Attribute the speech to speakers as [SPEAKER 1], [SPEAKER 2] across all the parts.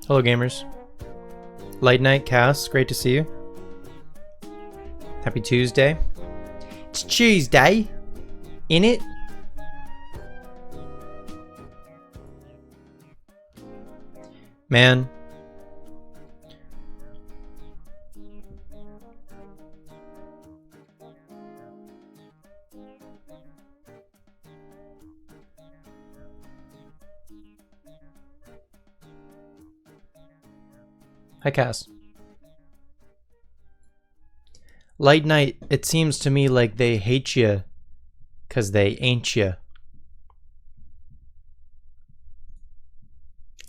[SPEAKER 1] Hello, gamers. Light Night, Cass, great to see you. Happy Tuesday. It's Tuesday, innit? Man. Hi, Cass. Light Night, it seems to me like they hate you because they ain't you.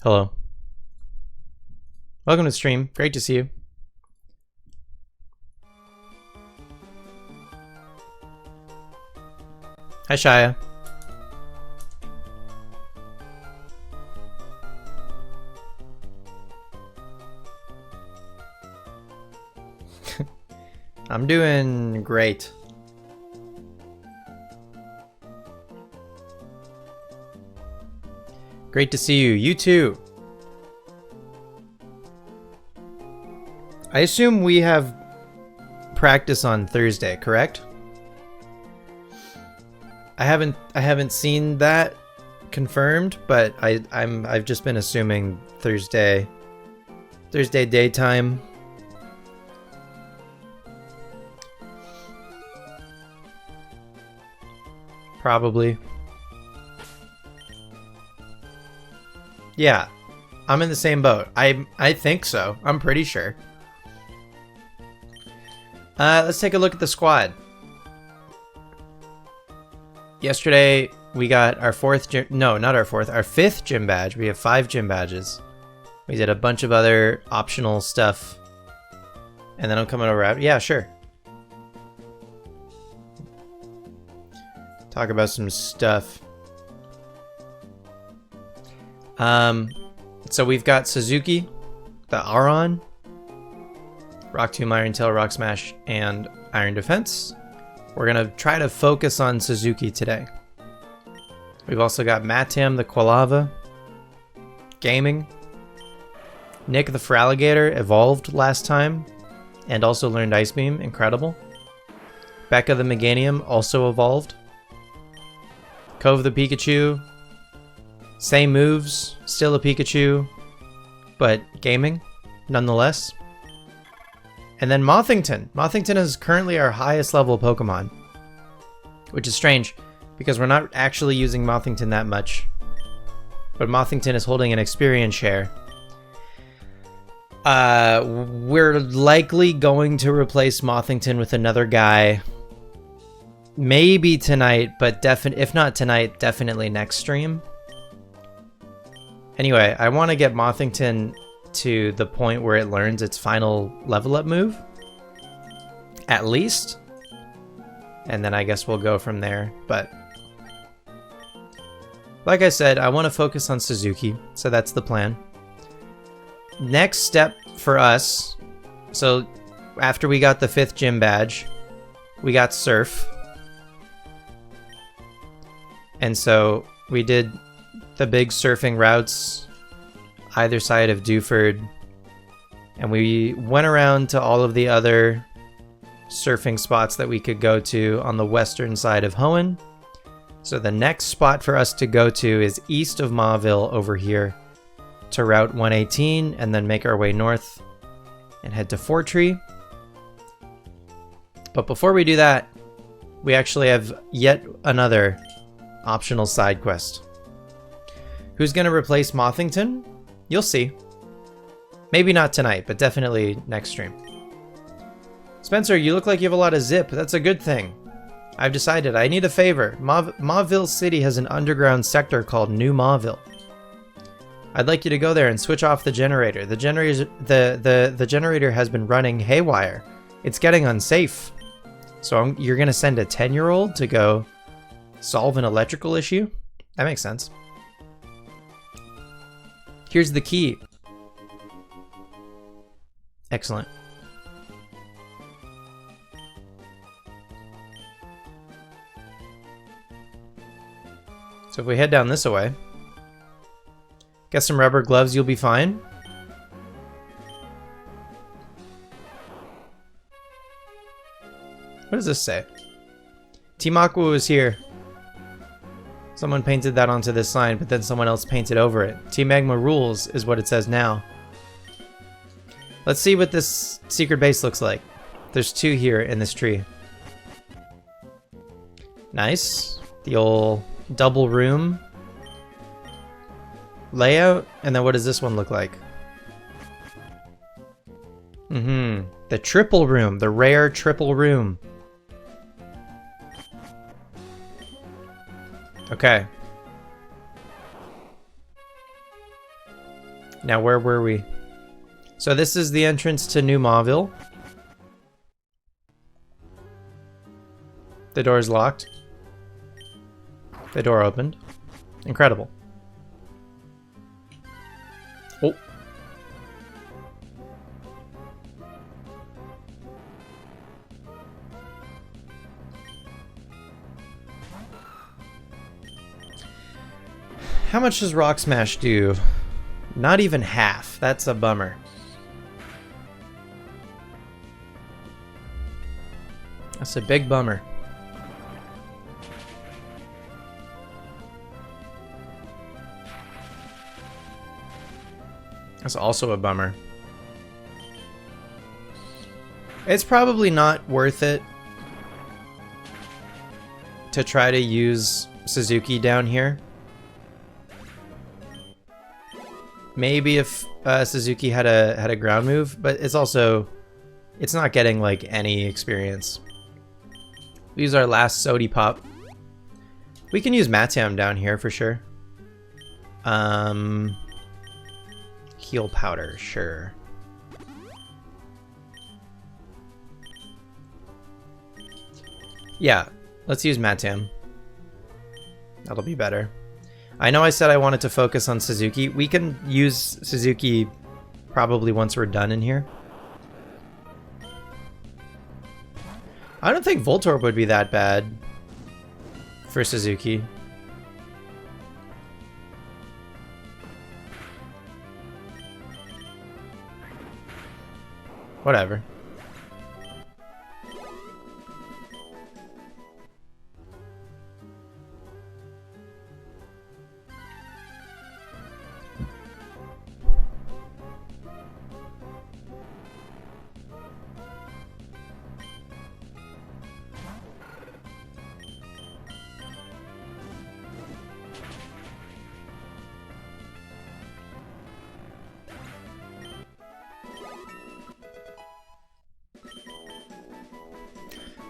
[SPEAKER 1] Hello. Welcome to the stream. Great to see you. Hi, Shia. I'm doing great. Great to see you. You too. I assume we have practice on Thursday, correct? I haven't seen that confirmed, but I've just been assuming Thursday daytime. Probably. Yeah, I'm in the same boat. I think so. I'm pretty sure. Let's take a look at the squad. Yesterday we got our our fifth gym badge. We have 5 gym badges. We did a bunch of other optional stuff. And then I'm coming over. Yeah, sure. Talk about some stuff. So we've got Suzuki, the Aron, Rock Tomb, Iron Tail, Rock Smash, and Iron Defense. We're going to try to focus on Suzuki today. We've also got Matam, the Quilava, Gaming. Nick the Feraligatr evolved last time and also learned Ice Beam. Incredible. Becca the Meganium also evolved. Cove the Pikachu. Same moves, still a Pikachu, but gaming nonetheless. And then Mothington. Mothington is currently our highest level Pokemon, which is strange because we're not actually using Mothington that much. But Mothington is holding an experience share. We're likely going to replace Mothington with another guy. Maybe tonight, but if not tonight, definitely next stream. Anyway, I want to get Mothington to the point where it learns its final level up move. At least. And then I guess we'll go from there. But like I said, I want to focus on Suzuki. So that's the plan. Next step for us. So after we got the 5th gym badge, we got Surf. And so we did the big surfing routes either side of Dewford, and we went around to all of the other surfing spots that we could go to on the western side of Hoenn. So the next spot for us to go to is east of Mauville over here to Route 118, and then make our way north and head to Fortree. But before we do that, we actually have yet another optional side quest. Who's going to replace Mothington? You'll see. Maybe not tonight, but definitely next stream. Spencer, you look like you have a lot of zip. That's a good thing. I've decided I need a favor. Mauville City has an underground sector called New Mauville. I'd like you to go there and switch off the generator. The generator has been running haywire. It's getting unsafe. So you're going to send a 10-year-old to go solve an electrical issue? That makes sense. Here's the key. Excellent. So if we head down this way, get some rubber gloves, you'll be fine. What does this say? Team Aqua is here. Someone painted that onto this sign, but then someone else painted over it. Team Magma rules is what it says now. Let's see what this secret base looks like. There's 2 here in this tree. Nice. The old double room layout. And then what does this one look like? The triple room. The rare triple room. Okay. Now where were we? So this is the entrance to New Mauville. The door is locked. The door opened. Incredible. Oh. How much does Rock Smash do? Not even half. That's a bummer. That's a big bummer. That's also a bummer. It's probably not worth it to try to use Suzuki down here. Maybe if Suzuki had a ground move, but it's not getting like any experience. We use our last Sody Pop. We can use Matam down here for sure. Heal powder, sure. Yeah, let's use Matam. That'll be better. I know I said I wanted to focus on Suzuki. We can use Suzuki probably once we're done in here. I don't think Voltorb would be that bad for Suzuki. Whatever.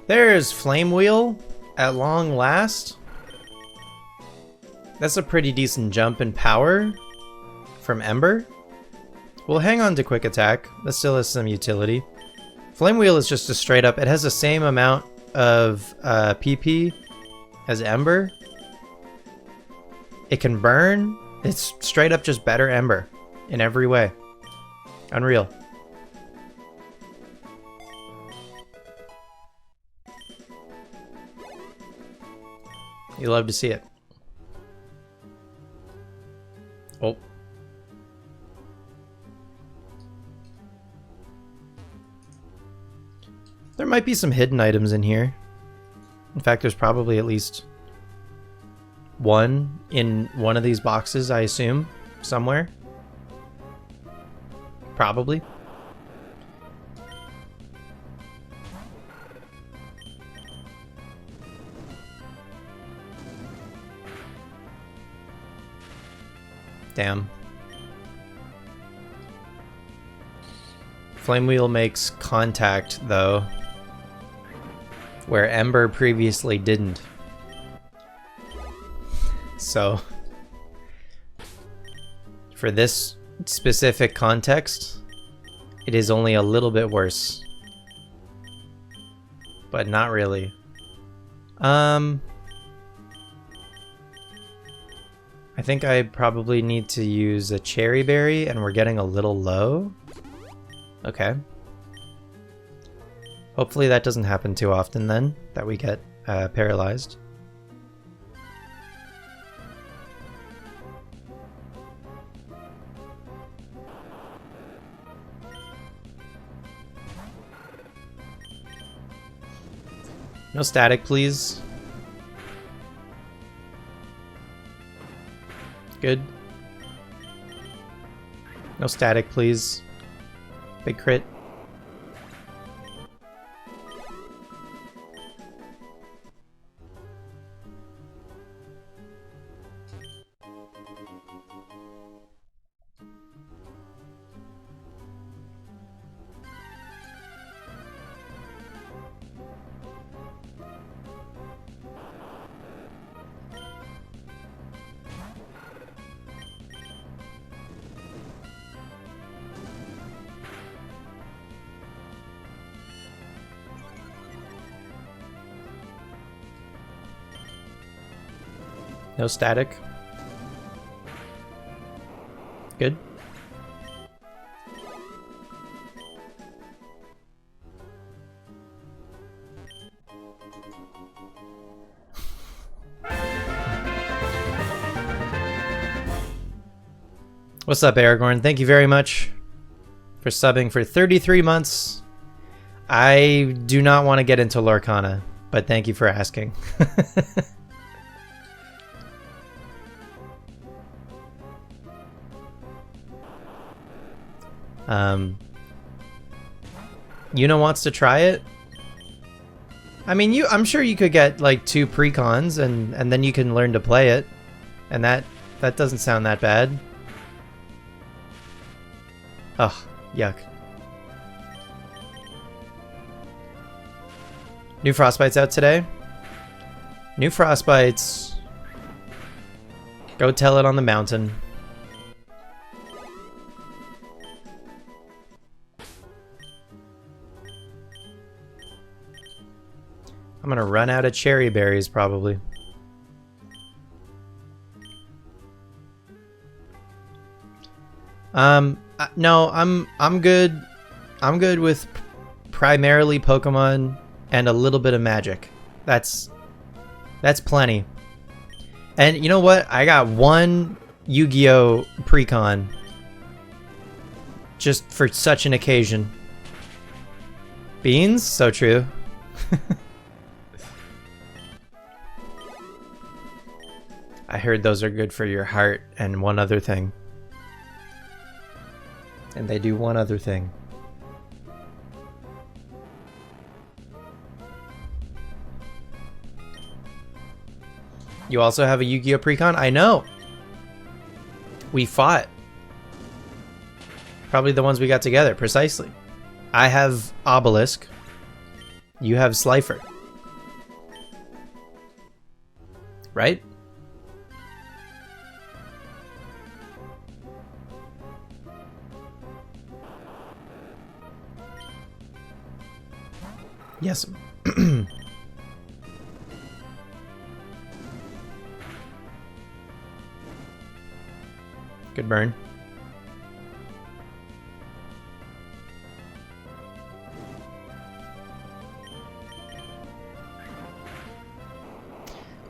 [SPEAKER 1] There's Flame Wheel at long last. That's a pretty decent jump in power from Ember. We'll hang on to Quick Attack. That still has some utility. Flame Wheel is just a straight up, it has the same amount of PP as Ember. It can burn. It's straight up just better Ember in every way. Unreal. You love to see it. Oh. There might be some hidden items in here. In fact, there's probably at least one in one of these boxes, I assume, somewhere. Probably. Damn. Flame Wheel makes contact, though, where Ember previously didn't. So, for this specific context, it is only a little bit worse. But not really. I think I probably need to use a Cherry Berry, and we're getting a little low. Okay. Hopefully that doesn't happen too often then, that we get paralyzed. No static, please. Good. No static, please. Big crit. No static. Good. What's up, Aragorn? Thank you very much for subbing for 33 months. I do not want to get into Lorcana, but thank you for asking. Yuna wants to try it. I mean, I'm sure you could get like 2 precons and then you can learn to play it, and that doesn't sound that bad. Ugh, yuck. New Frostbite's out today. New Frostbite's. Go tell it on the mountain. I'm gonna run out of cherry berries, probably. No, I'm good. I'm good with primarily Pokemon and a little bit of Magic. That's plenty. And you know what? I got one Yu-Gi-Oh! Precon just for such an occasion. Beans? So true. I heard those are good for your heart and one other thing. And they do one other thing. You also have a Yu-Gi-Oh! Precon? I know! We fought. Probably the ones we got together, precisely. I have Obelisk. You have Slifer. Right? Yes. Good burn.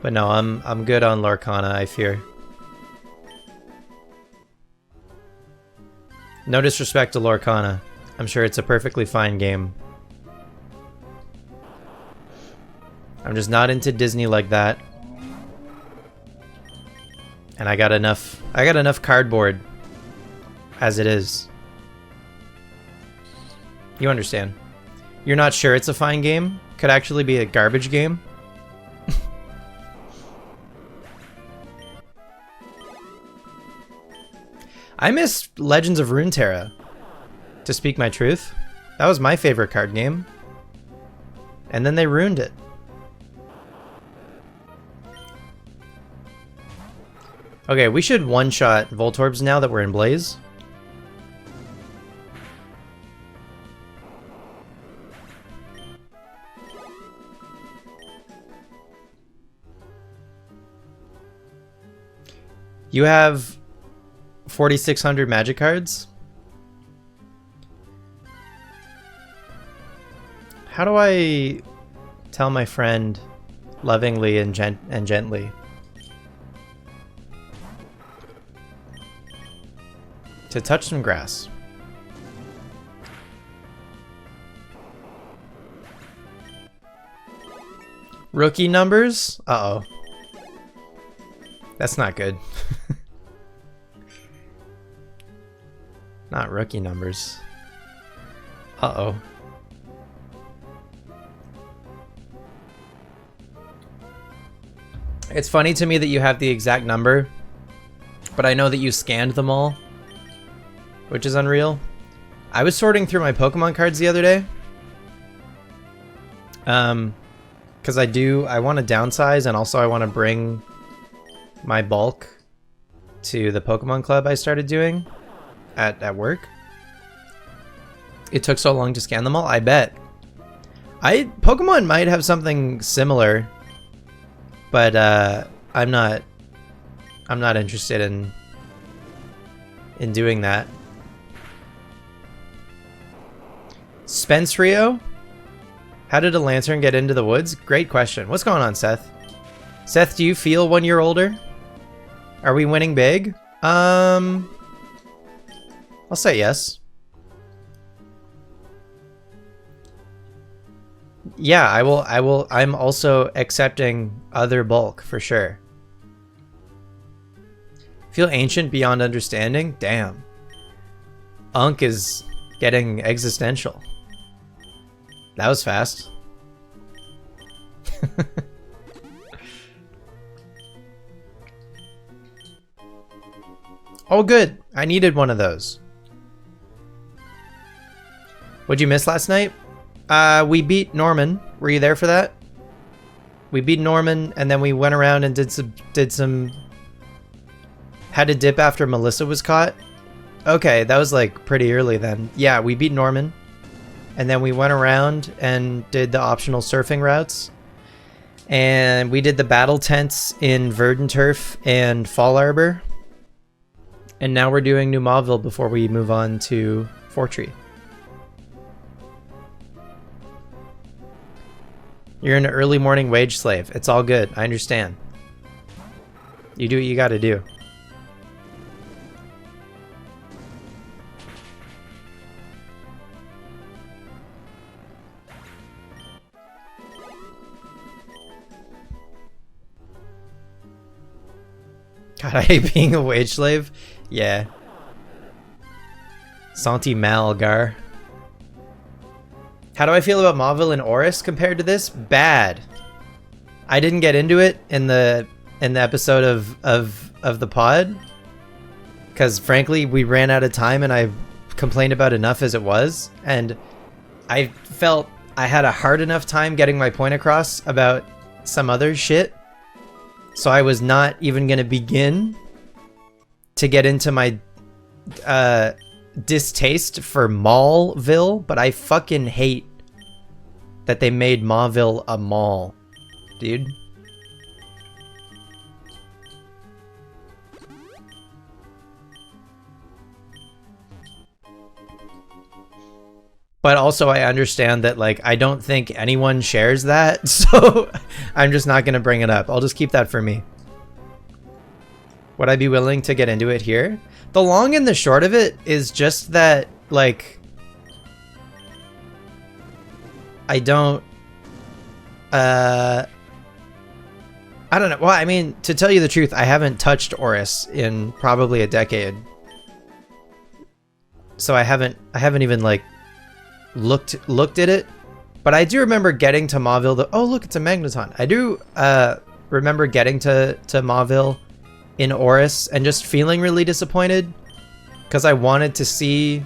[SPEAKER 1] But no, I'm good on Lorcana, I fear. No disrespect to Lorcana. I'm sure it's a perfectly fine game. I'm just not into Disney like that. And I got enough cardboard as it is. You understand. You're not sure it's a fine game? Could actually be a garbage game? I miss Legends of Runeterra, to speak my truth. That was my favorite card game. And then they ruined it. Okay, we should one-shot Voltorbs now that we're in Blaze. You have 4,600 magic cards? How do I tell my friend lovingly and gently? To touch some grass. Rookie numbers? Uh-oh. That's not good. Not rookie numbers. Uh-oh. It's funny to me that you have the exact number, but I know that you scanned them all, which is unreal. I was sorting through my Pokemon cards the other day. Because I want to downsize, and also I want to bring my bulk to the Pokemon Club I started doing at work. It took so long to scan them all, I bet. Pokemon might have something similar, but I'm not interested in doing that. Spence Rio? How did a lantern get into the woods? Great question. What's going on, Seth? Seth, do you feel 1 year older? Are we winning big? I'll say yes. Yeah, I will. I'm also accepting other bulk for sure. Feel ancient beyond understanding? Damn. Unk is getting existential. That was fast. Oh, good. I needed one of those. What'd you miss last night? We beat Norman. Were you there for that? We beat Norman, and then we went around and did some... Had to dip after Melissa was caught. Okay, that was like pretty early then. Yeah, we beat Norman. And then we went around and did the optional surfing routes. And we did the battle tents in Verdant Turf and Fall Arbor. And now we're doing New Mauville before we move on to Fortree. You're an early morning wage slave. It's all good. I understand. You do what you gotta do. God, I hate being a wage slave. Yeah. Santi Malgar. How do I feel about Mauville and Oris compared to this? Bad. I didn't get into it in the episode of the pod, because frankly we ran out of time and I complained about enough as it was, and I felt I had a hard enough time getting my point across about some other shit. So I was not even going to begin to get into my distaste for Mauville, but I fucking hate that they made Mauville a mall, dude. But also I understand that, like, I don't think anyone shares that, so I'm just not going to bring it up. I'll just keep that for me. Would I be willing to get into it here? The long and the short of it is just that, like, I don't, I don't know. Well, I mean, to tell you the truth, I haven't touched Oris in probably a decade. So I haven't even, like, looked at it, but I do remember getting to Mauville. Oh, look, it's a Magneton. I do remember getting to Mauville in Oris and just feeling really disappointed because I wanted to see,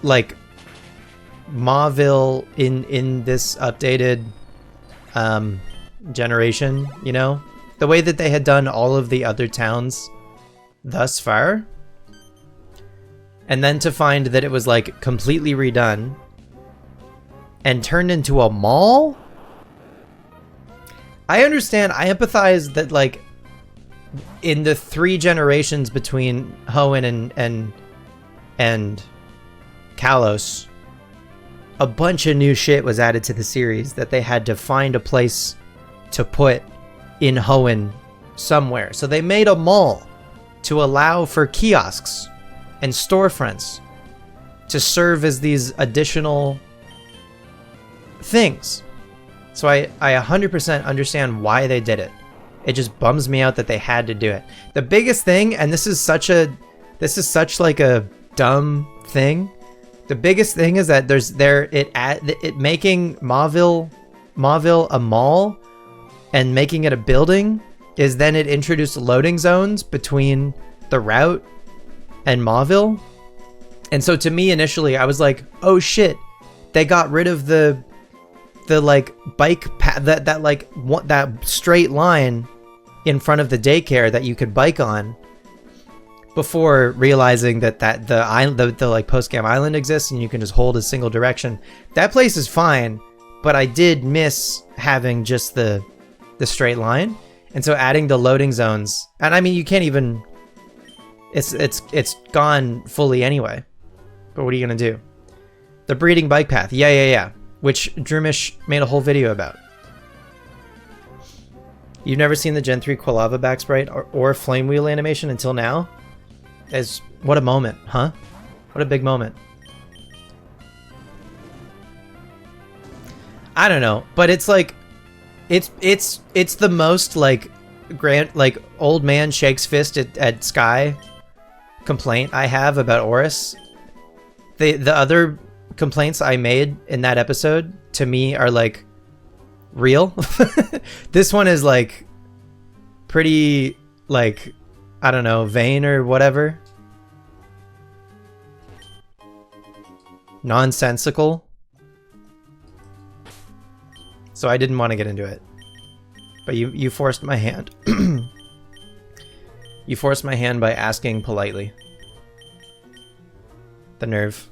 [SPEAKER 1] like, Mauville in this updated generation, you know, the way that they had done all of the other towns thus far. And then to find that it was, like, completely redone and turned into a mall? I understand, I empathize that, like, in the 3 generations between Hoenn and Kalos, a bunch of new shit was added to the series that they had to find a place to put in Hoenn somewhere. So they made a mall to allow for kiosks and storefronts to serve as these additional things. So I 100% understand why they did it. It just bums me out that they had to do it. The biggest thing, and this is such like a dumb thing. The biggest thing is that it making Mauville a mall and making it a building is then it introduced loading zones between the route and Mauville. And so to me initially I was like, oh shit, they got rid of the like bike path, that straight line in front of the daycare that you could bike on, before realizing that the island, the like Postgame Island exists and you can just hold a single direction. That place is fine, but I did miss having just the straight line. And so adding the loading zones, and I mean you can't even, it's gone fully anyway. But what are you gonna do? The breeding bike path, yeah. Which Drumish made a whole video about. You've never seen the Gen 3 Quilava back sprite or Flame Wheel animation until now? What a moment, huh? What a big moment. I don't know, but it's like, it's the most like grand, like old man shakes fist at Sky complaint I have about Oris. The other complaints I made in that episode to me are like real. This one is like pretty, like, I don't know, vain or whatever. Nonsensical. So I didn't want to get into it. But you forced my hand. You forced my hand by asking politely. The nerve.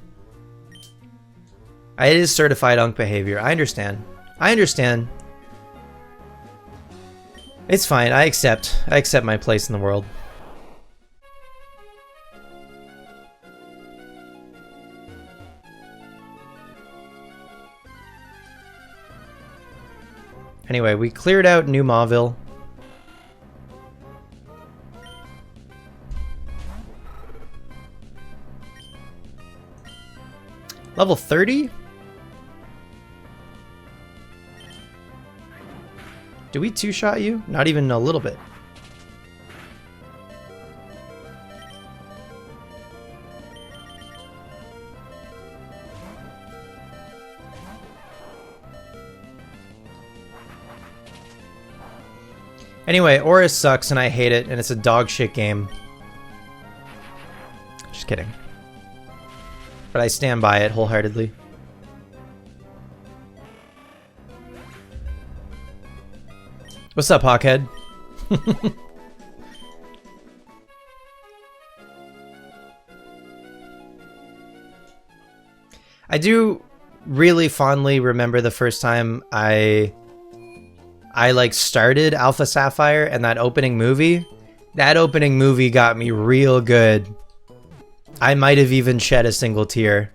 [SPEAKER 1] It is certified unk behavior. I understand. It's fine. I accept my place in the world. Anyway, we cleared out New Mauville. Level 30? Do we two-shot you? Not even a little bit. Anyway, Oris sucks and I hate it, and it's a dog shit game. Just kidding. But I stand by it wholeheartedly. What's up, Hawkhead? I do really fondly remember the first time I like started Alpha Sapphire and that opening movie. That opening movie got me real good. I might have even shed a single tear.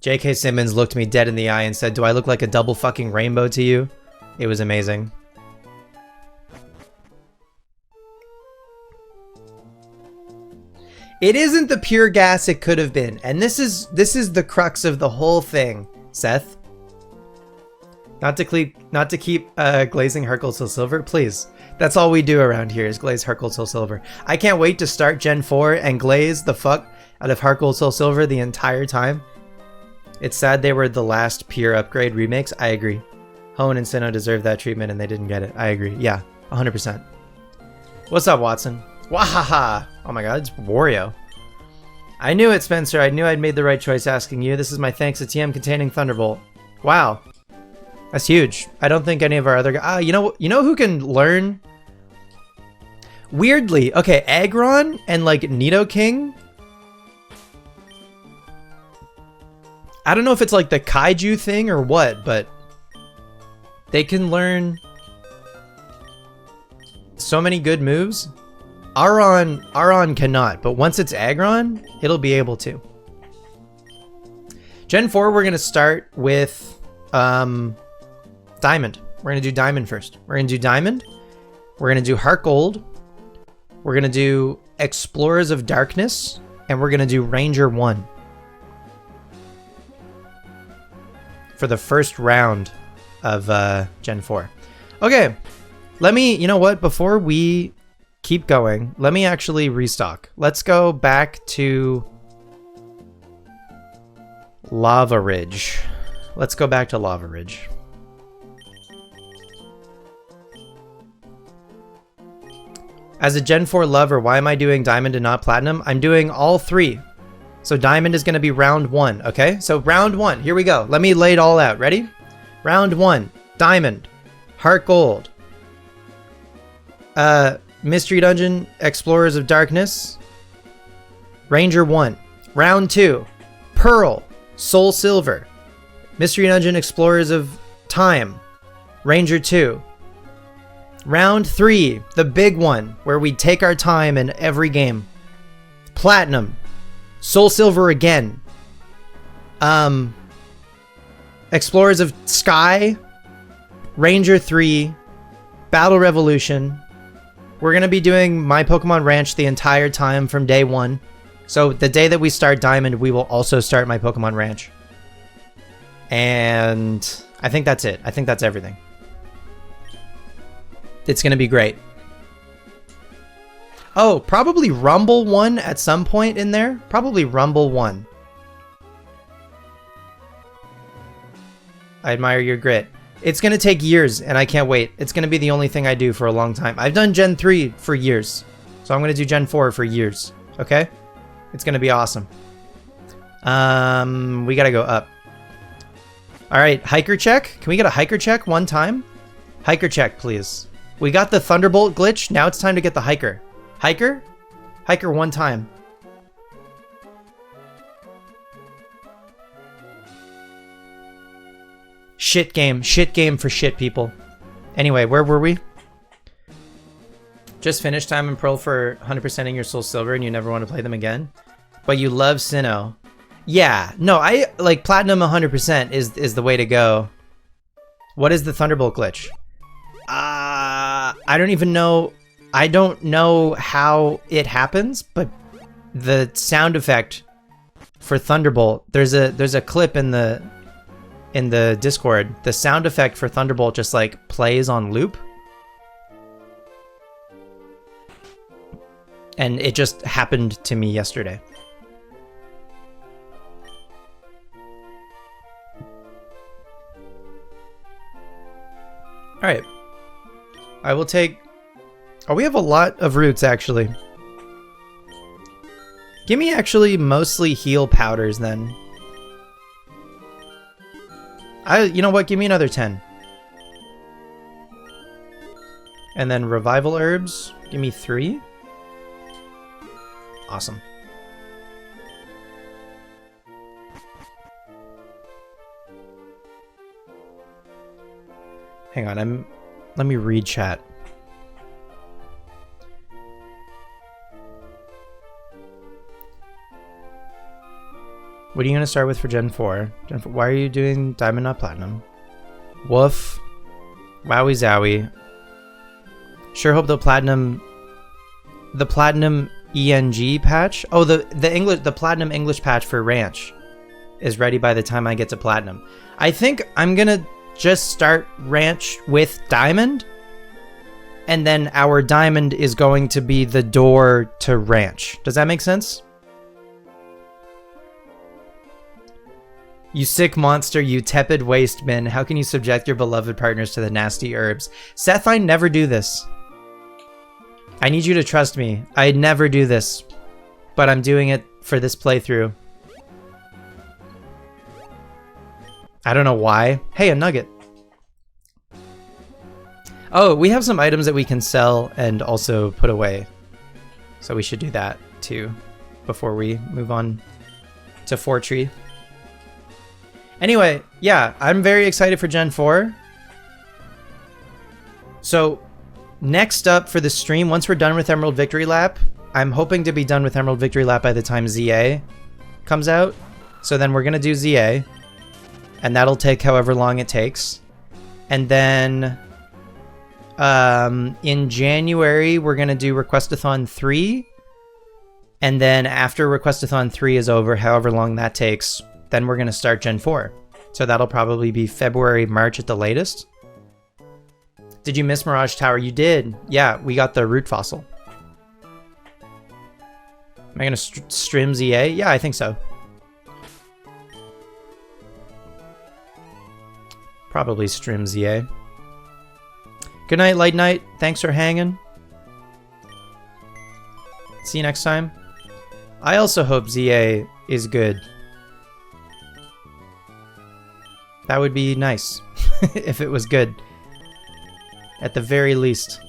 [SPEAKER 1] J.K. Simmons looked me dead in the eye and said, "Do I look like a double fucking rainbow to you?" It was amazing. It isn't the pure gas it could have been, and this is the crux of the whole thing, Seth. Not to keep glazing Hurkle till silver, please. That's all we do around here is glaze Hurkle till silver. I can't wait to start Gen 4 and glaze the fuck out of Hurkle till silver the entire time. It's sad they were the last pure upgrade remakes. I agree. Hoenn and Sinnoh deserve that treatment and they didn't get it. I agree. Yeah, 100%. What's up, Watson? Wahaha! Oh my god, it's Wario. I knew it, Spencer. I knew I'd made the right choice asking you. This is my thanks to TM containing Thunderbolt. Wow. That's huge. I don't think any of our other guys... you know who can learn? Weirdly, okay, Aggron and like Nidoking. I don't know if it's like the kaiju thing or what, but they can learn so many good moves. Aron cannot, but once it's Aggron, it'll be able to. Gen 4, we're gonna start with Diamond. We're gonna do Diamond first. We're gonna do Diamond. We're gonna do Heart Gold. We're gonna do Explorers of Darkness, and we're gonna do Ranger 1 for the first round of Gen 4. Okay, let me, you know what, before we keep going, let me actually restock. Let's go back to Lava Ridge. Let's go back to Lava Ridge. As a Gen 4 lover, why am I doing Diamond and not Platinum? I'm doing all three. So Diamond is going to be round 1, okay? So round 1, here we go. Let me lay it all out. Ready? Round 1, Diamond, Heart Gold, Mystery Dungeon, Explorers of Darkness, Ranger 1. Round 2, Pearl, Soul Silver, Mystery Dungeon, Explorers of Time, Ranger 2. Round 3, the big one, where we take our time in every game. Platinum, Soul Silver again, Explorers of Sky, Ranger 3, Battle Revolution. We're going to be doing My Pokemon Ranch the entire time from day 1. So the day that we start Diamond, we will also start My Pokemon Ranch. And I think that's it. I think that's everything. It's going to be great. Oh, probably Rumble 1 at some point in there. Probably Rumble 1. I admire your grit. It's going to take years, and I can't wait. It's going to be the only thing I do for a long time. I've done Gen 3 for years, so I'm going to do Gen 4 for years, okay? It's going to be awesome. We got to go up. All right, Hiker check. Can we get a Hiker check one time? Hiker check, please. We got the Thunderbolt glitch. Now it's time to get the Hiker. Hiker? Hiker one time. Shit game. Shit game for shit people. Anyway, where were we? Just finished Diamond Pearl for 100%ing your Soul Silver and you never want to play them again? But you love Sinnoh. Yeah. No, I like Platinum 100% is the way to go. What is the Thunderbolt glitch? I don't even know. I don't know how it happens, but the sound effect for Thunderbolt, there's a clip in the Discord. The sound effect for Thunderbolt just like plays on loop. And it just happened to me yesterday. All right. I will take... Oh, we have a lot of roots, actually. Give me actually mostly heal powders, then. You know what? Give me another 10. And then revival herbs. Give me 3. Awesome. Hang on, let me read chat. What are you gonna start with for Gen 4? Gen 4, why are you doing Diamond not Platinum? Woof. Wowie zowie. Sure hope the Platinum ENG patch. Oh, the Platinum English patch for Ranch is ready by the time I get to Platinum. I think I'm gonna just start Ranch with Diamond, and then our Diamond is going to be the door to Ranch. Does that make sense? You sick monster, you tepid wasteman. How can you subject your beloved partners to the nasty herbs? Seth, I never do this. I need you to trust me. I never do this, but I'm doing it for this playthrough. I don't know why. Hey, a nugget. Oh, we have some items that we can sell and also put away. So we should do that too before we move on to Fortree. Anyway, yeah, I'm very excited for Gen 4. So next up for the stream, once we're done with Emerald Victory Lap, I'm hoping to be done with Emerald Victory Lap by the time ZA comes out. So then we're going to do ZA, and that'll take however long it takes. And then in January, we're going to do Requestathon 3. And then after Requestathon 3 is over, however long that takes, then we're going to start Gen 4. So that'll probably be February, March at the latest. Did you miss Mirage Tower? You did. Yeah, we got the root fossil. Am I going to stream ZA? Yeah, I think so. Probably stream ZA. Good night, Light Knight. Thanks for hanging. See you next time. I also hope ZA is good. That would be nice if it was good. At the very least.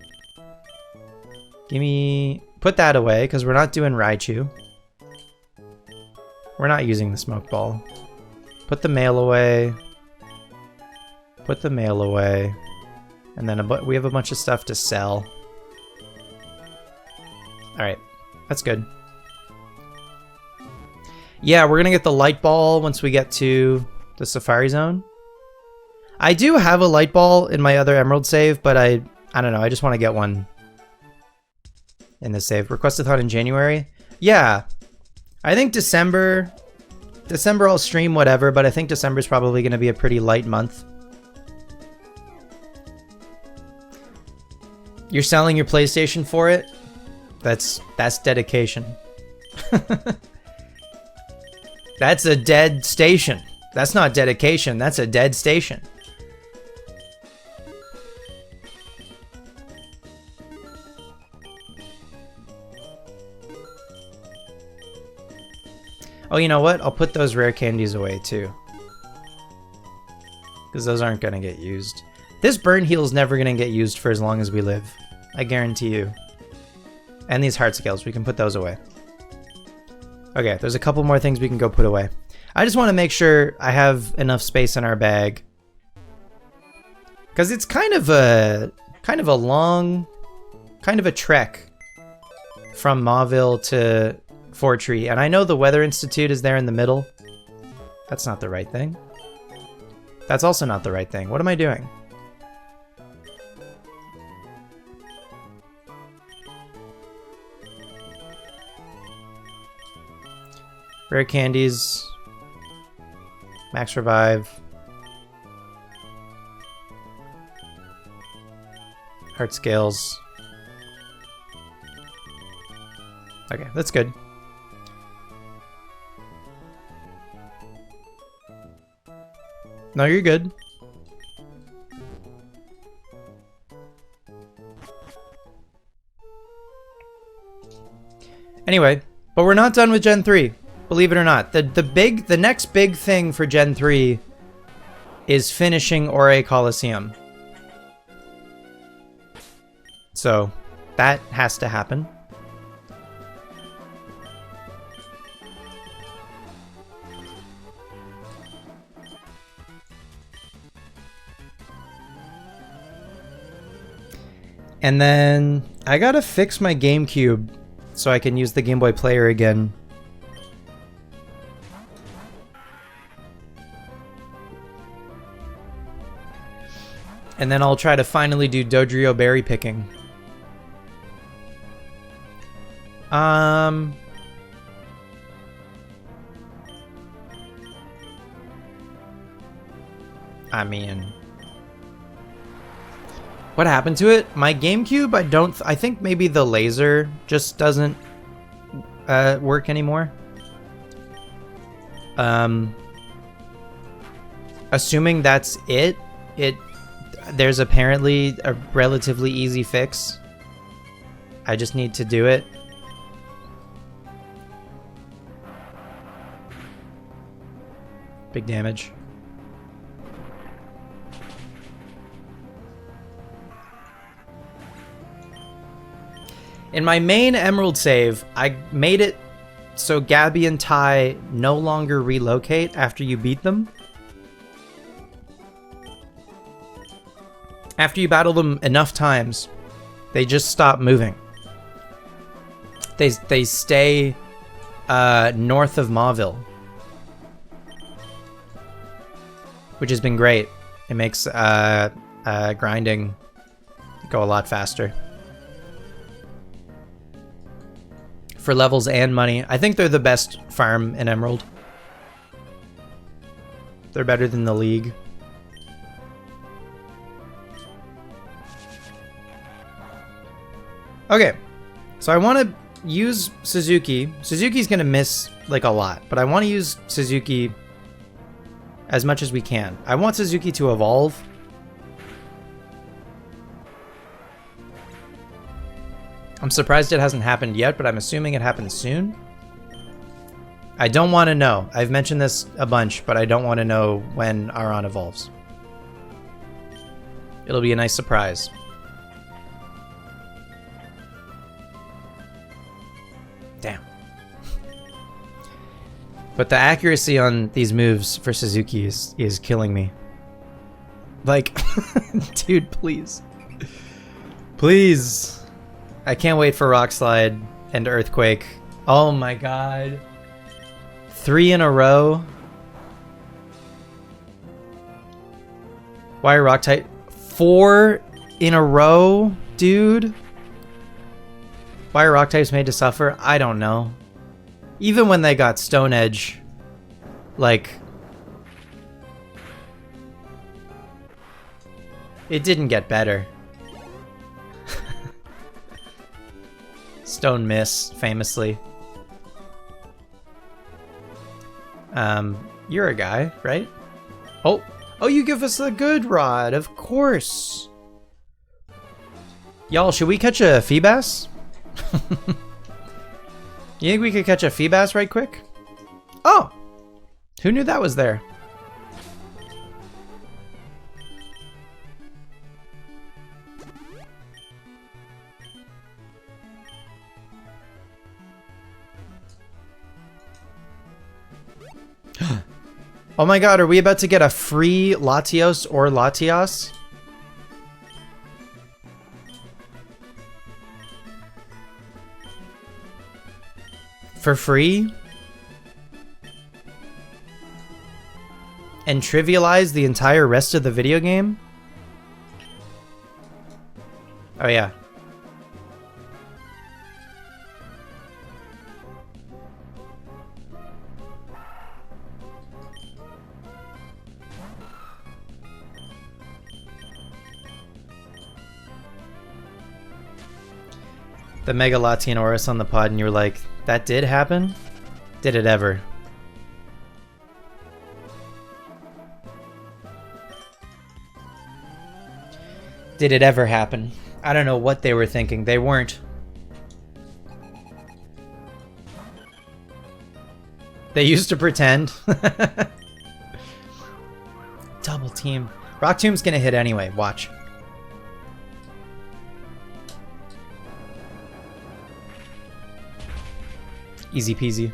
[SPEAKER 1] Put that away, because we're not doing Raichu. We're not using the smoke ball. Put the mail away. Put the mail away. And then we have a bunch of stuff to sell. Alright, that's good. Yeah, we're gonna get the light ball once we get to the Safari Zone. I do have a light ball in my other Emerald save, but I don't know, I just want to get one in this save. Requestathon in January? Yeah. I think December I'll stream whatever, but I think December's probably going to be a pretty light month. You're selling your PlayStation for it? That's dedication. That's a dead station. That's not dedication, that's a dead station. Oh, you know what? I'll put those rare candies away too. Because those aren't going to get used. This burn heal is never going to get used for as long as we live. I guarantee you. And these heart scales, we can put those away. Okay, there's a couple more things we can go put away. I just want to make sure I have enough space in our bag. Because it's kind of a long, kind of a trek from Mauville to Fortree, and I know the Weather Institute is there in the middle. That's not the right thing. That's also not the right thing. What am I doing? Rare candies. Max revive. Heart scales. Okay, that's good. No, you're good. Anyway, but we're not done with Gen 3. Believe it or not. The next big thing for Gen 3 is finishing Ore Coliseum. So, that has to happen. And then I gotta fix my GameCube so I can use the Game Boy Player again. And then I'll try to finally do Dodrio berry picking. I mean, what happened to it? My GameCube, I think maybe the laser just doesn't work anymore. Assuming that's it, there's apparently a relatively easy fix. I just need to do it. Big damage. In my main Emerald save, I made it so Gabby and Ty no longer relocate after you beat them. After you battle them enough times, they just stop moving. They stay north of Mauville, which has been great. It makes grinding go a lot faster. For levels and money, I think they're the best farm in Emerald. They're better than the League. Okay, so I want to use Suzuki. Suzuki's gonna miss like a lot, but I want to use Suzuki as much as we can. I want Suzuki to evolve. I'm surprised it hasn't happened yet, but I'm assuming it happens soon. I don't want to know. I've mentioned this a bunch, but I don't want to know when Aron evolves. It'll be a nice surprise. Damn. But the accuracy on these moves for Suzuki is killing me. Like, dude, please. Please. I can't wait for Rock Slide and Earthquake. Oh my god. 3 in a row. Why are Rock type 4 in a row, dude? Why are Rock types made to suffer? I don't know. Even when they got Stone Edge, like, it didn't get better. Stone Miss, famously. You're a guy, right? Oh, you give us a good rod, of course. Y'all, should we catch a Feebas? You think we could catch a Feebas right quick? Oh, who knew that was there? Oh my god, are we about to get a free Latios or Latias? For free? And trivialize the entire rest of the video game? Oh yeah. the Mega Latian Oris on the pod and you were like, that did happen? Did it ever? Did it ever happen? I don't know what they were thinking. They weren't. They used to pretend. Double team. Rock Tomb's gonna hit anyway. Watch. Easy peasy.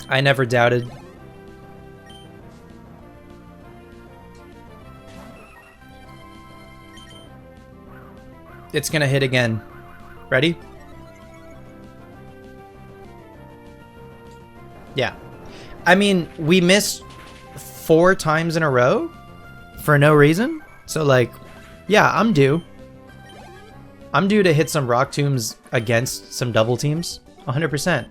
[SPEAKER 1] I never doubted. It's gonna hit again. Ready? Yeah. I mean, we missed 4 times in a row for no reason. So, like, yeah, I'm due. I'm due to hit some Rock Tombs against some double teams. 100%.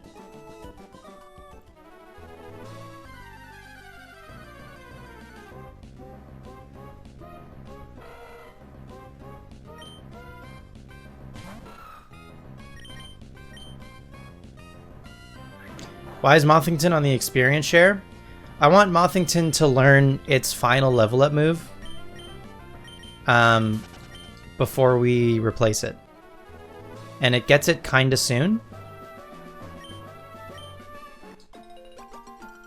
[SPEAKER 1] Why is Mothington on the experience share? I want Mothington to learn its final level up move before we replace it. And it gets it kinda soon.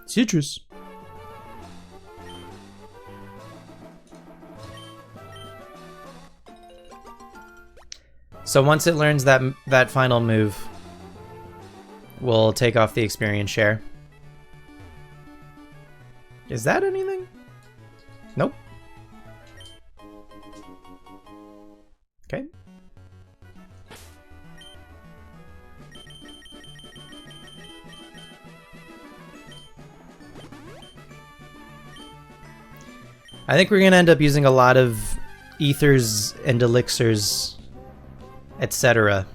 [SPEAKER 1] Citrus. So once it learns that final move, we'll take off the experience share. Is that anything? Nope. Okay. I think we're gonna end up using a lot of ethers and elixirs, etc.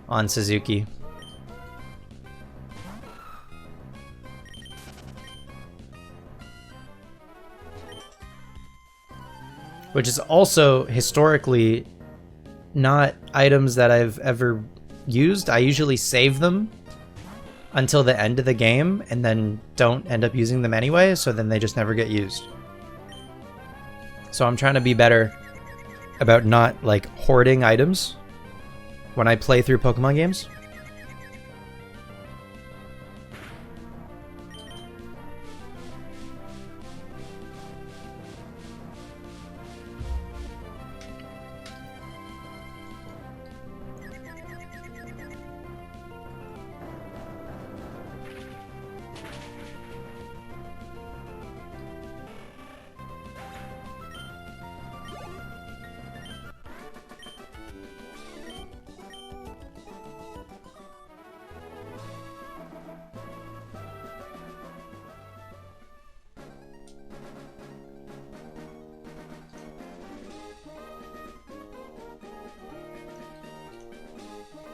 [SPEAKER 1] on Suzuki. Which is also historically not items that I've ever used. I usually save them until the end of the game and then don't end up using them anyway, so then they just never get used. So I'm trying to be better about not like hoarding items when I play through Pokemon games.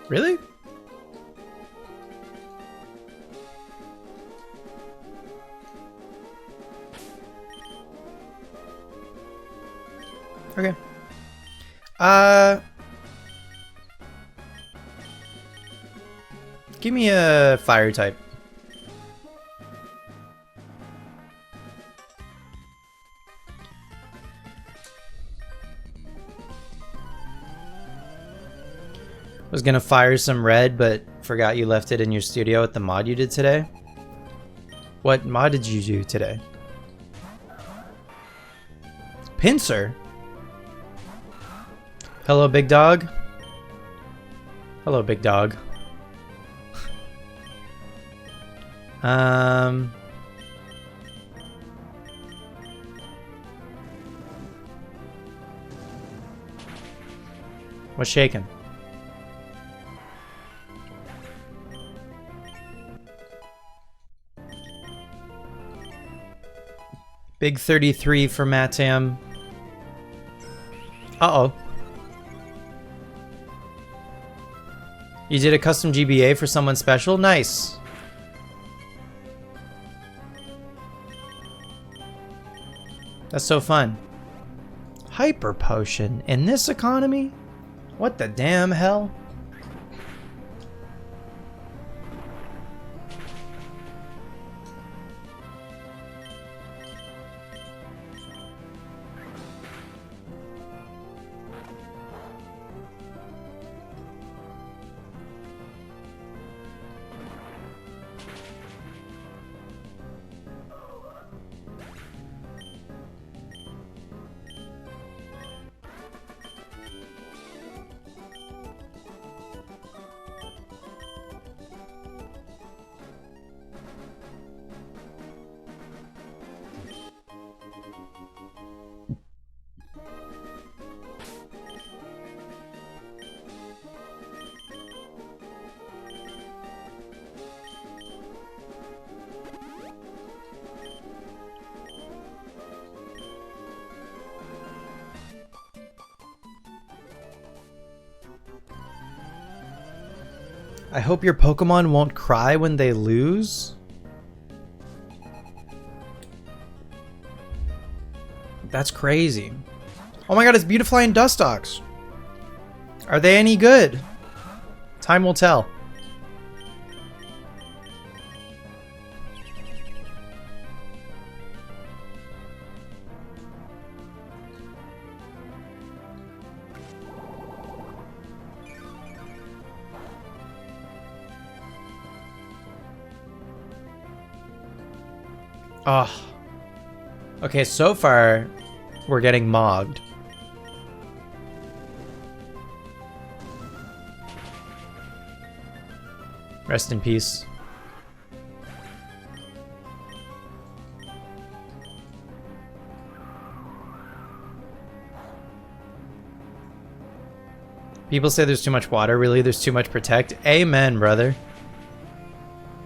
[SPEAKER 1] Really? Okay. Give me a fire type. Was gonna fire some red, but forgot you left it in your studio at the mod you did today. What mod did you do today? Pinsir? Hello, big dog. Hello, big dog. What's shaking? Big 33 for Matam. Uh-oh. You did a custom GBA for someone special? Nice. That's so fun. Hyper Potion in this economy? What the damn hell? I hope your Pokemon won't cry when they lose. That's crazy. Oh my god, it's Beautifly and Dustox. Are they any good? Time will tell. Oh. Okay, so far, we're getting mogged. Rest in peace. People say there's too much water. Really, there's too much Protect? Amen, brother.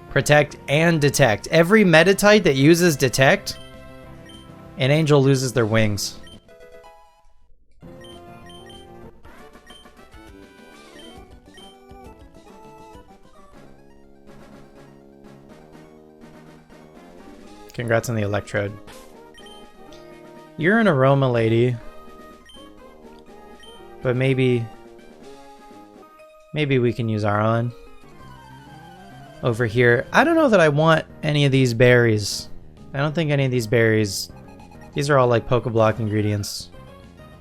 [SPEAKER 1] Protect and Detect. Every Meditite that uses Detect, an angel loses their wings. Congrats on the Electrode. You're an Aroma lady. But maybe we can use Aron over here. I don't know that I want any of these berries. I don't think any of these berries... These are all like Pokeblock ingredients.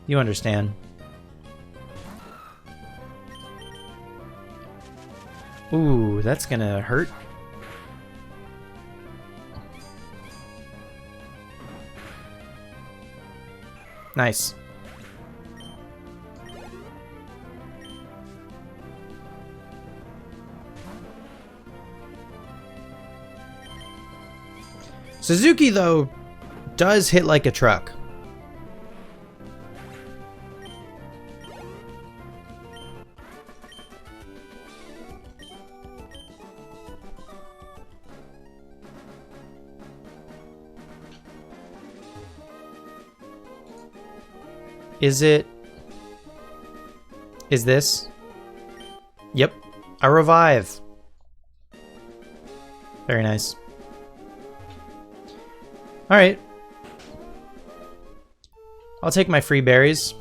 [SPEAKER 1] You understand. Ooh, that's gonna hurt. Nice. Suzuki, though, does hit like a truck. Is this? Yep. A revive. Very nice. Alright. I'll take my free berries.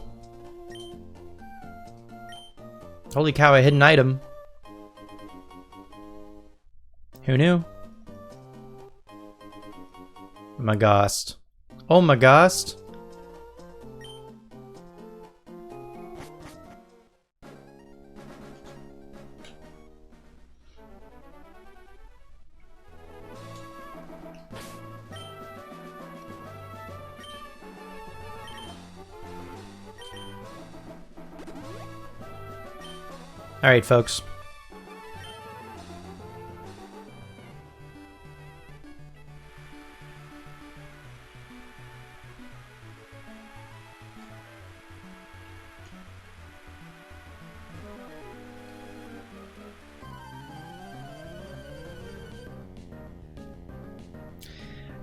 [SPEAKER 1] Holy cow, a hidden item. Who knew? Magast. Oh, Magast. All right, folks.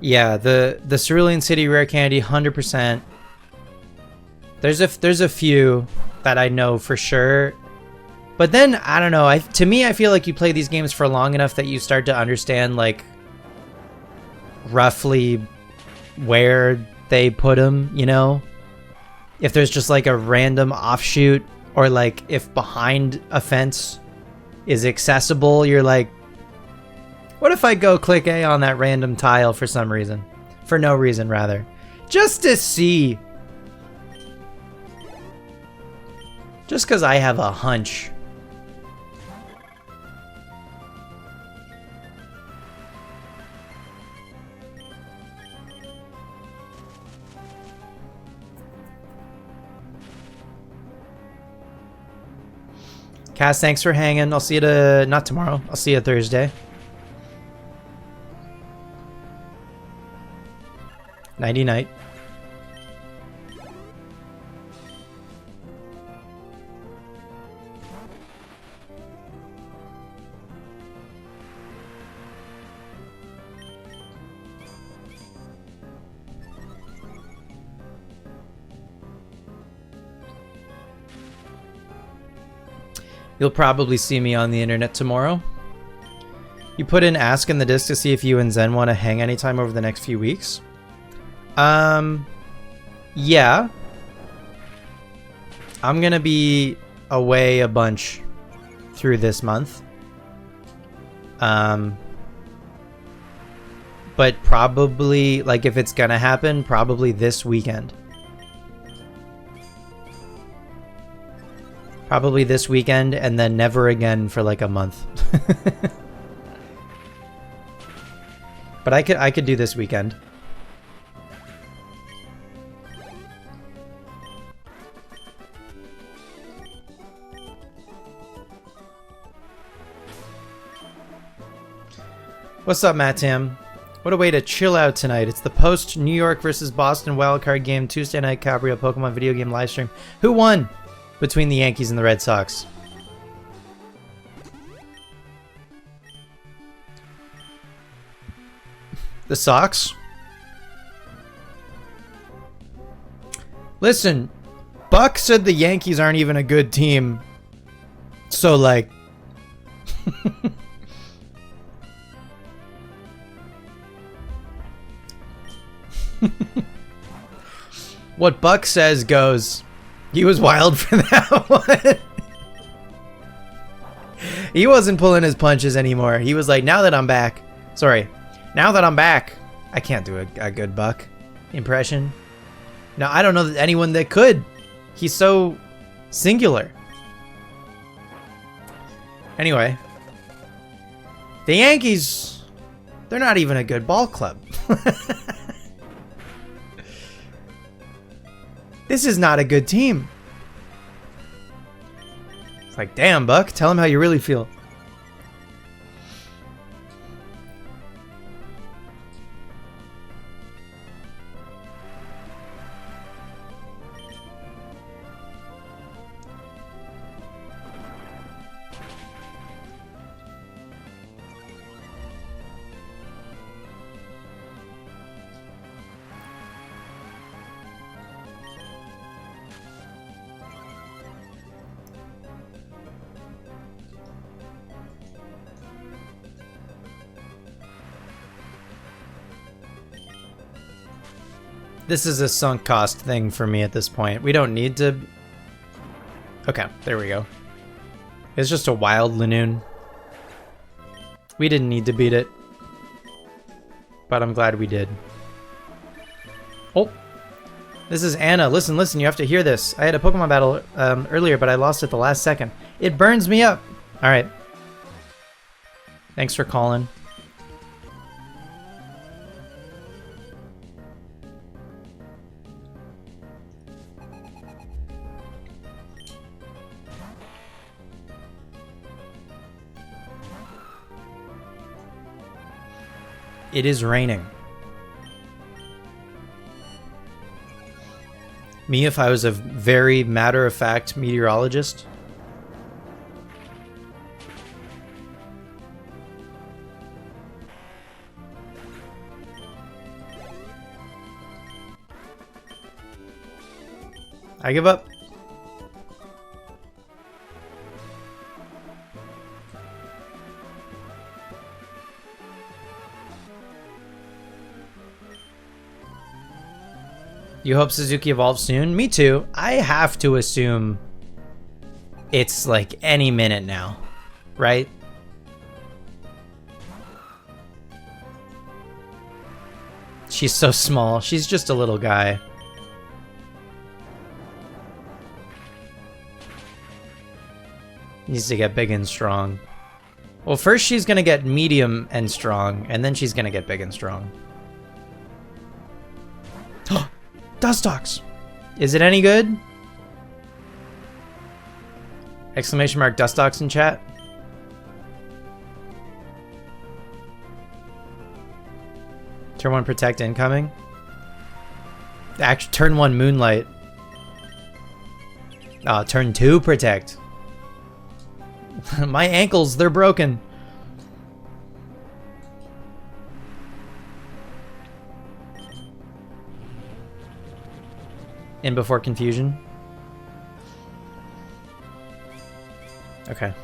[SPEAKER 1] Yeah, the Cerulean City rare candy, 100%. There's a few that I know for sure. But then, I don't know, to me, I feel like you play these games for long enough that you start to understand, like, roughly where they put them, you know? If there's just, like, a random offshoot Or like if behind a fence is accessible, you're like, what if I go click A on that random tile for some reason? For no reason, rather. Just to see. Just because I have a hunch. Cass, thanks for hanging. I'll see you not tomorrow. I'll see you Thursday. Nighty night. You'll probably see me on the internet tomorrow. You put in ask in the disc to see if you and Zen want to hang anytime over the next few weeks. Yeah. I'm gonna be away a bunch through this month. But probably, like, if it's gonna happen, probably this weekend. Probably this weekend, and then never again for like a month. But I could do this weekend. What's up, Matt Tam? What a way to chill out tonight. It's the post New York versus Boston wildcard game Tuesday night Cabrio Pokemon video game livestream. Who won between the Yankees and the Red Sox? The Sox? Listen, Buck said the Yankees aren't even a good team. So, like... What Buck says goes. He was wild for that one. He wasn't pulling his punches anymore. He was like, now that I'm back. Sorry. Now that I'm back. I can't do a good Buck impression. No, I don't know anyone that could. He's so singular. Anyway. The Yankees, they're not even a good ball club. This is not a good team. It's like, damn, Buck, tell him how you really feel. This is a sunk cost thing for me at this point. We don't need to... Okay, there we go. It's just a wild Lanoon. We didn't need to beat it. But I'm glad we did. Oh! This is Anna. Listen, you have to hear this. I had a Pokemon battle earlier, but I lost it the last second. It burns me up! Alright. Thanks for calling. It is raining. Me, if I was a very matter-of-fact meteorologist. I give up. You hope Suzuki evolves soon? Me too. I have to assume It's like any minute now, right? She's so small. She's just a little guy. Needs to get big and strong. Well, first she's gonna get medium and strong, and then she's gonna get big and strong. Dustox! Is it any good? Exclamation mark Dustox in chat. Turn 1 protect incoming. Actually, turn 1 moonlight. Turn 2 protect. My ankles, they're broken. In before confusion. Okay.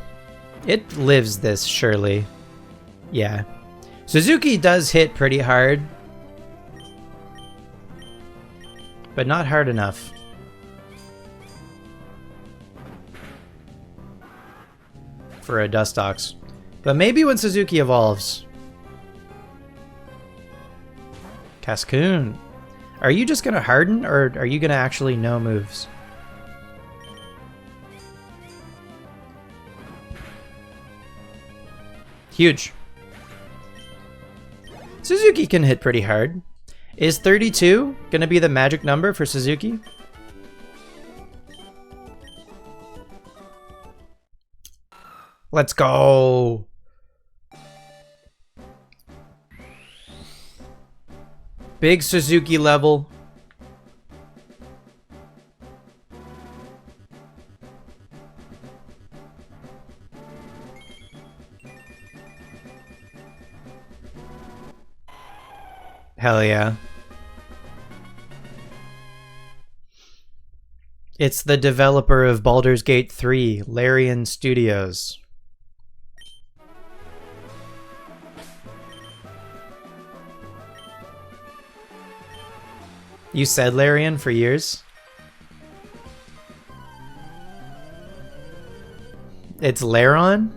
[SPEAKER 1] It lives this, surely. Yeah. Suzuki does hit pretty hard. But not hard enough. For a Dustox. But maybe when Suzuki evolves. Cascoon. Are you just gonna harden, or are you gonna actually know moves? Huge. Suzuki can hit pretty hard. Is 32 gonna be the magic number for Suzuki? Let's go. Big Suzuki level. Hell yeah. It's the developer of Baldur's Gate 3, Larian Studios. You said Larian for years? It's Laron?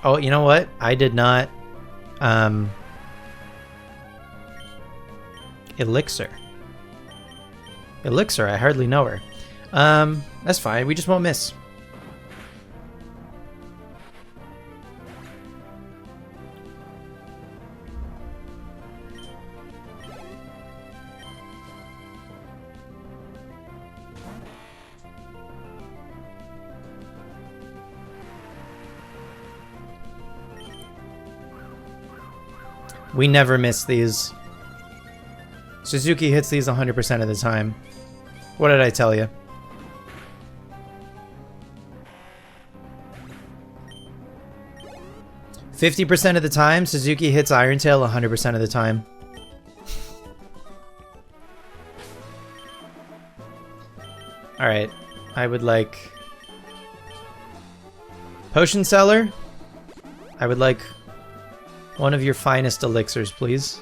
[SPEAKER 1] Oh, you know what? I did not... Elixir. Elixir, I hardly know her. That's fine. We just won't miss. We never miss these. Suzuki hits these 100% of the time. What did I tell you? "50% of the time, Suzuki hits Iron Tail 100% of the time." Alright, I would like... Potion Seller? I would like one of your finest elixirs, please.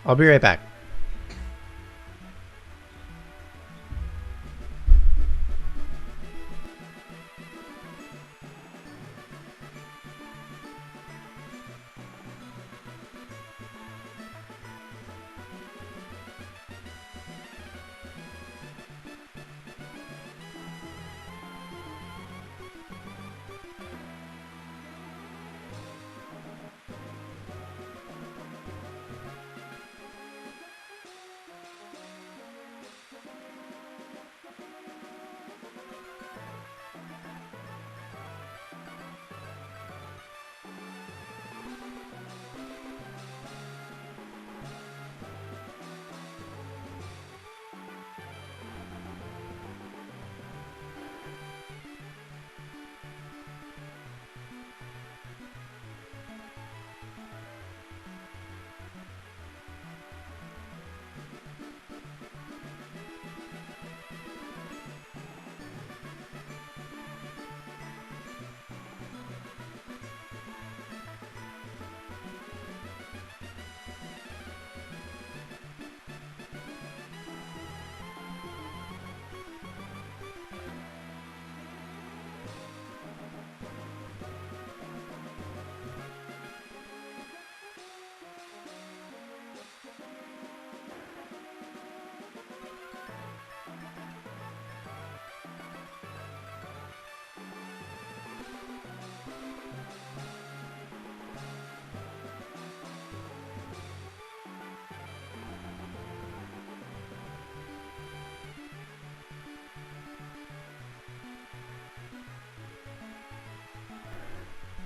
[SPEAKER 1] I'll be right back.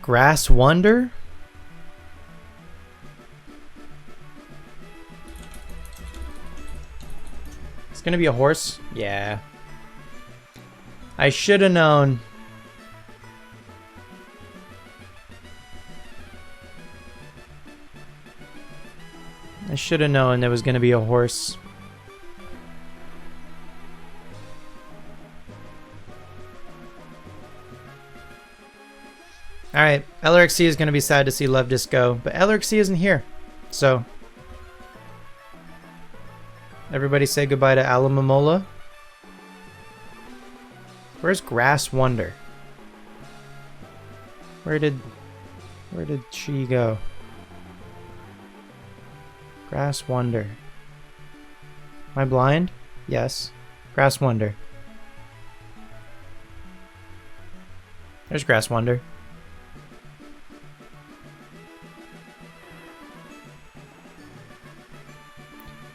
[SPEAKER 1] Grass Wonder? It's gonna be a horse? Yeah. I should have known. I should have known there was gonna be a horse. Alright, LRXC is gonna be sad to see Love Disco, but LRXC isn't here. So everybody say goodbye to Alamamola. Where's Grass Wonder? Where did she go? Grass Wonder. Am I blind? Yes. Grass Wonder. There's Grass Wonder.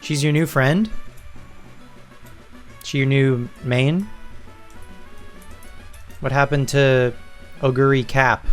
[SPEAKER 1] She's your new friend? She your new main? What happened to Oguri Cap?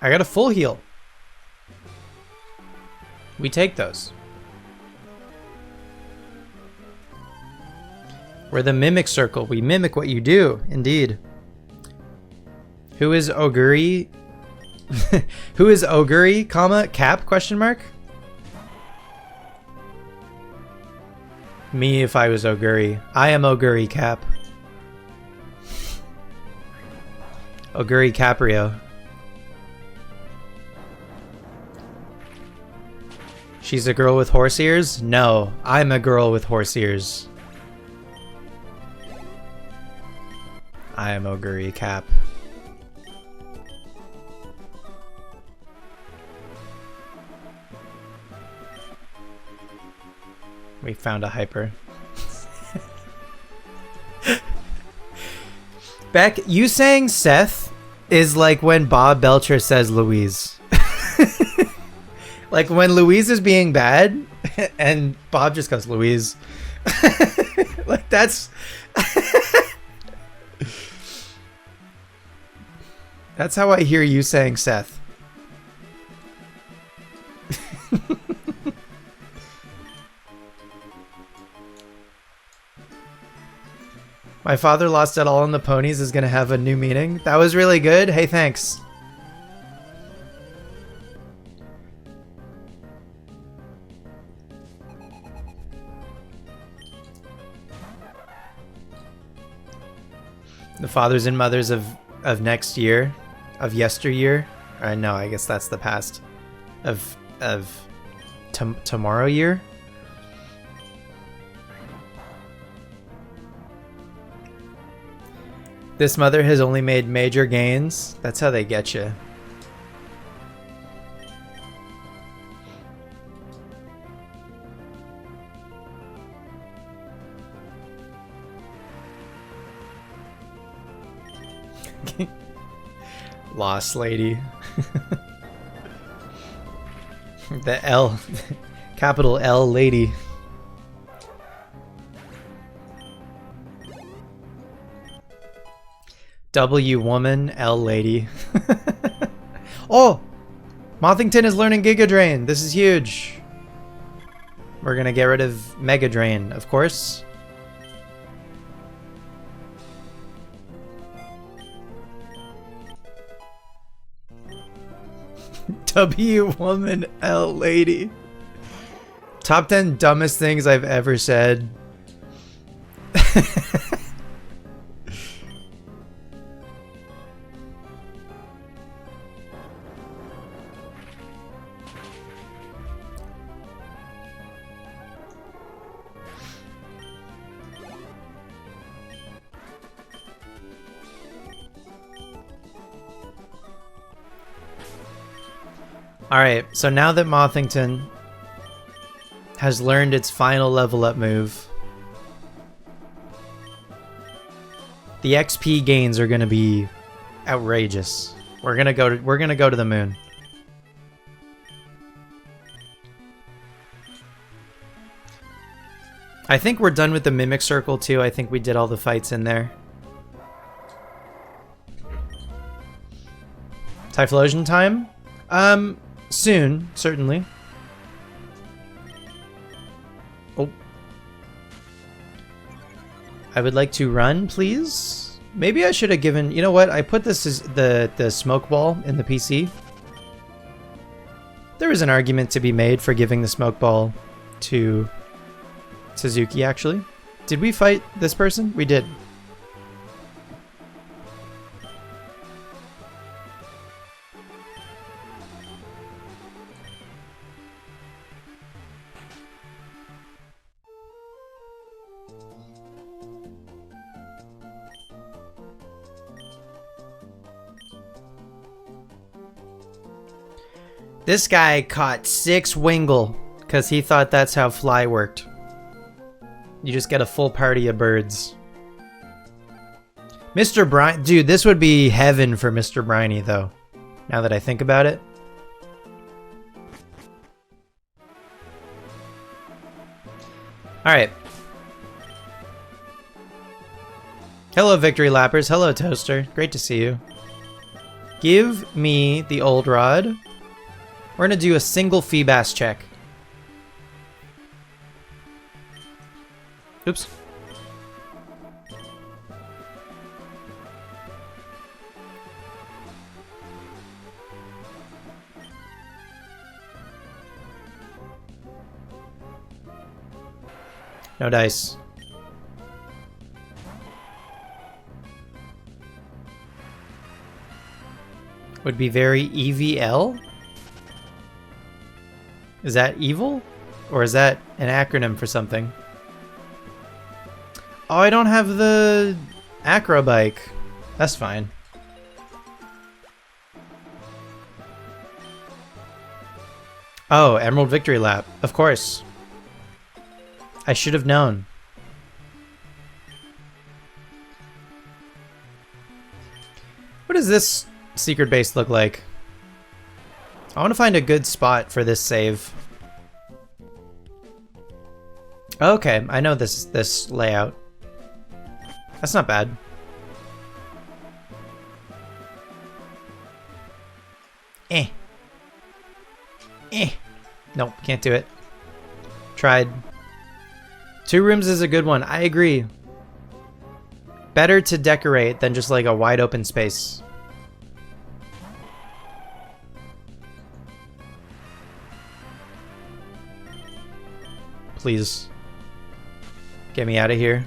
[SPEAKER 1] I got a full heal. We take those. We're the mimic circle. We mimic what you do, indeed. Who is Oguri? Who is Oguri, comma, Cap, question mark? Me if I was Oguri. I am Oguri Cap. Oguri Caprio. She's a girl with horse ears? No, I'm a girl with horse ears. I am Oguri Cap. We found a hyper. Beck, you saying Seth is like when Bob Belcher says Louise. Like when Louise is being bad and Bob just goes, Louise. Like that's... That's how I hear you saying Seth. My father lost it all on the ponies is gonna have a new meaning. That was really good. Hey, thanks. The fathers and mothers of next year, of yesteryear. No, I guess that's the past. Of tomorrow year. This mother has only made major gains. That's how they get you. Lost lady. The L. Capital L lady. W woman, L lady. Oh! Mothington is learning Giga Drain. This is huge. We're gonna get rid of Mega Drain, of course. W woman, L lady. Top 10 dumbest things I've ever said. Alright, so now that Mothington has learned its final level up move, the XP gains are gonna be outrageous. We're gonna go to the moon. I think we're done with the Mimic Circle too. I think we did all the fights in there. Typhlosion time? Soon, certainly. Oh. I would like to run, please. Maybe I should have given... You know what? I put this as the smoke ball in the PC. There was an argument to be made for giving the smoke ball to Suzuki, actually. Did we fight this person? We did. This guy caught 6 Wingull because he thought that's how fly worked. You just get a full party of birds. Mr. Briny, dude, this would be heaven for Mr. Briny though, now that I think about it. Alright. Hello, Victory Lappers. Hello, Toaster. Great to see you. Give me the old rod. We're gonna do a single Feebas check. Oops. No dice. Would be very EVL? Is that evil? Or is that an acronym for something? Oh, I don't have the acro bike. That's fine. Oh, Emerald Victory Lap. Of course. I should have known. What does this secret base look like? I want to find a good spot for this save. Okay, I know this layout. That's not bad. Nope, can't do it. Tried. 2 rooms is a good one. I agree. Better to decorate than just like a wide open space. Please. Get me out of here.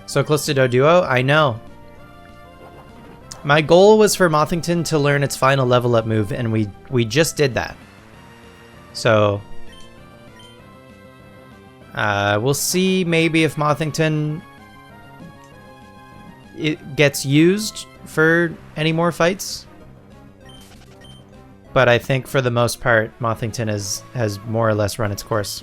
[SPEAKER 1] So close to Doduo? I know. My goal was for Mothington to learn its final level up move, and we just did that. So we'll see maybe if Mothington gets used for any more fights. But I think for the most part, Mothington has more or less run its course.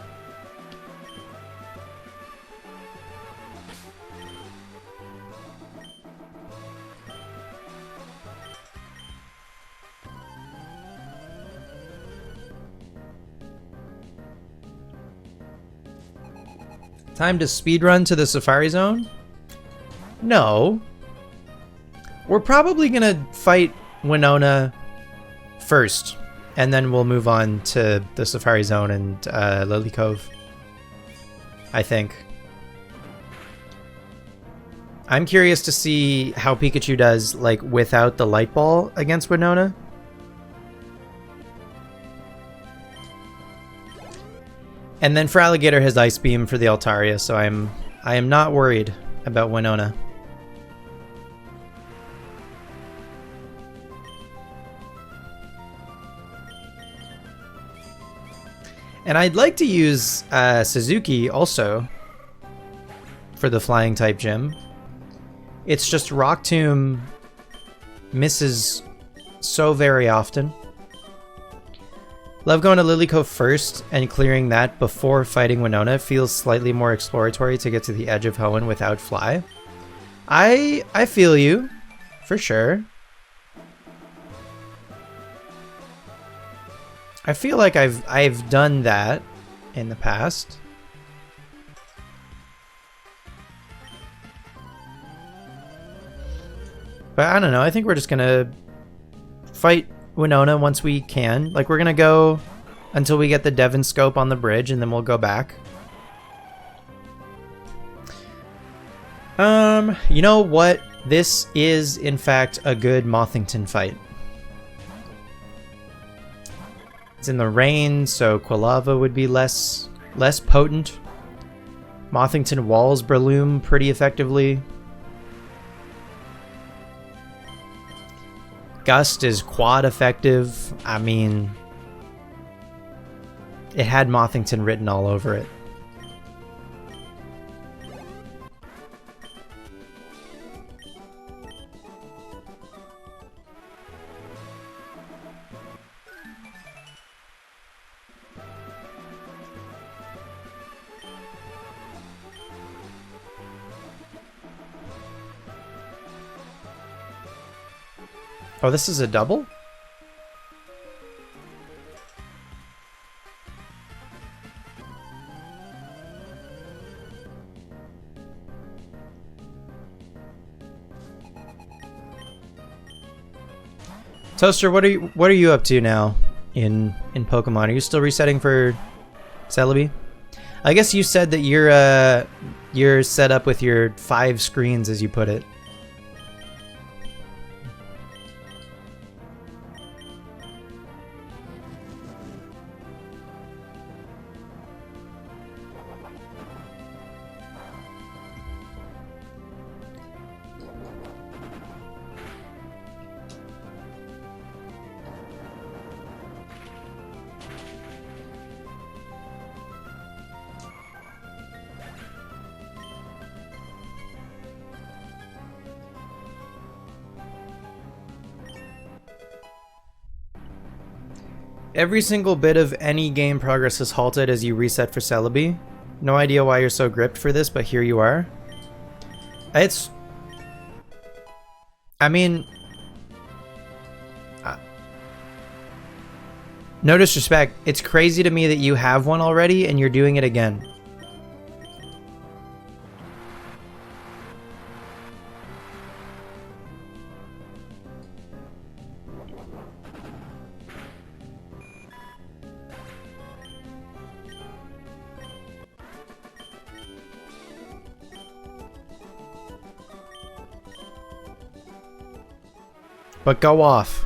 [SPEAKER 1] Time to speedrun to the Safari Zone? No. We're probably gonna fight Winona first, and then we'll move on to the Safari Zone and Lilycove. I think. I'm curious to see how Pikachu does, like, without the Light Ball against Winona. And then for Alligator has Ice Beam for the Altaria, so I am not worried about Winona. And I'd like to use Suzuki also for the flying type gym. It's just Rock Tomb misses so very often. Love going to Lily Cove first and clearing that before fighting Winona. Feels slightly more exploratory to get to the edge of Hoenn without Fly. I feel you, for sure. I feel like I've done that in the past. But I don't know, I think we're just gonna fight Winona once we can. Like, we're gonna go until we get the Devon scope on the bridge, and then we'll go back. You know what? This is, in fact, a good Mothington fight. It's in the rain, so Quilava would be less potent. Mothington walls Breloom pretty effectively. Gust is quad effective. I mean, it had Mothington written all over it. Oh, this is a double? Toaster, what are you up to now in Pokemon? Are you still resetting for Celebi? I guess you said that you're set up with your 5 screens, as you put it. Every single bit of any game progress is halted as you reset for Celebi. No idea why you're so gripped for this, but here you are. I mean... no disrespect, it's crazy to me that you have one already and you're doing it again. But go off.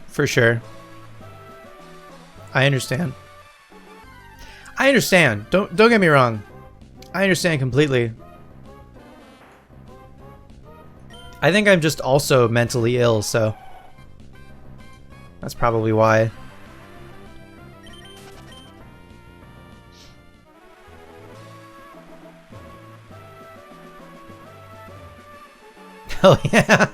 [SPEAKER 1] For sure. I understand. Don't get me wrong. I understand completely. I think I'm just also mentally ill, so that's probably why. Hell yeah.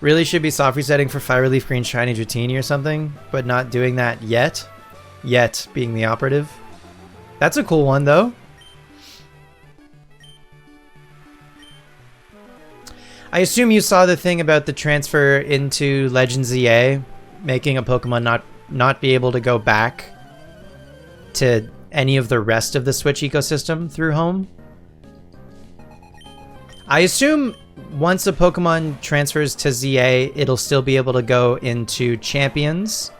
[SPEAKER 1] Really should be soft resetting for Fire Leaf Green Shiny Dratini or something, but not doing that yet. Yet being the operative. That's a cool one though. I assume you saw the thing about the transfer into Legends EA, making a Pokemon not be able to go back to any of the rest of the Switch ecosystem through home. I assume once a Pokemon transfers to ZA, it'll still be able to go into Champions,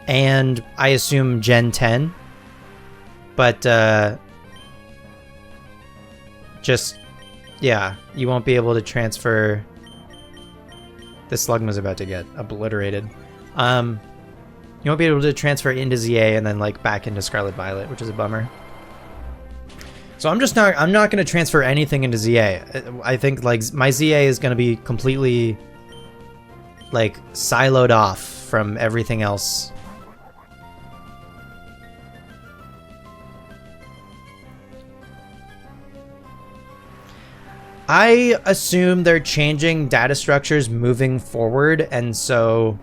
[SPEAKER 1] and I assume Gen 10. But, just, yeah, you won't be able to transfer... This Slugma's about to get obliterated. You won't be able to transfer into ZA and then, like, back into Scarlet Violet, which is a bummer. So I'm not going to transfer anything into ZA. I think like my ZA is going to be completely like siloed off from everything else. I assume they're changing data structures moving forward, and so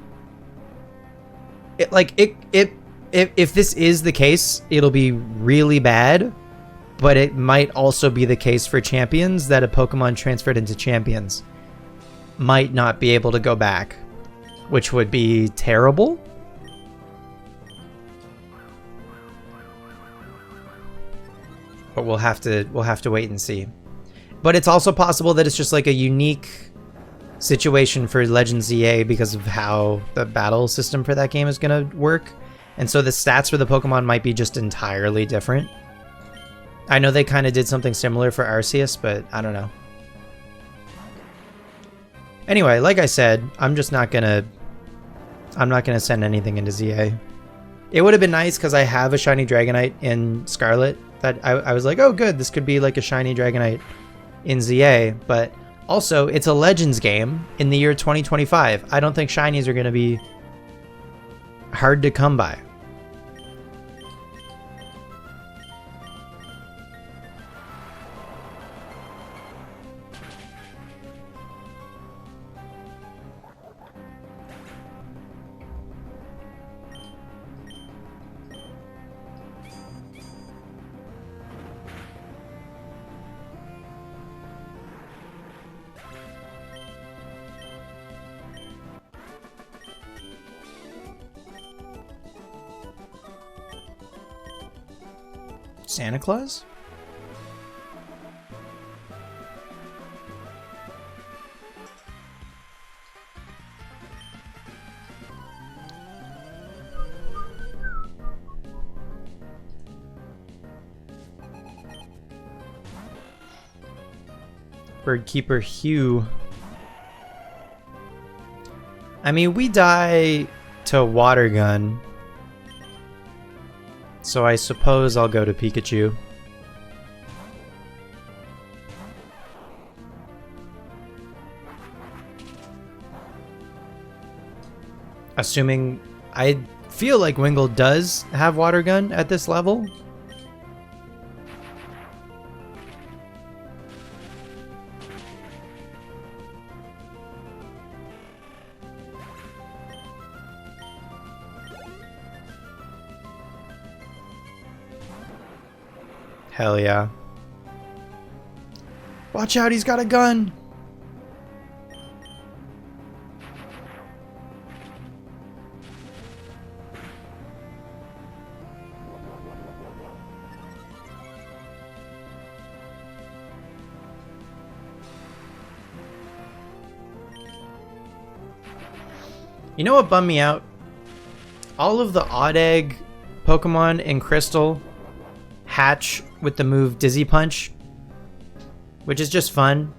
[SPEAKER 1] if this is the case, it'll be really bad, but it might also be the case for champions that a Pokemon transferred into champions might not be able to go back, which would be terrible. But we'll have to wait and see. But it's also possible that it's just like a unique situation for Legends ZA because of how the battle system for that game is going to work. And so the stats for the Pokemon might be just entirely different. I know they kind of did something similar for Arceus, but I don't know. Anyway, like I said, I'm not gonna send anything into ZA. It would have been nice because I have a shiny Dragonite in Scarlet that I was like, oh good, this could be like a shiny Dragonite in ZA, but also it's a Legends game in the year 2025. I don't think shinies are gonna be hard to come by. Santa Claus? Birdkeeper Hugh. I mean, we die to Water Gun, so I suppose I'll go to Pikachu. Assuming, I feel like Wingull does have Water Gun at this level. Hell yeah. Watch out, he's got a gun! You know what bummed me out? All of the Odd Egg Pokemon in Crystal hatch with the move Dizzy Punch, which is just fun.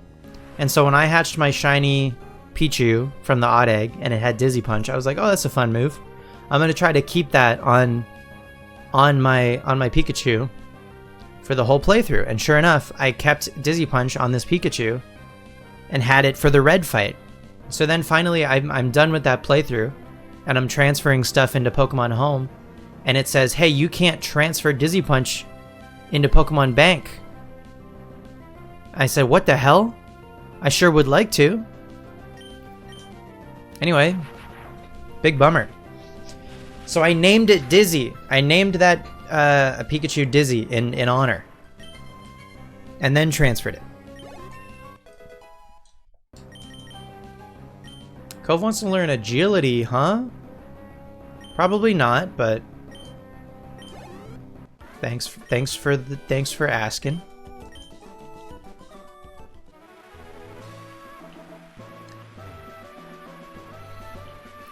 [SPEAKER 1] And so when I hatched my shiny Pichu from the Odd Egg and it had Dizzy Punch, I was like, oh, that's a fun move. I'm gonna try to keep that on my Pikachu for the whole playthrough. And sure enough, I kept Dizzy Punch on this Pikachu and had it for the red fight. So then finally I'm done with that playthrough and I'm transferring stuff into Pokemon Home, and it says, hey, you can't transfer Dizzy Punch into Pokemon Bank. I said, what the hell? I sure would like to. Anyway, big bummer. So I named it Dizzy. I named that Pikachu Dizzy in honor. And then transferred it. Cove wants to learn agility, huh? Probably not, but thanks for asking.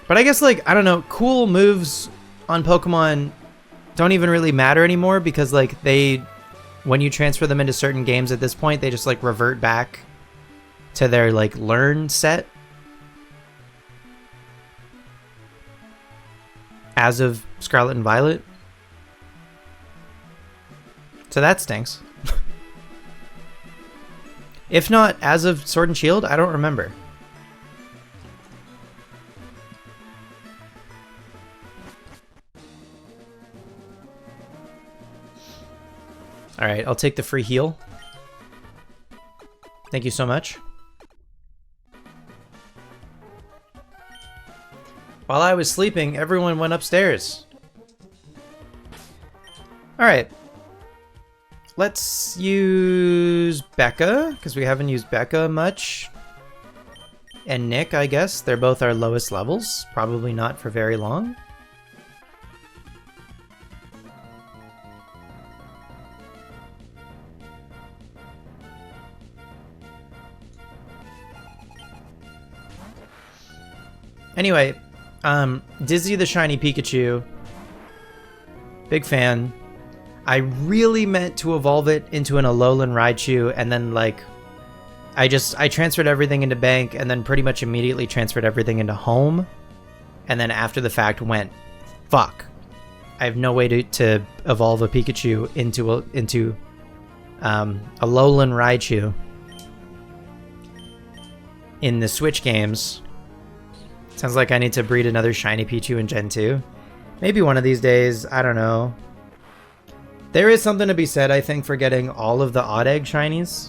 [SPEAKER 1] But I guess, like, I don't know, cool moves on Pokemon don't even really matter anymore because, like, when you transfer them into certain games at this point, they just, like, revert back to their, like, learn set as of Scarlet and Violet. So that stinks. If not as of Sword and Shield, I don't remember. Alright, I'll take the free heal. Thank you so much. While I was sleeping, everyone went upstairs. Alright. Let's use Becca, because we haven't used Becca much. And Nick, I guess. They're both our lowest levels. Probably not for very long. Anyway, Dizzy the Shiny Pikachu. Big fan. I really meant to evolve it into an Alolan Raichu, and then like I transferred everything into Bank and then pretty much immediately transferred everything into Home. And then after the fact went, fuck. I have no way to evolve a Pikachu into a Alolan Raichu in the Switch games. Sounds like I need to breed another Shiny Pichu in Gen 2. Maybe one of these days, I don't know. There is something to be said, I think, for getting all of the Odd Egg Shinies.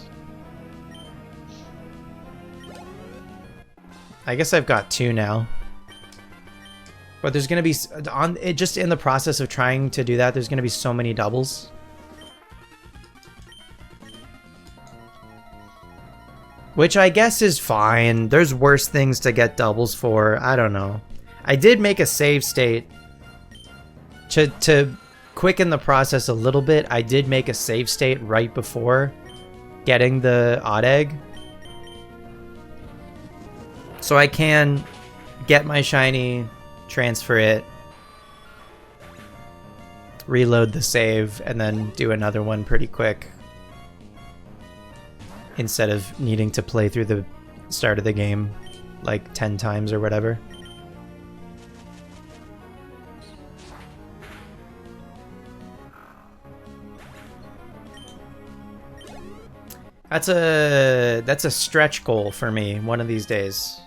[SPEAKER 1] I guess I've got 2 now. But there's going to be, just in the process of trying to do that, there's going to be so many doubles. Which I guess is fine. There's worse things to get doubles for. I don't know. I did make a save state. To quicken the process a little bit, I did make a save state right before getting the Odd Egg. So I can get my shiny, transfer it, reload the save, and then do another one pretty quick. Instead of needing to play through the start of the game like 10 times or whatever. That's a stretch goal for me one of these days.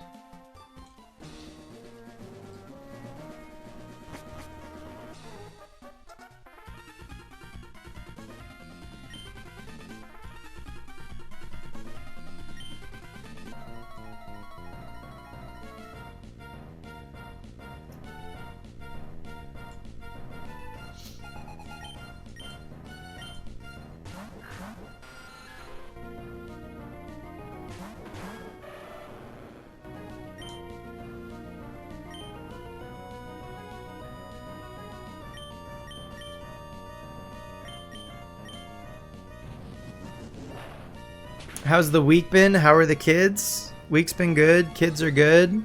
[SPEAKER 1] How's the week been? How are the kids? Week's been good. Kids are good.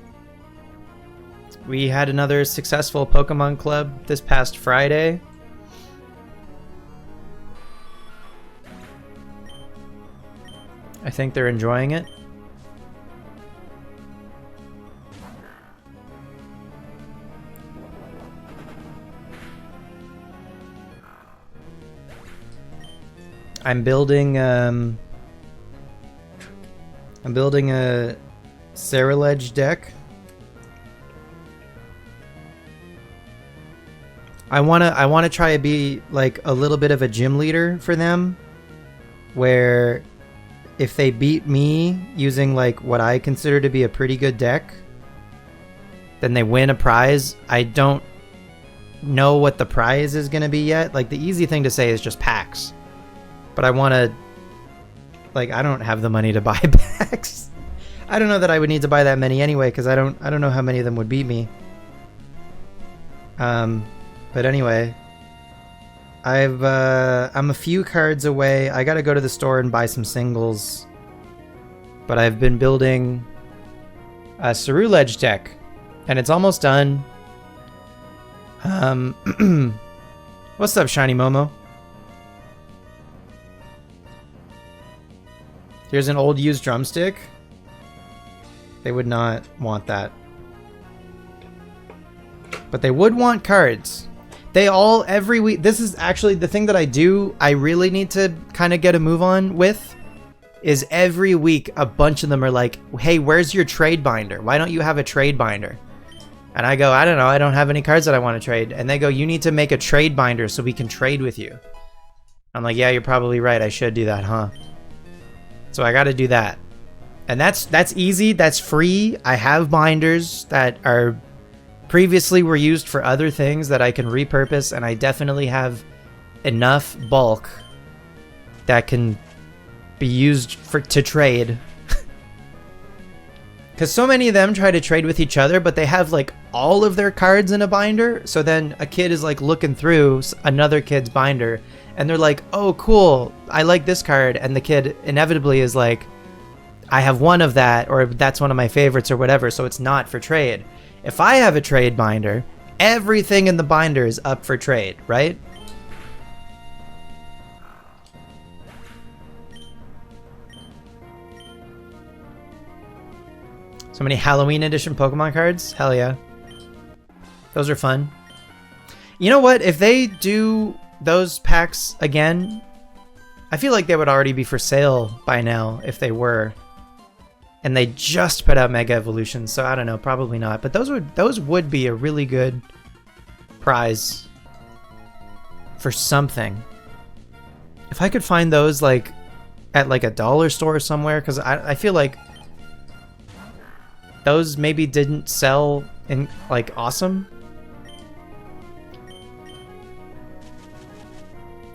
[SPEAKER 1] We had another successful Pokemon Club this past Friday. I think they're enjoying it. I'm building a Ceruledge deck. I wanna try to be like a little bit of a gym leader for them, where if they beat me using like what I consider to be a pretty good deck, then they win a prize. I don't know what the prize is gonna be yet. Like the easy thing to say is just packs, but I want to. Like, I don't have the money to buy packs. I don't know that I would need to buy that many anyway, because I don't know how many of them would beat me. But anyway, I'm a few cards away. I gotta go to the store and buy some singles. But I've been building a Ceruledge deck, and it's almost done. What's up, Shiny Momo? Here's an old used drumstick. They would not want that. But they would want cards. They all, every week, this is actually the thing that I really need to kind of get a move on with, is every week a bunch of them are like, hey, where's your trade binder? Why don't you have a trade binder? And I go, I don't know, I don't have any cards that I want to trade. And they go, you need to make a trade binder so we can trade with you. I'm like, yeah, you're probably right. I should do that, huh? So I got to do that. And that's easy. That's free. I have binders that are previously were used for other things that I can repurpose, and I definitely have enough bulk that can be used to trade. Because so many of them try to trade with each other, but they have like all of their cards in a binder. So then a kid is like looking through another kid's binder and they're like, oh, cool, I like this card. And the kid inevitably is like, I have one of that, or that's one of my favorites or whatever. So it's not for trade. If I have a trade binder, everything in the binder is up for trade, right? So many Halloween edition Pokemon cards? Hell yeah. Those are fun. You know what? If they do those packs again, I feel like they would already be for sale by now if they were. And they just put out Mega Evolutions, so I don't know, probably not. But those would be a really good prize for something. If I could find those like at like a dollar store somewhere, because I feel like those maybe didn't sell in like awesome.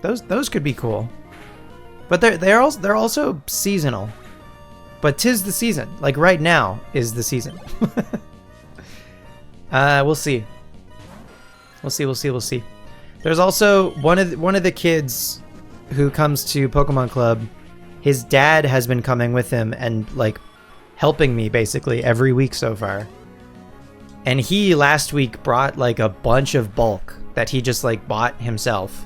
[SPEAKER 1] Those could be cool, but they're also seasonal. But 'tis the season. Like right now is the season. We'll see. We'll see. There's also one of the kids who comes to Pokemon Club. His dad has been coming with him and like helping me basically every week so far. And he last week brought like a bunch of bulk that he just like bought himself.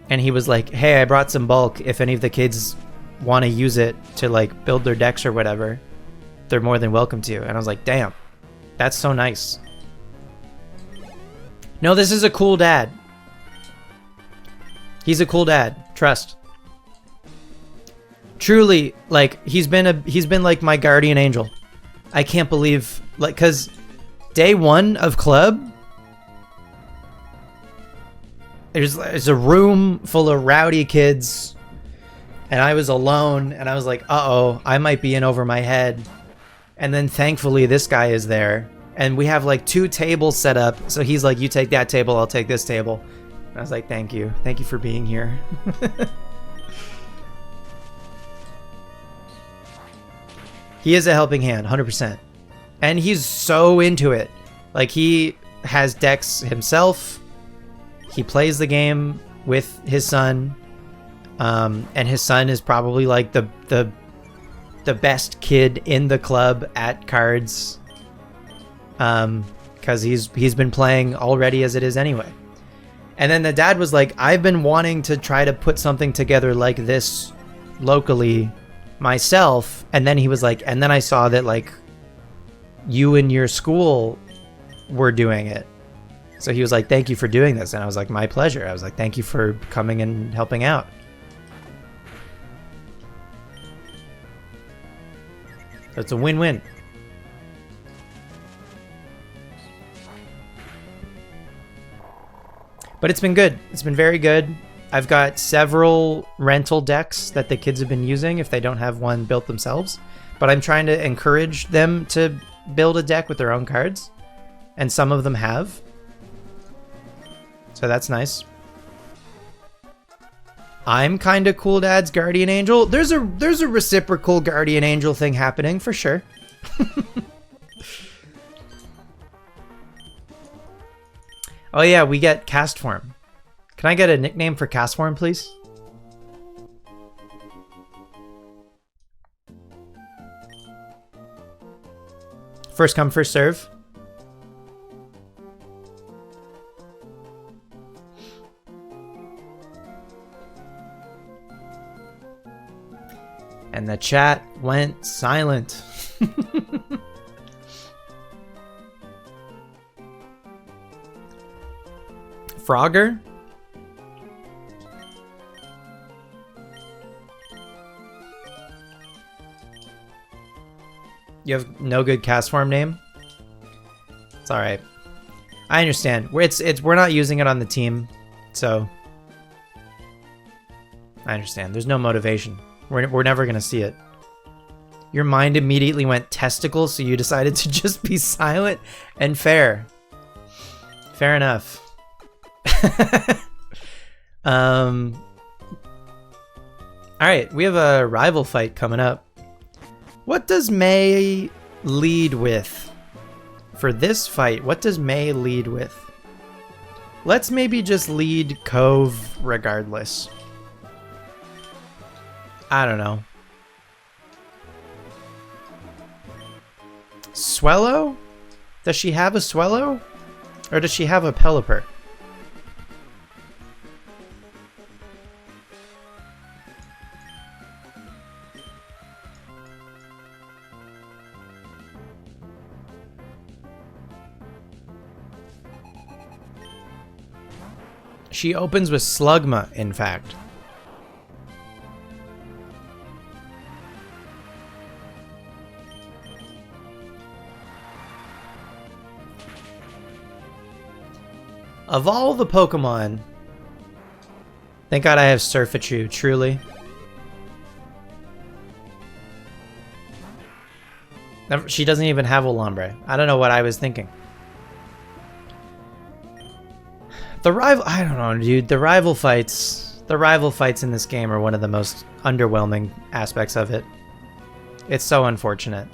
[SPEAKER 1] And he was like, hey, I brought some bulk. If any of the kids want to use it to like build their decks or whatever, they're more than welcome to. And I was like, damn, that's so nice. No, this is a cool dad. He's a cool dad. Trust. Truly, like he's been like my guardian angel. I can't believe, like, cause day one of club, there's a room full of rowdy kids, and I was alone, and I was like, uh-oh, I might be in over my head. And then thankfully this guy is there, and we have like 2 tables set up. So he's like, you take that table, I'll take this table. And I was like, thank you for being here. He is a helping hand, 100%. And he's so into it. Like, he has decks himself. He plays the game with his son. And his son is probably like the best kid in the club at cards. Because he's been playing already as it is anyway. And then the dad was like, I've been wanting to try to put something together like this locally myself. And then he was like, and then I saw that like you and your school were doing it. So he was like, thank you for doing this. And I was like, my pleasure. I was like, thank you for coming and helping out. So it's a win-win. But it's been good. It's been very good. I've got several rental decks that the kids have been using if they don't have one built themselves. But I'm trying to encourage them to build a deck with their own cards. And some of them have. So that's nice. I'm kind of Cool Dad's guardian angel. There's a reciprocal guardian angel thing happening for sure. Oh yeah, we get Castform. Can I get a nickname for Castform, please? First come, first serve. And the chat went silent. Frogger? You have no good Castform name? It's alright. I understand. We're not using it on the team, so I understand. There's no motivation. We're never gonna see it. Your mind immediately went testicles, so you decided to just be silent and fair. Fair enough. Alright, we have a rival fight coming up. What does May lead with? For this fight, what does May lead with? Let's maybe just lead Cove regardless. I don't know. Swellow? Does she have a Swellow? Or does she have a Pelipper? She opens with Slugma, in fact. Of all the Pokemon, thank God I have Surfichu, truly. She doesn't even have Ulambre. I don't know what I was thinking. The rival, I don't know, dude. The rival fights in this game are one of the most underwhelming aspects of it. It's so unfortunate.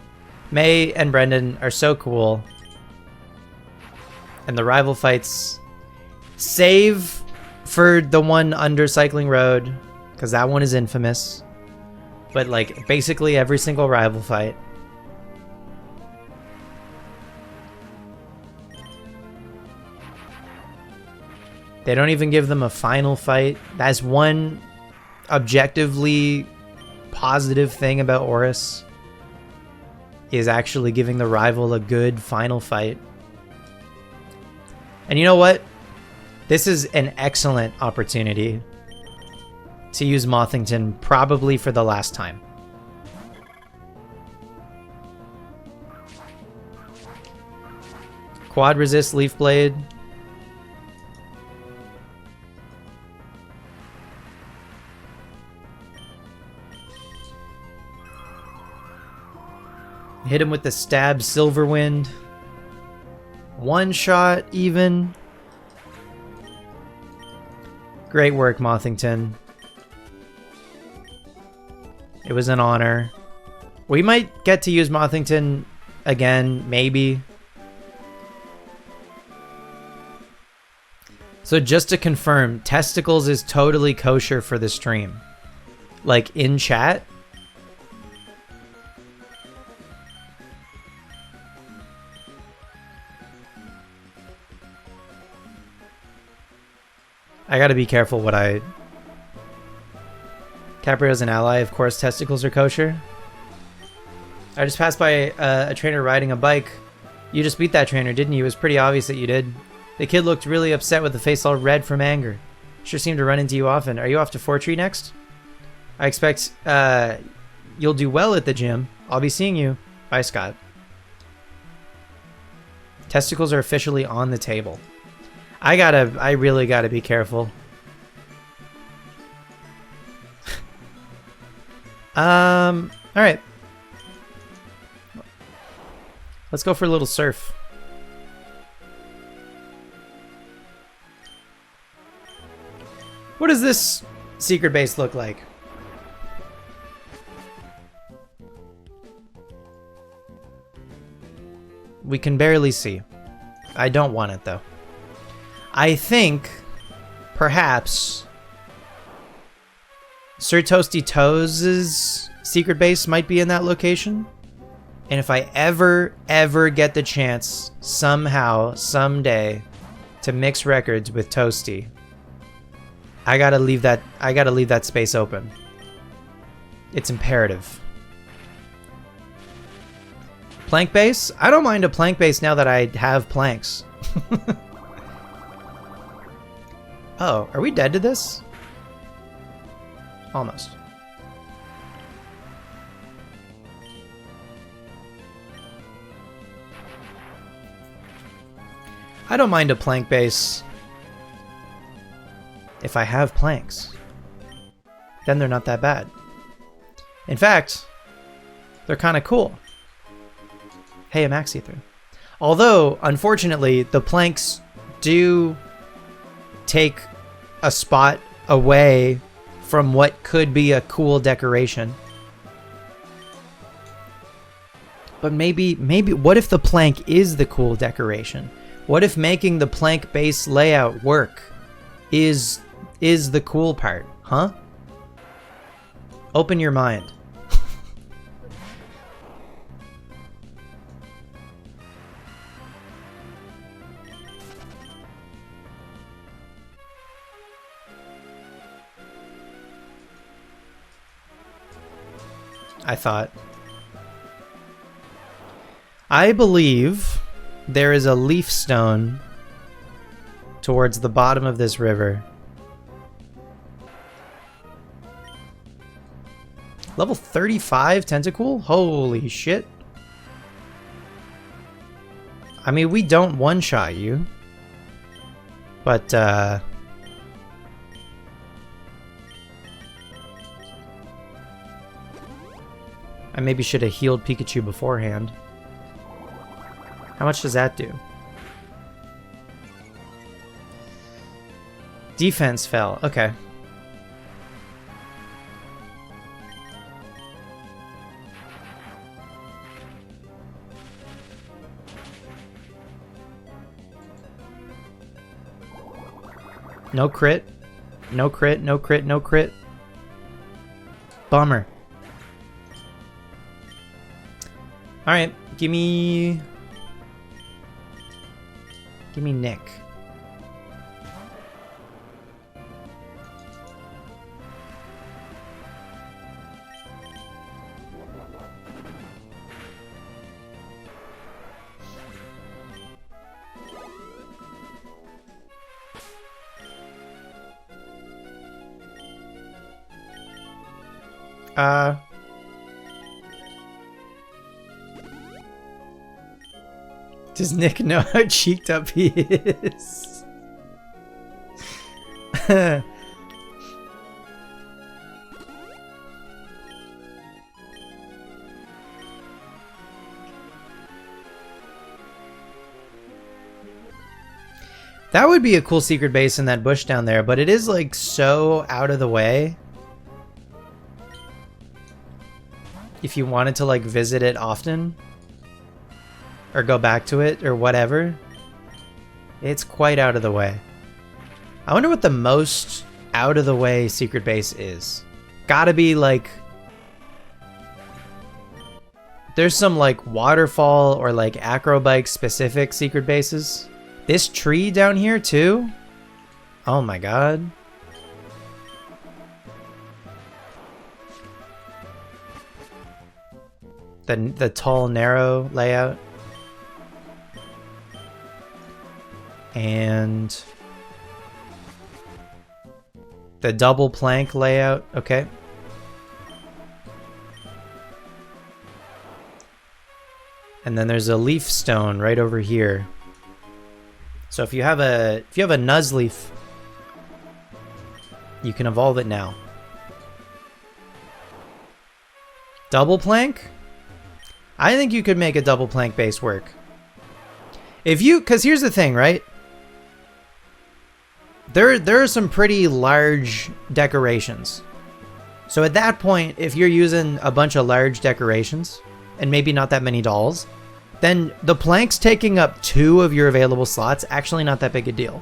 [SPEAKER 1] May and Brendan are so cool. And the rival fights, save for the one under Cycling Road, because that one is infamous. But like basically every single rival fight. They don't even give them a final fight. That's one objectively positive thing about Oris, is actually giving the rival a good final fight. And you know what? This is an excellent opportunity to use Mothington probably for the last time. Quad resist Leaf Blade. Hit him with the stab Silverwind. One shot even. Great work, Mothington. It was an honor. We might get to use Mothington again, maybe. So just to confirm, Testicles is totally kosher for the stream. Like in chat. I gotta be careful what I... Caprio's an ally, of course Testicles are kosher. I just passed by a trainer riding a bike. You just beat that trainer, didn't you? It was pretty obvious that you did. The kid looked really upset with the face all red from anger. Sure seemed to run into you often. Are you off to Fortree next? I expect you'll do well at the gym. I'll be seeing you. Bye, Scott. Testicles are officially on the table. I really gotta be careful. Alright. Let's go for a little surf. What does this secret base look like? We can barely see. I don't want it though. I think, perhaps, Sir Toasty Toes' secret base might be in that location. And if I ever get the chance, somehow, someday, to mix records with Toasty, I gotta leave that space open. It's imperative. Plank base? I don't mind a plank base now that I have planks. Oh, are we dead to this? Almost. I don't mind a plank base if I have planks. then they're not that bad. In fact, they're kind of cool. Hey, a maxi through. Although, unfortunately, the planks do take a spot away from what could be a cool decoration. But maybe, what if the plank is the cool decoration? What if making the plank base layout work is the cool part, huh? Open your mind. I believe there is a leaf stone towards the bottom of this river. Level 35 Tentacool? Holy shit. I mean, we don't one-shot you. But, I maybe should have healed Pikachu beforehand. How much does that do? Defense fell. Okay. No crit. No crit, no crit, no crit. Bummer. Alright, give me Nick. Does Nick know how cheeked up he is? That would be a cool secret base in that bush down there, but it is like so out of the way. If you wanted to like visit it often or go back to it or whatever, it's quite out of the way. I wonder what the most out of the way secret base is. Gotta be like, there's some like waterfall or like acrobike specific secret bases. This tree down here too? Oh my god. The tall, narrow layout. And the double plank layout. Okay. And then there's a leaf stone right over here. So if you have a Nuzleaf, you can evolve it now. Double plank? I think you could make a double plank base work. If you, because here's the thing, right? There are some pretty large decorations. So at that point, if you're using a bunch of large decorations and maybe not that many dolls, then the planks taking up 2 of your available slots, actually not that big a deal,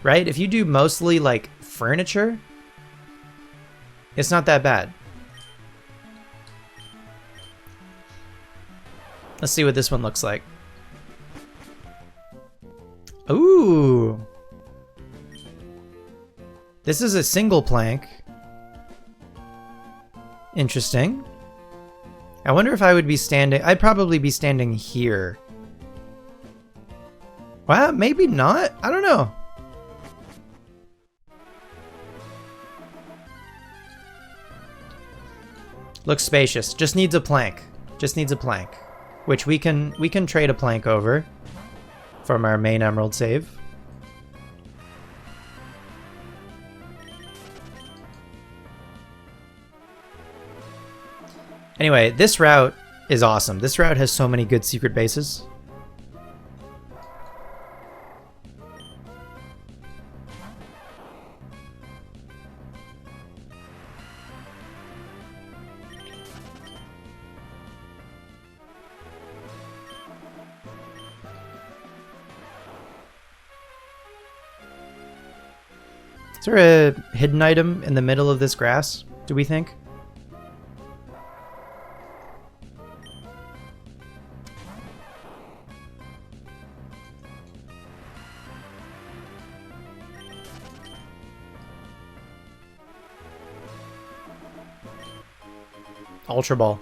[SPEAKER 1] right? If you do mostly like furniture, it's not that bad. Let's see what this one looks like. Ooh. This is a single plank. Interesting. I wonder if I would be standing... I'd probably be standing here. Well, maybe not. I don't know. Looks spacious. Just needs a plank. Just needs a plank. Which we can trade a plank over from our main Emerald save. Anyway, this route is awesome. This route has so many good secret bases. Is there a hidden item in the middle of this grass, do we think? Ultra Ball.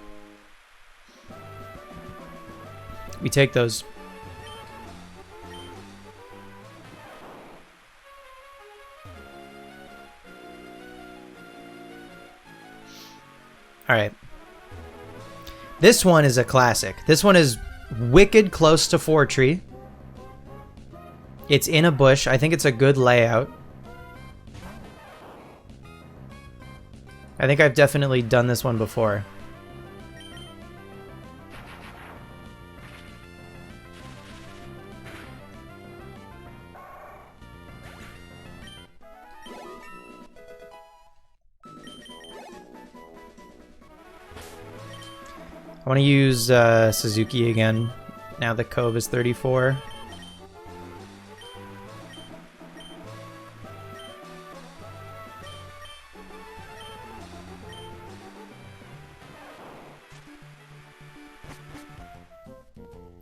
[SPEAKER 1] We take those. Alright. This one is a classic. This one is wicked close to Fortree. It's in a bush. I think it's a good layout. I think I've definitely done this one before. I want to use Suzuki again, now that Cove is 34.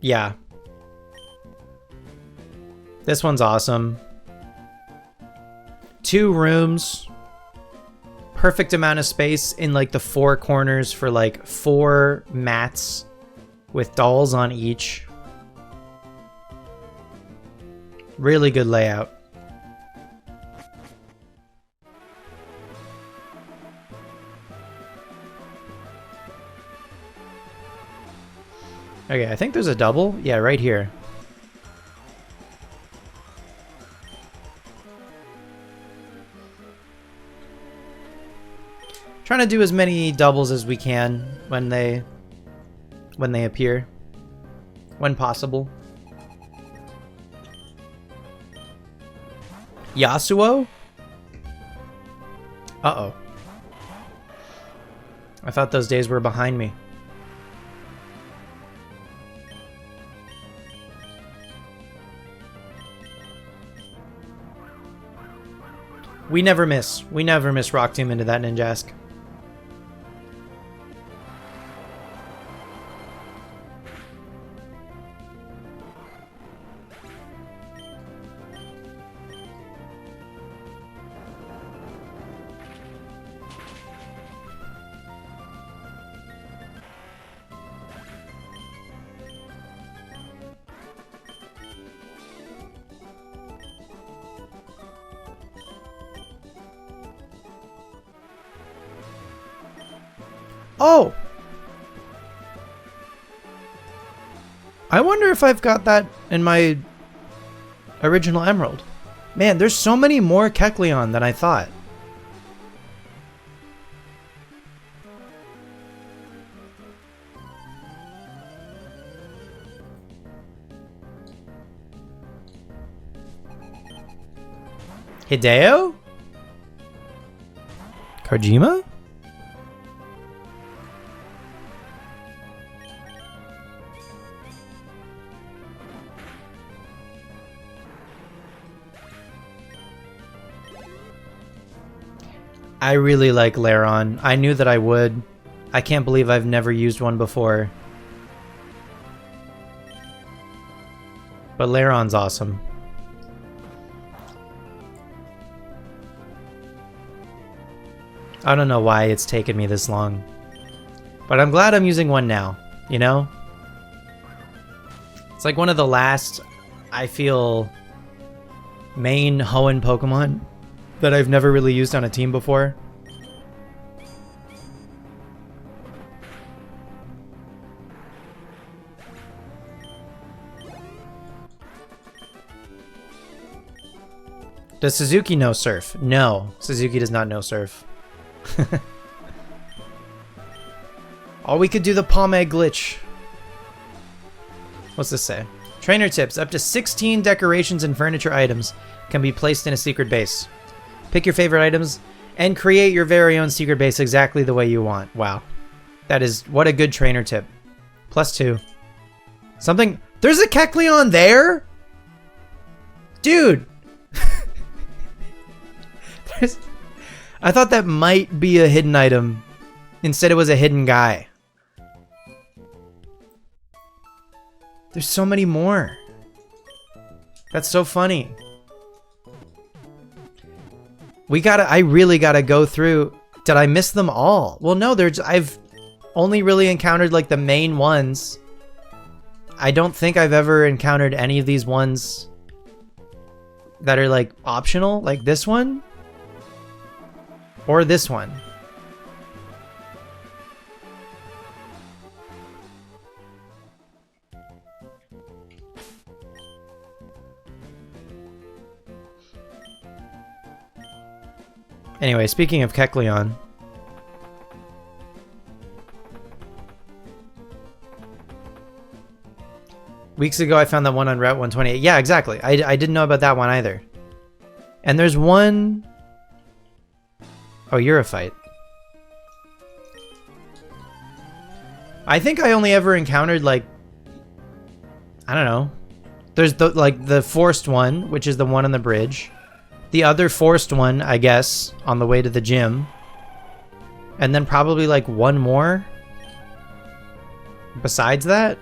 [SPEAKER 1] Yeah. This one's awesome. 2 rooms. Perfect amount of space in like the 4 corners for like 4 mats with dolls on each. Really good layout. Okay, I think there's a double. Yeah, right here. Trying to do as many doubles as we can when they appear, when possible. Yasuo? Uh-oh. I thought those days were behind me. We never miss. We never miss Rock Tomb into that Ninjask. Oh! I wonder if I've got that in my original Emerald. Man, there's so many more Kecleon than I thought. Hideo? Kojima? I really like Lairon. I knew that I would. I can't believe I've never used one before. But Lairon's awesome. I don't know why it's taken me this long. But I'm glad I'm using one now, you know? It's like one of the last, I feel, main Hoenn Pokemon that I've never really used on a team before. Does Suzuki know Surf? No, Suzuki does not know Surf. Oh, we could do the pomade glitch. What's this say? Trainer tips. Up to 16 decorations and furniture items can be placed in a secret base. Pick your favorite items and create your very own secret base exactly the way you want. Wow. That is, what a good trainer tip. +2. Something, there's a Kecleon there? Dude. I thought that might be a hidden item. Instead it was a hidden guy. There's so many more. That's so funny. I really gotta go through. Did I miss them all? Well, no, I've only really encountered like the main ones. I don't think I've ever encountered any of these ones that are like optional, like this one or this one. Anyway, speaking of Kecleon. Weeks ago, I found that one on Route 128. Yeah, exactly. I didn't know about that one either. And there's one... Oh, you're a fight. I think I only ever encountered, like... I don't know. There's the forced one, which is the one on the bridge. The other forced one, I guess, on the way to the gym. And then probably like one more. Besides that.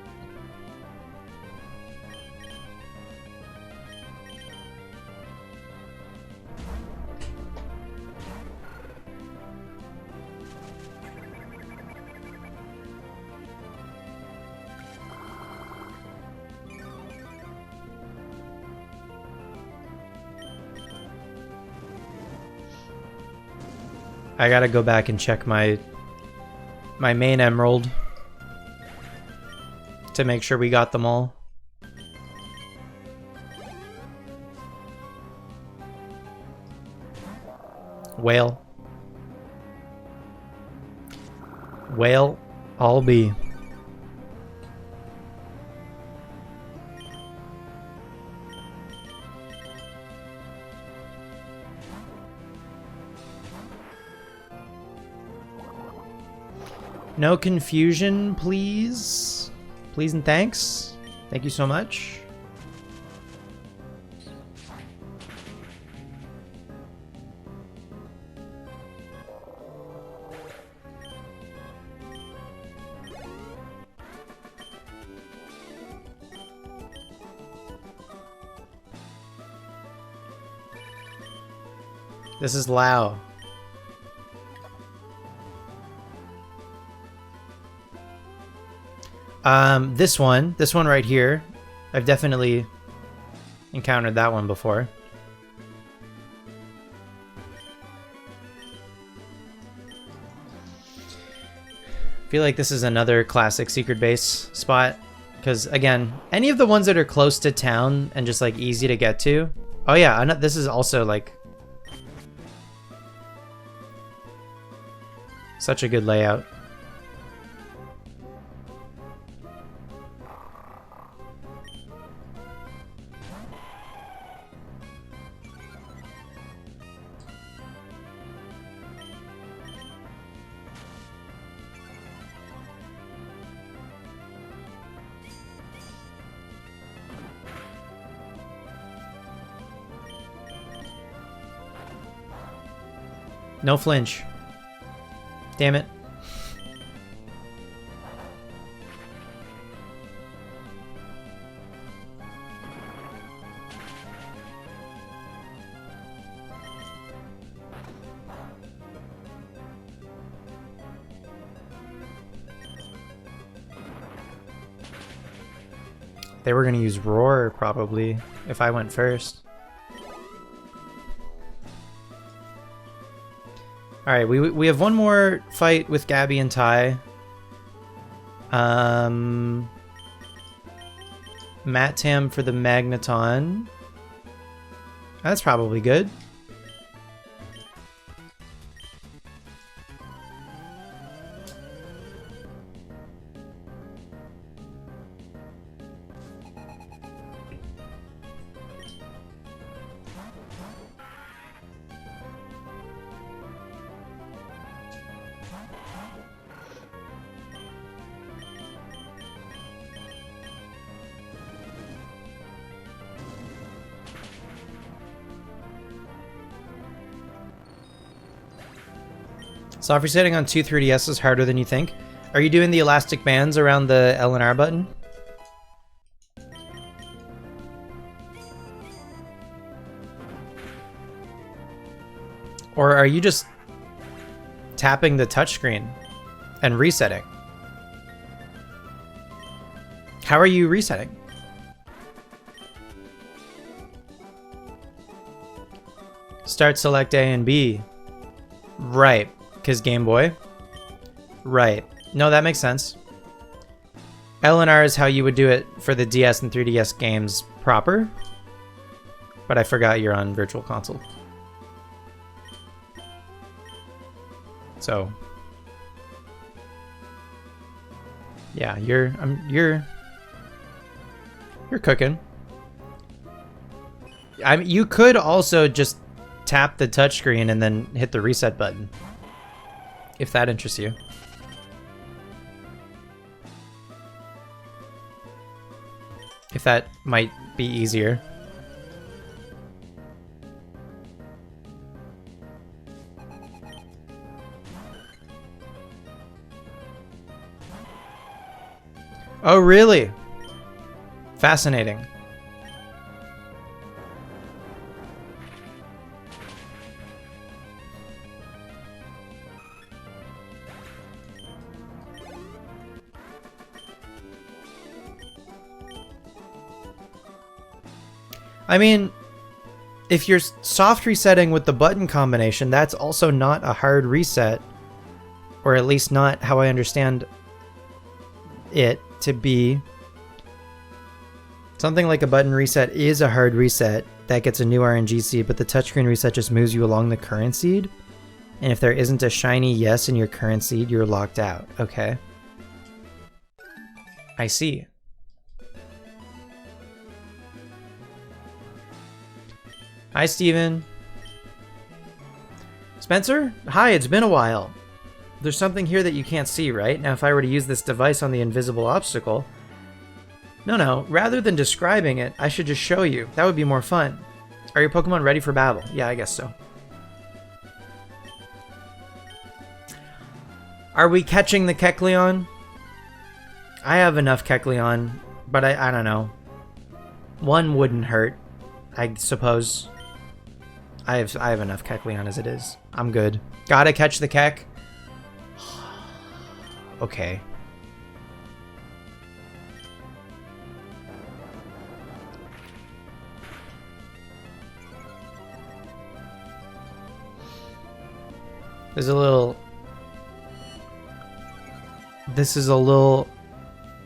[SPEAKER 1] I gotta go back and check my main emerald to make sure we got them all. Whale. Whale, I'll be. No confusion, please. Please and thanks. Thank you so much. This is Lao. This one right here. I've definitely encountered that one before. I feel like this is another classic secret base spot. Because, again, any of the ones that are close to town and just, like, easy to get to. Oh, yeah, this is also, like, such a good layout. No flinch. Damn it. They were gonna use Roar, probably, if I went first. Alright, we have one more fight with Gabby and Ty. Matt Tam for the Magneton. That's probably good. Soft resetting on 2 3DS is harder than you think. Are you doing the elastic bands around the L and R button? Or are you just tapping the touchscreen and resetting? How are you resetting? Start, select A and B. Right, because Game Boy. Right. No, that makes sense. L and R is how you would do it for the DS and 3DS games proper. But I forgot you're on Virtual Console. So yeah, you're cooking. You could also just tap the touchscreen and then hit the reset button, if that interests you. If that might be easier. Oh, really? Fascinating. I mean, if you're soft resetting with the button combination, that's also not a hard reset. Or at least not how I understand it to be. Something like a button reset is a hard reset that gets a new RNG seed, but the touchscreen reset just moves you along the current seed. And if there isn't a shiny yes in your current seed, you're locked out. Okay. I see. Hi, Steven. Spencer? Hi, it's been a while. There's something here that you can't see, right? Now, if I were to use this device on the invisible obstacle... No, rather than describing it, I should just show you. That would be more fun. Are your Pokemon ready for battle? Yeah, I guess so. Are we catching the Kecleon? I have enough Kecleon, but I don't know. One wouldn't hurt, I suppose. I have enough Kecleon as it is. I'm good. Gotta catch the Kek. Okay. There's a little... This is a little...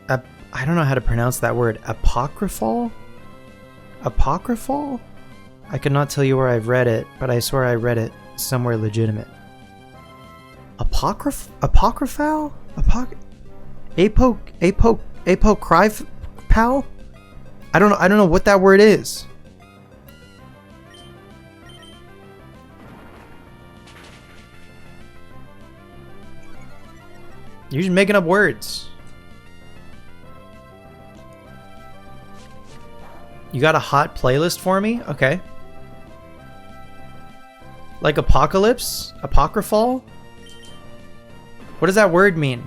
[SPEAKER 1] I don't know how to pronounce that word. Apocryphal? Apocryphal? I could not tell you where I've read it, but I swear I read it somewhere legitimate. Apocryphal? Apocryphal? I don't know what that word is. You're just making up words. You got a hot playlist for me? Okay. Like apocalypse? Apocryphal? What does that word mean?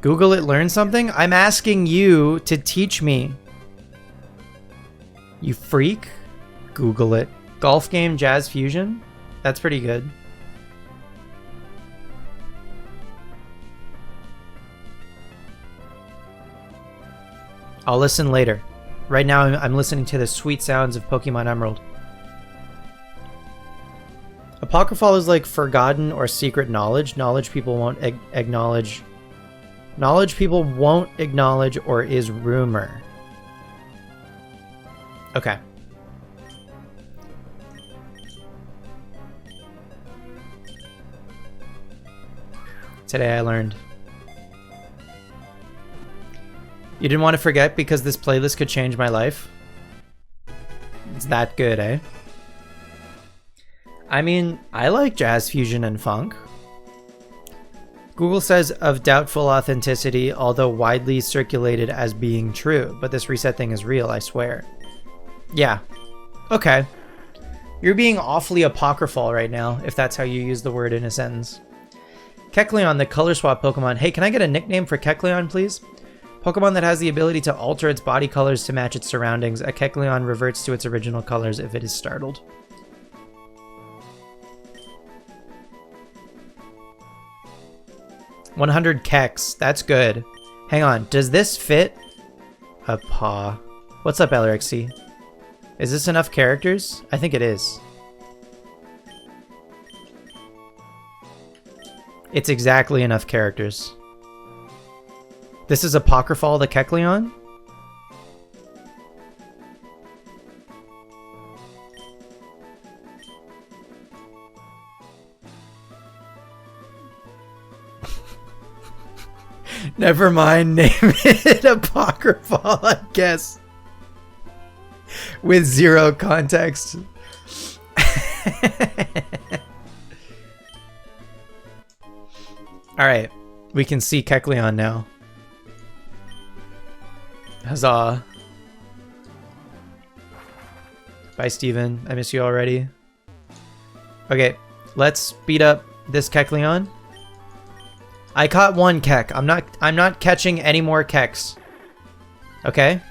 [SPEAKER 1] Google it, learn something? I'm asking you to teach me. You freak. Google it. Golf game Jazz Fusion? That's pretty good. I'll listen later. Right now I'm listening to the sweet sounds of Pokemon Emerald. Apocryphal is like forgotten or secret knowledge. Knowledge people won't acknowledge. Knowledge people won't acknowledge or is rumor. Okay. Today I learned. You didn't want to forget because this playlist could change my life? It's that good, eh? I mean, I like jazz fusion and funk. Google says of doubtful authenticity, although widely circulated as being true. But this reset thing is real, I swear. Yeah. Okay. You're being awfully apocryphal right now, if that's how you use the word in a sentence. Kecleon, the color swap Pokemon. Hey, can I get a nickname for Kecleon, please? Pokemon that has the ability to alter its body colors to match its surroundings. A Kecleon reverts to its original colors if it is startled. $100 Kex. That's good. Hang on. Does this fit a paw? What's up, Elrixie? Is this enough characters? I think it is. It's exactly enough characters. This is Apocryphal the Kecleon? Never mind, name it Apocryphal, I guess. With zero context. Alright, we can see Kecleon now. Huzzah. Bye, Steven. I miss you already. Okay, let's beat up this Kecleon. I caught one Kek. I'm not catching any more Keks. Okay?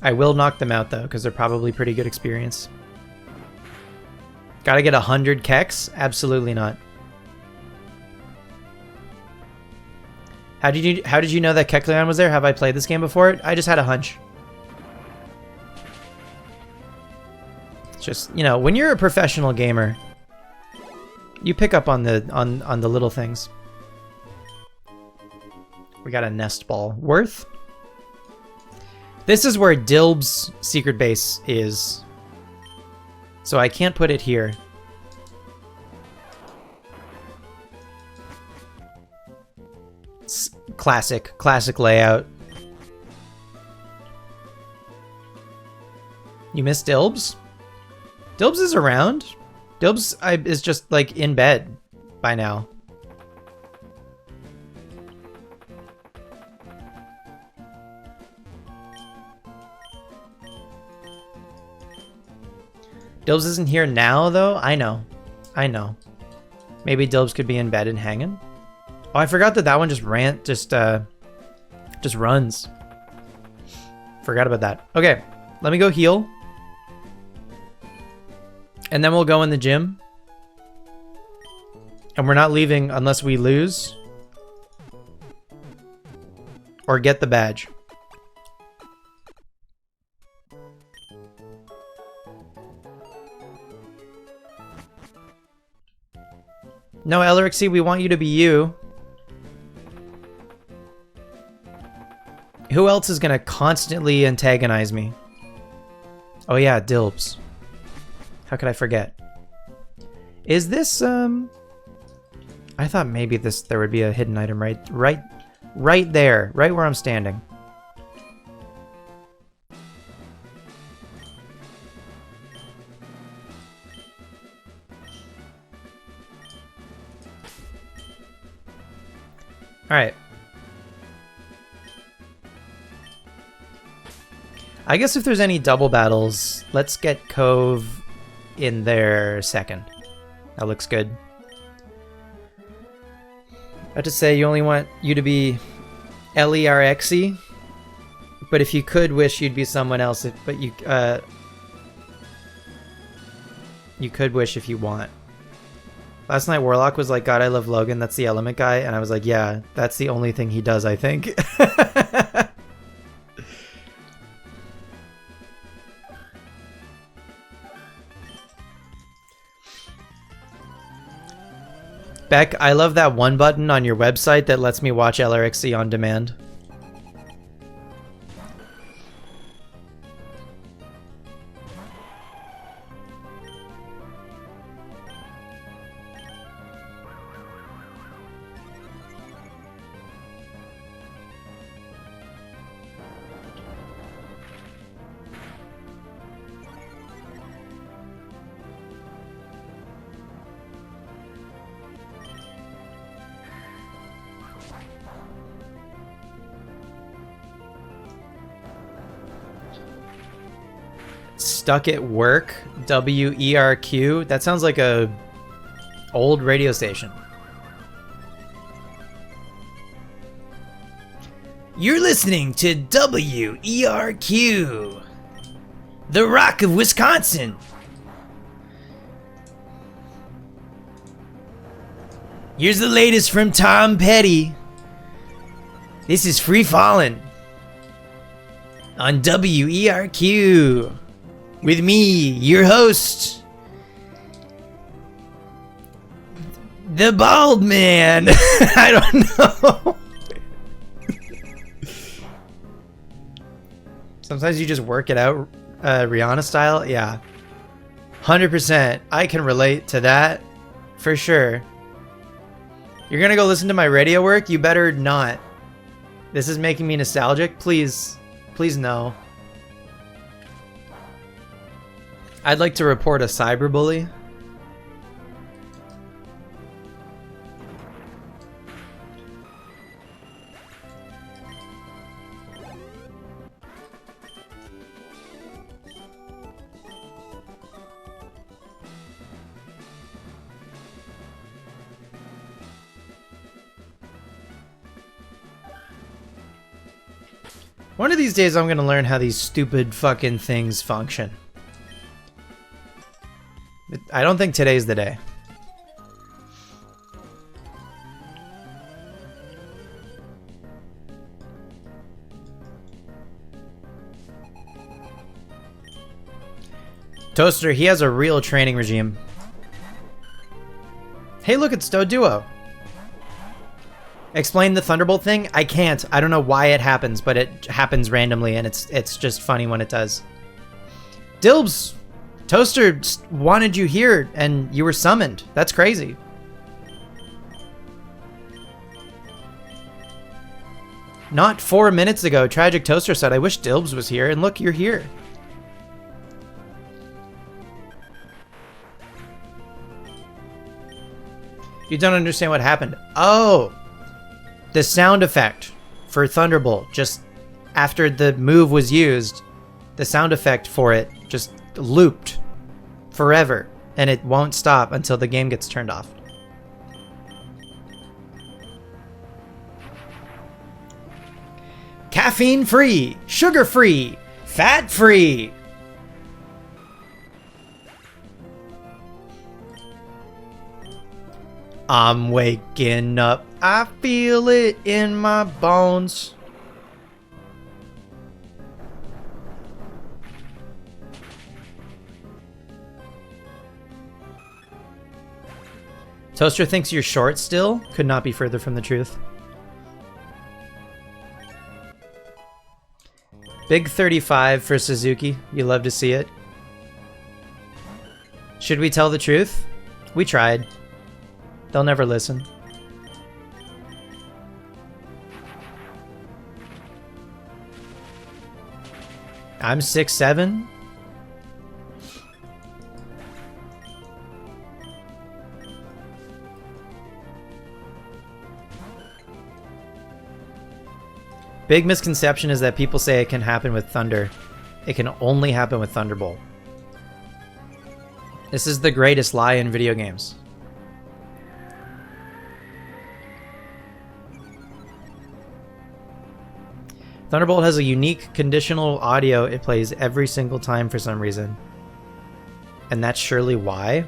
[SPEAKER 1] I will knock them out though, because they're probably pretty good experience. Gotta get 100 Keks? Absolutely not. How did you know that Kecleon was there? Have I played this game before? I just had a hunch. Just, you know, when you're a professional gamer, you pick up on the little things. We got a nest ball. Worth? This is where Dilb's secret base is. So I can't put it here. It's classic layout. You missed Dilb's? Dilb's is around. Dilb's is just like in bed by now. Dilb's isn't here now though? I know. Maybe Dilb's could be in bed and hanging. Oh, I forgot that one just runs. Forgot about that. Okay, let me go heal. And then we'll go in the gym. And we're not leaving unless we lose. Or get the badge. No, Elrixie, we want you to be you. Who else is gonna constantly antagonize me? Oh yeah, Dilbs. How could I forget? Is this, I thought maybe there would be a hidden item right there, right where I'm standing. Alright. I guess if there's any double battles, let's get Cove in there second. That looks good. I have to say, you only want you to be Elrixie, but if you could wish you'd be someone else, but you could wish if you want. Last night Warlock was like, God, I love Logan, that's the element guy, and I was like, yeah, that's the only thing he does, I think. Beck, I love that one button on your website that lets me watch Elrixie on demand. Stuck at Work, WERQ. That sounds like a old radio station. You're listening to WERQ, the Rock of Wisconsin. Here's the latest from Tom Petty. This is Free Fallin' on WERQ with me, your host, the Bald Man. I don't know. Sometimes you just work it out, Rihanna style. Yeah, 100%. I can relate to that for sure. You're gonna go listen to my radio work? You better not. This is making me nostalgic. Please, please no. I'd like to report a cyberbully. One of these days I'm gonna learn how these stupid fucking things function. I don't think today's the day. Toaster, he has a real training regime. Hey, look, it's Sto Duo. Explain the Thunderbolt thing? I can't. I don't know why it happens, but it happens randomly, and it's just funny when it does. Dilbs, Toaster wanted you here, and you were summoned. That's crazy. Not 4 minutes ago, Tragic Toaster said, I wish Dilbs was here, and look, you're here. You don't understand what happened. Oh! The sound effect for Thunderbolt, just after the move was used, the sound effect for it just looped forever, and it won't stop until the game gets turned off. Caffeine free, sugar free, fat free. I'm waking up, I feel it in my bones. Toaster thinks you're short still? Could not be further from the truth. Big 35 for Suzuki. You love to see it. Should we tell the truth? We tried. They'll never listen. I'm 6'7". Big misconception is that people say it can happen with Thunder. It can only happen with Thunderbolt. This is the greatest lie in video games. Thunderbolt has a unique conditional audio it plays every single time for some reason. And that's surely why.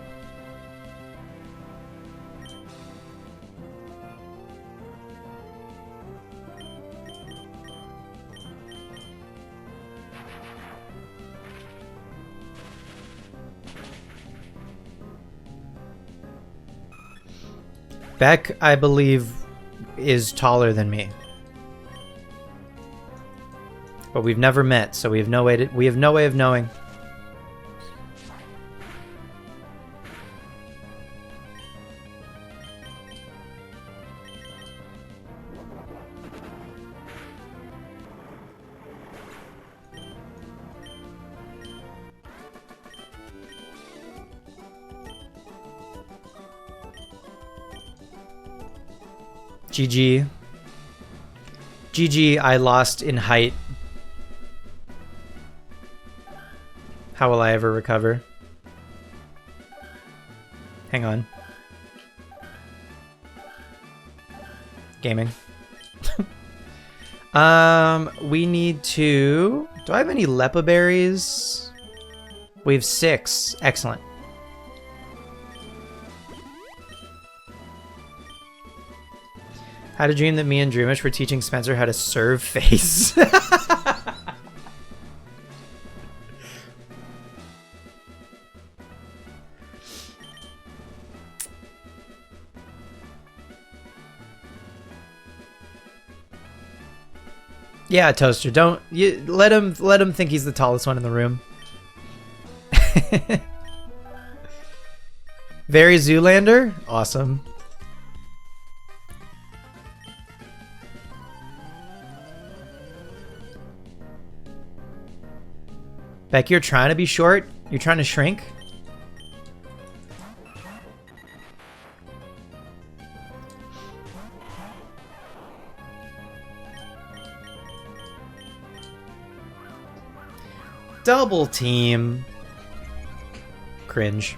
[SPEAKER 1] Beck, I believe, is taller than me. But we've never met, so we have no way of knowing. GG. GG, I lost in height. How will I ever recover? Hang on. Gaming. We need to... Do I have any Lepa berries? We have 6. Excellent. Had a dream that me and Dreamish were teaching Spencer how to serve face. Yeah, Toaster, don't you let him think he's the tallest one in the room. Very Zoolander? Awesome. Beck, you're trying to be short? You're trying to shrink? Double team. Cringe.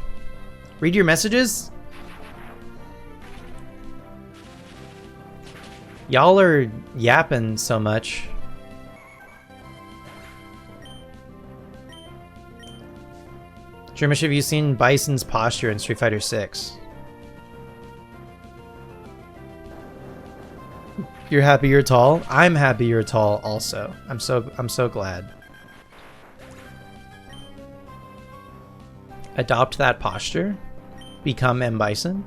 [SPEAKER 1] Read your messages? Y'all are yapping so much. Dreamish, have you seen Bison's posture in Street Fighter 6? You're happy you're tall? I'm happy you're tall also. I'm so glad. Adopt that posture? Become M. Bison?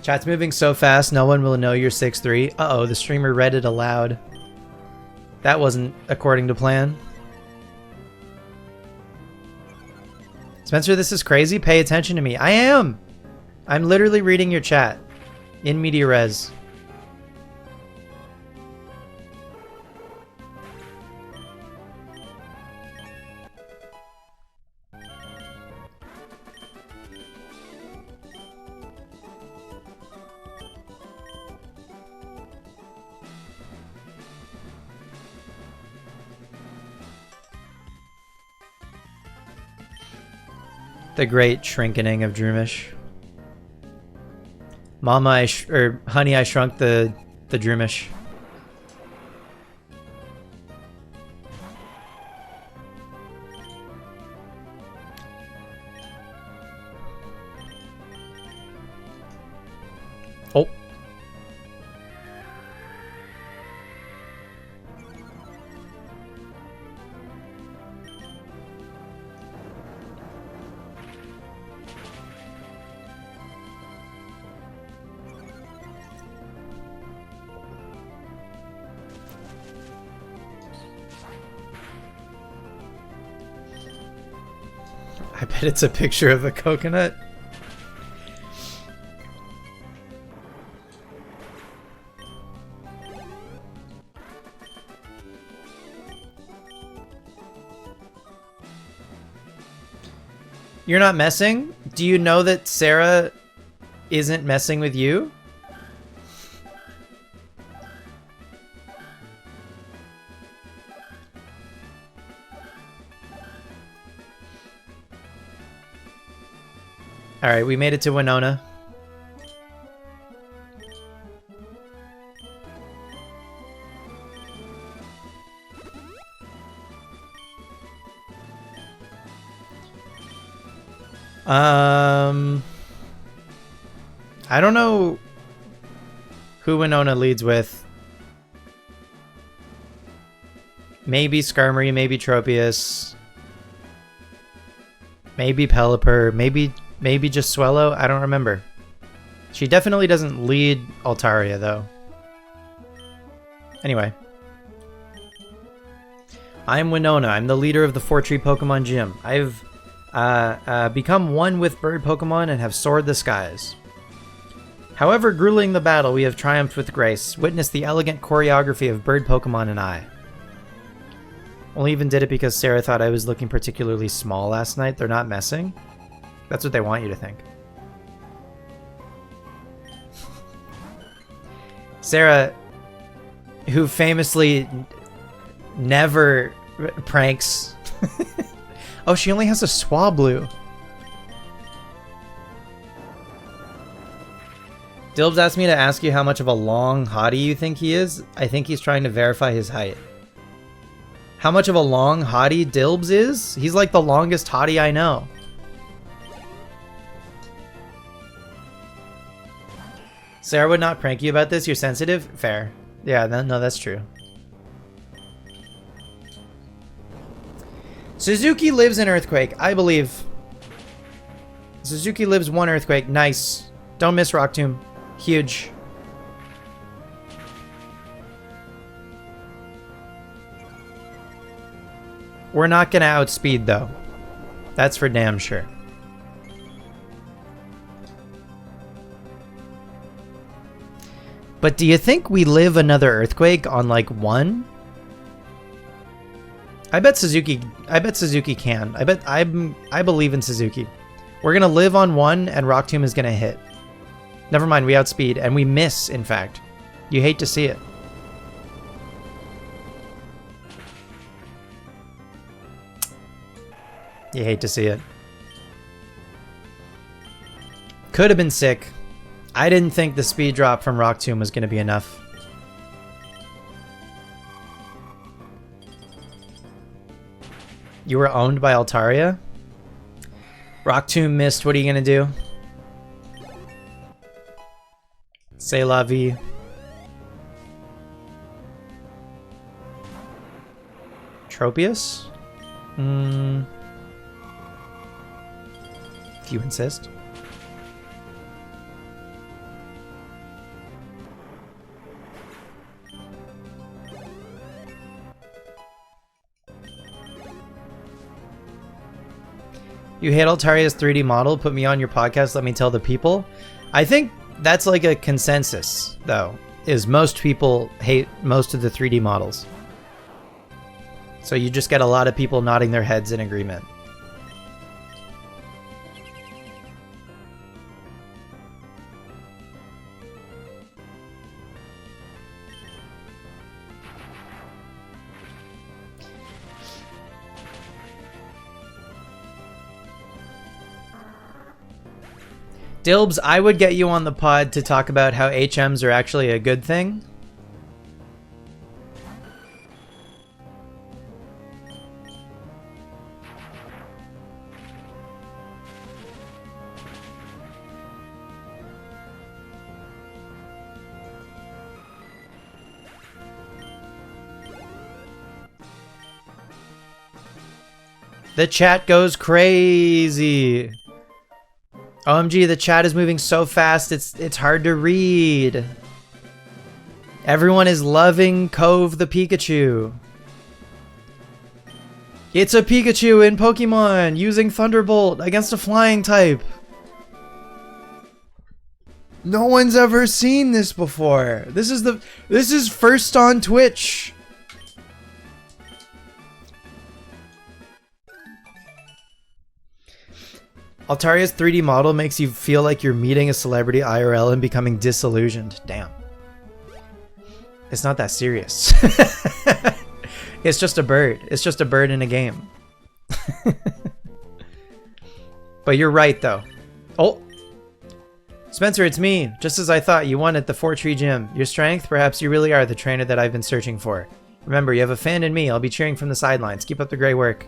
[SPEAKER 1] Chat's moving so fast, no one will know you're 6'3". Uh-oh, the streamer read it aloud. That wasn't according to plan. Spencer, this is crazy. Pay attention to me. I am! I'm literally reading your chat. In media res. The great shrinkening of Dreamish. Mama, honey, I shrunk the Dreamish. Oh. I bet it's a picture of a coconut. You're not messing? Do you know that Sarah isn't messing with you? Alright, we made it to Winona. I don't know who Winona leads with. Maybe Skarmory, maybe Tropius. Maybe Pelipper, maybe just Swellow. I don't remember. She definitely doesn't lead Altaria, though. Anyway. I'm Winona. I'm the leader of the 4-Tree Pokemon Gym. I've become one with bird Pokemon and have soared the skies. However grueling the battle, we have triumphed with grace. Witness the elegant choreography of bird Pokemon and I. Only even did it because Sarah thought I was looking particularly small last night. They're not messing. That's what they want you to think. Sarah, who famously never pranks. Oh, she only has a Swablu. Dilbs asked me to ask you how much of a long hottie you think he is. I think he's trying to verify his height. How much of a long hottie Dilbs is? He's like the longest hottie I know. Sarah would not prank you about this. You're sensitive? Fair. Yeah, no, that's true. Suzuki lives in Earthquake, I believe. Suzuki lives one Earthquake. Nice. Don't miss Rock Tomb. Huge. We're not gonna outspeed though. That's for damn sure. But do you think we live another Earthquake on like 1? I bet Suzuki can. I believe in Suzuki. We're gonna live on 1 and Rock Tomb is gonna hit. Never mind, we outspeed and we miss, in fact. You hate to see it. You hate to see it. Could have been sick. I didn't think the speed drop from Rock Tomb was going to be enough. You were owned by Altaria? Rock Tomb missed. What are you going to do? C'est la vie. Tropius? If you insist. You hate Altaria's 3D model? Put me on your podcast, let me tell the people. I think that's like a consensus, though, is most people hate most of the 3D models. So you just get a lot of people nodding their heads in agreement. Dilbs, I would get you on the pod to talk about how HMs are actually a good thing. The chat goes crazy. OMG, the chat is moving so fast, it's hard to read. Everyone is loving Cove the Pikachu. It's a Pikachu in Pokemon using Thunderbolt against a flying type. No one's ever seen this before. This is first on Twitch. Altaria's 3D model makes you feel like you're meeting a celebrity IRL and becoming disillusioned. Damn. It's not that serious. It's just a bird. It's just a bird in a game. But you're right, though. Oh! Spencer, it's me. Just as I thought, you won at the 4-Tree Gym. Your strength? Perhaps you really are the trainer that I've been searching for. Remember, you have a fan in me. I'll be cheering from the sidelines. Keep up the great work.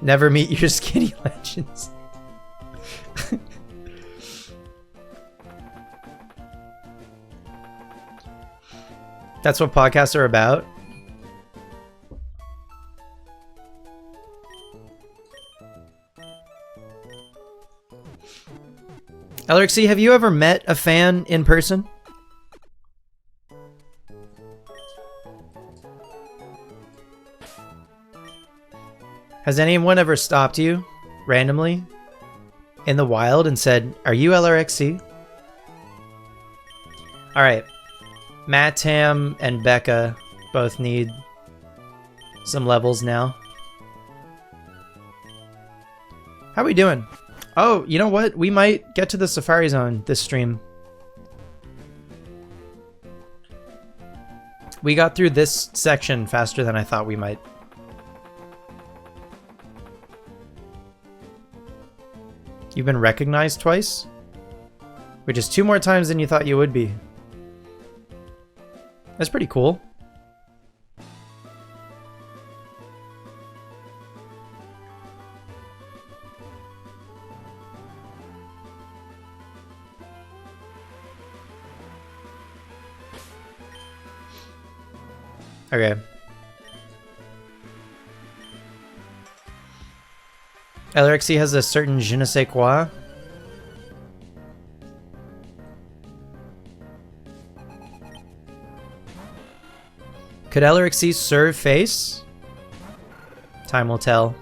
[SPEAKER 1] Never meet your skinny legends. That's what podcasts are about. LRXC, have you ever met a fan in person? Has anyone ever stopped you randomly in the wild and said, "Are you LRXC?" All right. Matt, Tam, and Becca both need some levels now. How are we doing? Oh, you know what? We might get to the Safari Zone this stream. We got through this section faster than I thought we might. You've been recognized twice? Which is 2 more times than you thought you would be. That's pretty cool. Okay. LRXC has a certain je ne sais quoi. Could LRXC serve face? Time will tell.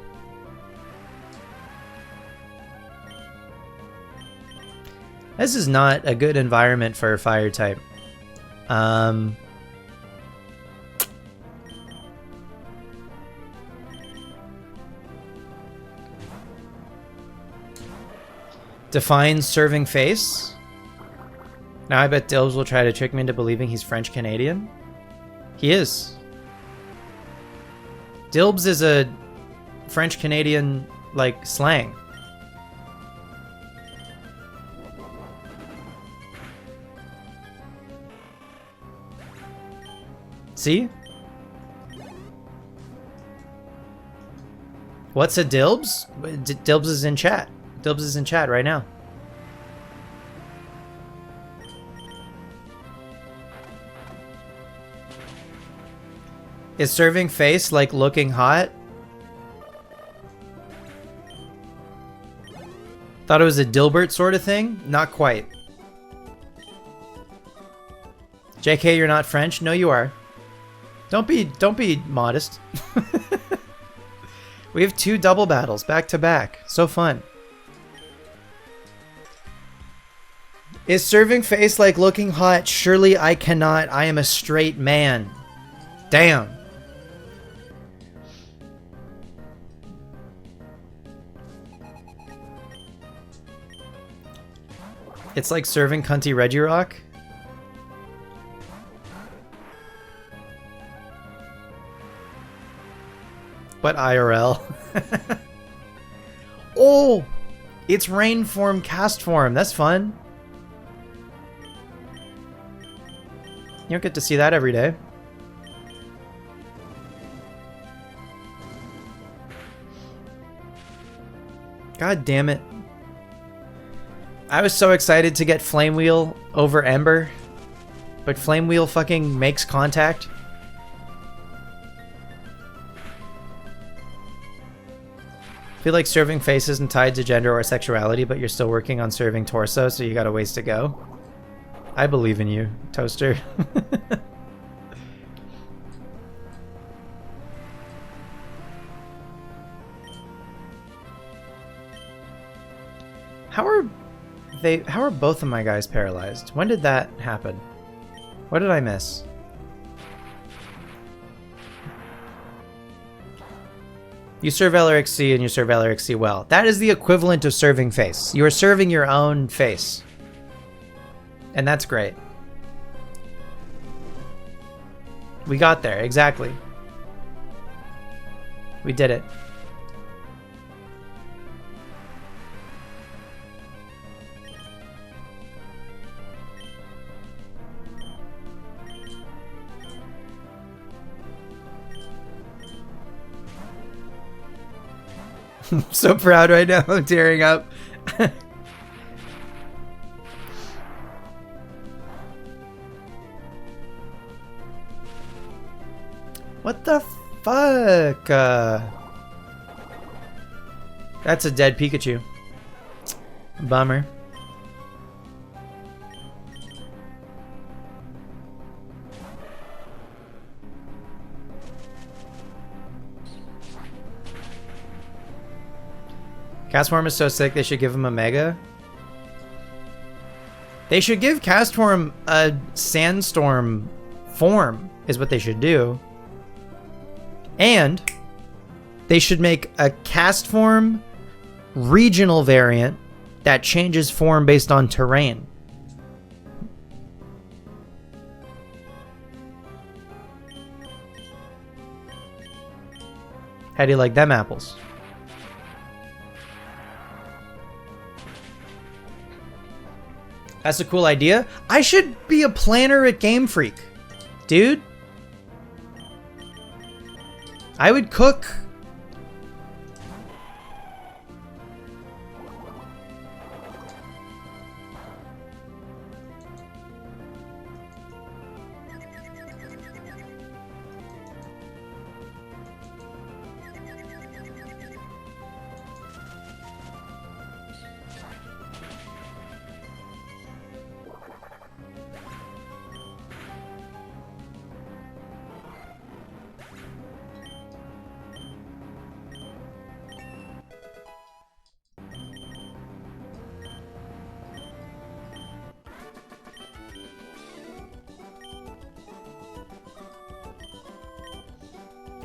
[SPEAKER 1] This is not a good environment for a fire type. Define serving face. Now I bet Dilbs will try to trick me into believing he's French Canadian. He is. Dilbs is a French Canadian, like, slang. See? What's a Dilbs? Dilbs is in chat. Dilbs is in chat right now. Is serving face like looking hot? Thought it was a Dilbert sort of thing? Not quite. JK, you're not French? No, you are. Don't be modest. We have 2 double battles back to back. So fun. Is serving face like looking hot? Surely I cannot. I am a straight man. Damn. It's like serving cunty Regirock. But IRL. Oh! It's rain form, cast form. That's fun. You don't get to see that every day. God damn it. I was so excited to get Flame Wheel over Ember, but Flame Wheel fucking makes contact. I feel like serving face isn't tied to gender or sexuality, but you're still working on serving torso, so you got a ways to go. I believe in you, Toaster. How are both of my guys paralyzed? When did that happen? What did I miss? You serve LRXC and you serve LRXC well. That is the equivalent of serving face. You are serving your own face. And that's great. We got there, exactly. We did it. I'm so proud right now. I'm tearing up. What the fuck? That's a dead Pikachu. Bummer. Castform is so sick they should give him a Mega. They should give Castform a Sandstorm form, is what they should do. And they should make a Castform regional variant that changes form based on terrain. How do you like them apples? That's a cool idea. I should be a planner at Game Freak. Dude. I would cook.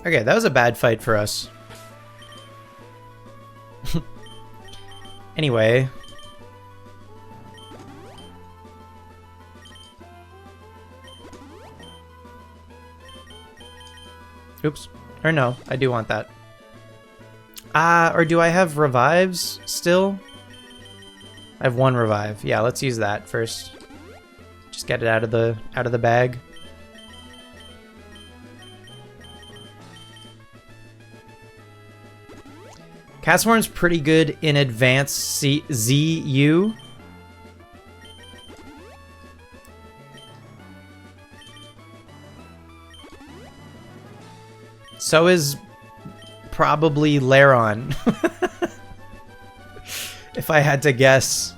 [SPEAKER 1] Okay, that was a bad fight for us. Anyway. Oops. Or no, I do want that. Or do I have revives still? I have one revive. Yeah, let's use that first. Just get it out of the bag. Castform's pretty good in advanced ZU. So is probably Lairon. If I had to guess.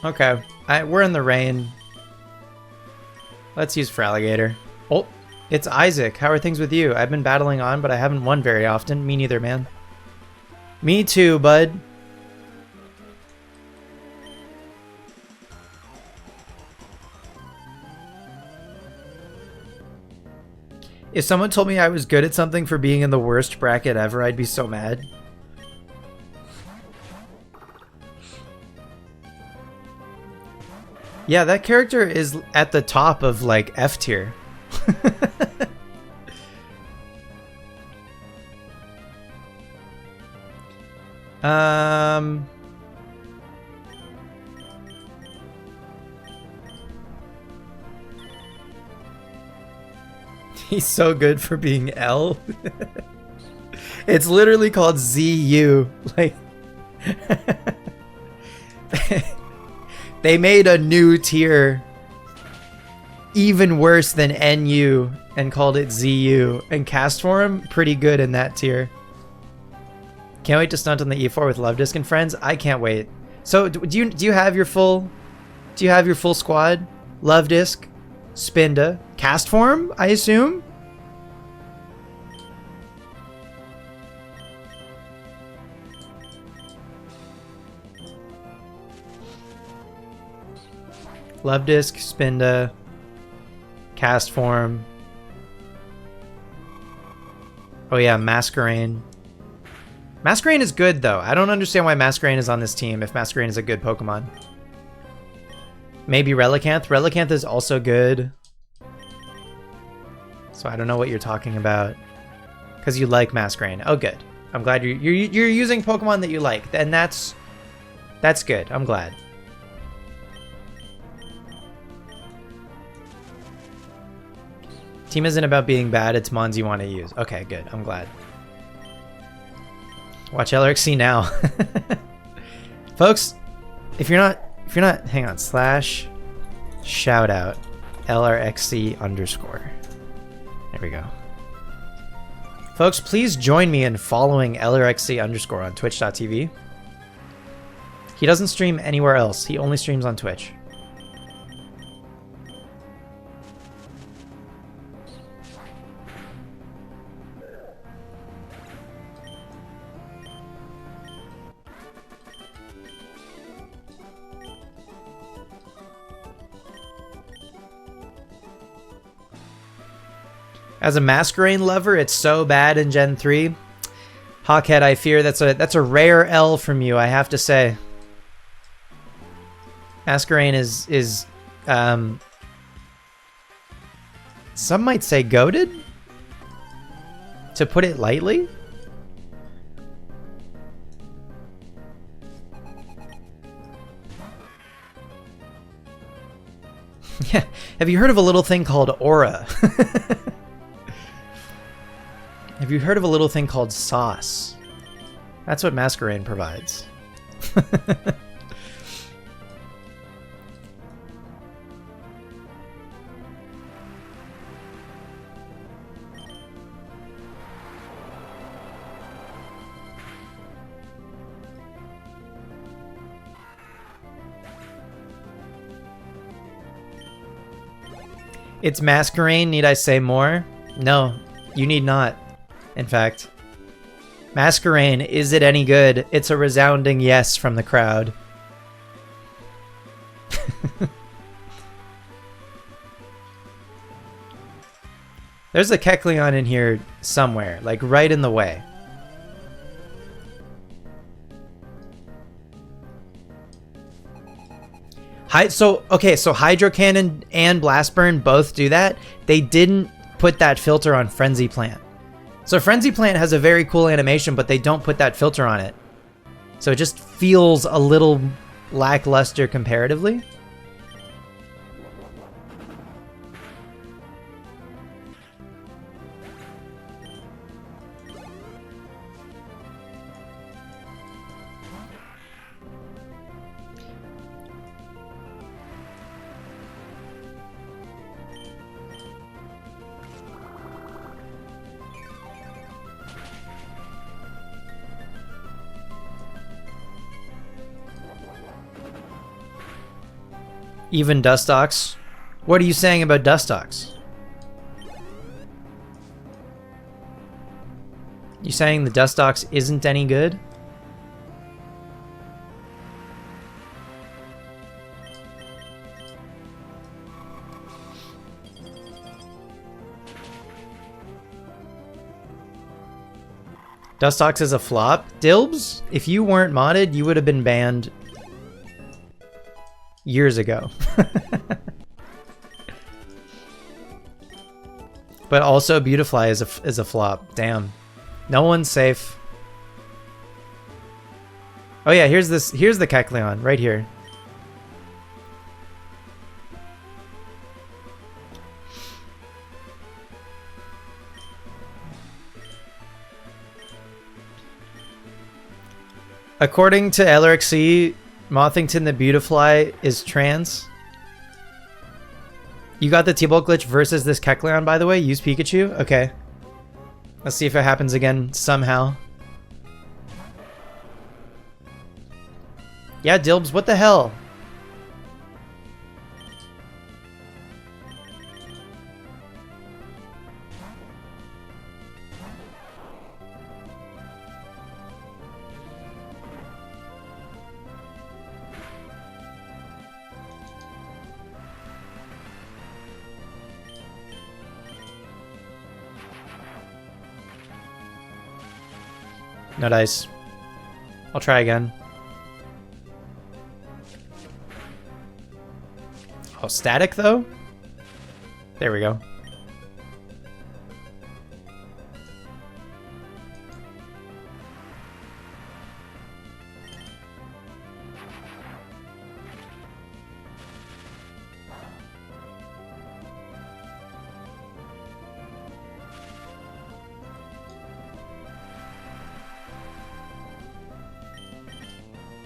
[SPEAKER 1] Okay. We're in the rain. Let's use Feraligatr. Oh. It's Isaac. How are things with you? I've been battling on, but I haven't won very often. Me neither, man. Me too, bud. If someone told me I was good at something for being in the worst bracket ever, I'd be so mad. Yeah, that character is at the top of, like, F tier. He's so good for being L. It's literally called ZU. Like they made a new tier even worse than NU and called it ZU, and Castform pretty good in that tier. Can't wait to stunt on the E4 with Luvdisc and friends. I can't wait. So do you have your full squad? Luvdisc, Spinda, Castform, I assume? Luvdisc, Spinda, Castform. Oh yeah, Masquerain. Masquerain is good though. I don't understand why Masquerain is on this team if Masquerain is a good Pokemon. Maybe Relicanth. Relicanth is also good. So I don't know what you're talking about. Because you like Masquerain. Oh good. I'm glad you're using Pokemon that you like. And that's good. I'm glad. Team isn't about being bad, it's mons you want to use. Okay, good. I'm glad. Watch LRXC now. Folks, if you're not, hang on, / shout out LRXC _. There we go. Folks, please join me in following LRXC _ on twitch.tv. He doesn't stream anywhere else. He only streams on Twitch. As a Masquerain lover, it's so bad in Gen 3. Hawkhead, I fear that's a rare L from you, I have to say. Masquerain is some might say goated, to put it lightly. Yeah, have you heard of a little thing called aura? Have you heard of a little thing called sauce? That's what Masquerain provides. It's Masquerain, need I say more? No, you need not. In fact, Masquerain, is it any good? It's a resounding yes from the crowd. There's a Kecleon in here somewhere, like right in the way. Okay, so Hydro Cannon and Blast Burn both do that. They didn't put that filter on Frenzy Plant. So Frenzy Plant has a very cool animation, but they don't put that filter on it. So it just feels a little lackluster comparatively. Even Dustox? What are you saying about Dustox? You saying the Dustox isn't any good? Dustox is a flop? Dilbs, if you weren't modded, you would have been banned years ago. But also Beautifly is a flop. Damn. No one's safe. Oh yeah, here's the Kecleon right here. According to LRXC, Mothington the Beautifly is trans. You got the T-Bolt glitch versus this Kecleon, by the way. Use Pikachu? Okay. Let's see if it happens again somehow. Yeah, Dilbs, what the hell? No dice. I'll try again. Oh, static though? There we go.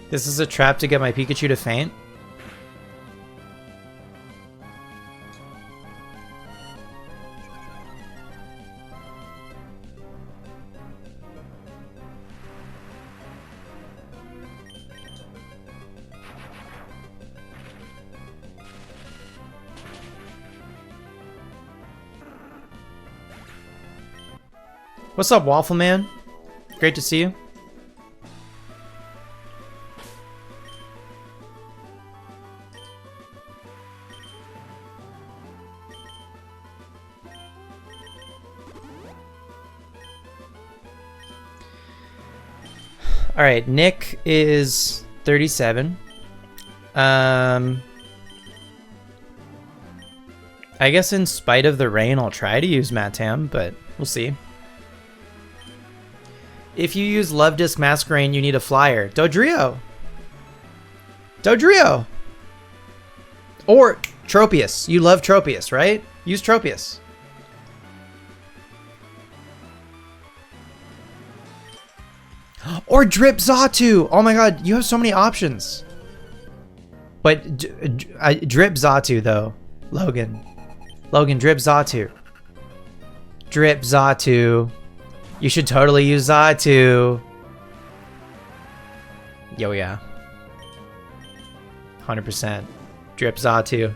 [SPEAKER 1] This is a trap to get my Pikachu to faint? What's up, Waffle Man? Great to see you. All right, Nick is 37. I guess in spite of the rain, I'll try to use Matam, but we'll see. If you use Love Disc Masquerain, you need a flyer. Dodrio! Dodrio! Or Tropius. You love Tropius, right? Use Tropius. Or Drip Xatu! Oh my god, you have so many options. But Drip Xatu, though. Logan, Drip Xatu. Drip Xatu. You should totally use Xatu. Yo, yeah. 100%. Drip Xatu.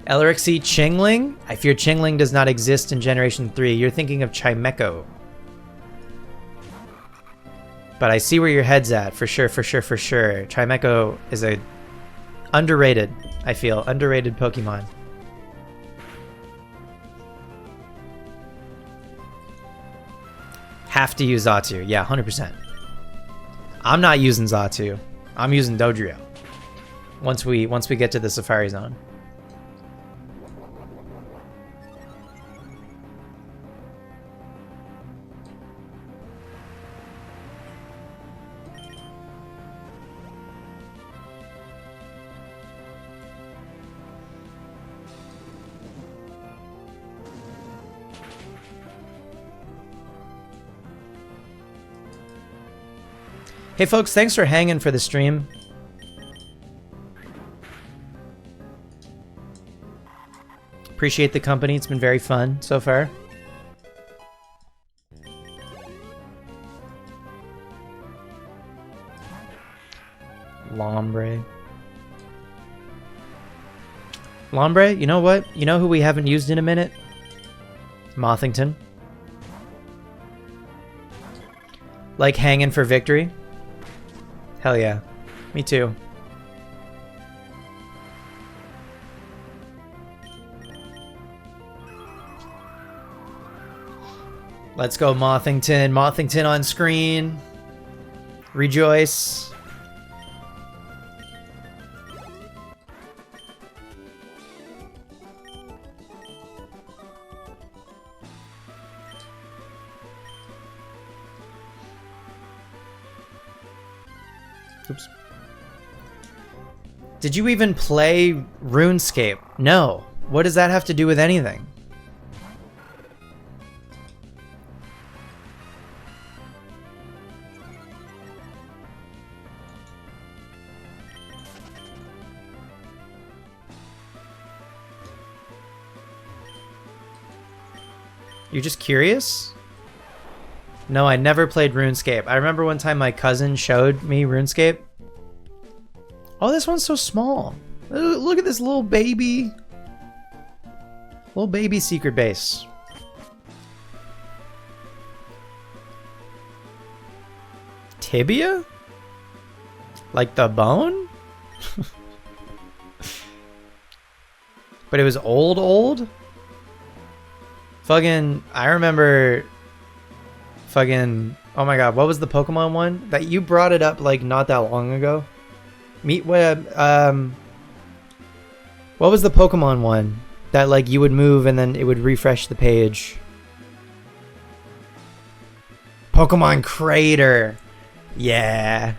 [SPEAKER 1] Elrixie Chingling? I fear Chingling does not exist in Generation 3. You're thinking of Chimecho. But I see where your head's at, for sure, for sure, for sure. Chimecho is a underrated, I feel, underrated Pokemon. Have to use Xatu. Yeah, 100%. I'm not using Xatu. I'm using Dodrio. Once we get to the Safari Zone. Hey folks, thanks for hanging for the stream. Appreciate the company, it's been very fun so far. Lombre. Lombre, you know what? You know who we haven't used in a minute? Mothington. Like hanging for victory? Hell yeah. Me too. Let's go, Mothington. Mothington on screen. Rejoice. Oops. Did you even play RuneScape? No. What does that have to do with anything? You're just curious? No, I never played RuneScape. I remember one time my cousin showed me RuneScape. Oh, this one's so small. Look at this little baby. Little baby secret base. Tibia? Like the bone? But it was old? Fucking, I remember fucking, oh my god, what was the Pokemon one? That you brought it up like not that long ago? What was the Pokemon one? That like you would move and then it would refresh the page. Pokemon Crater. Yeah.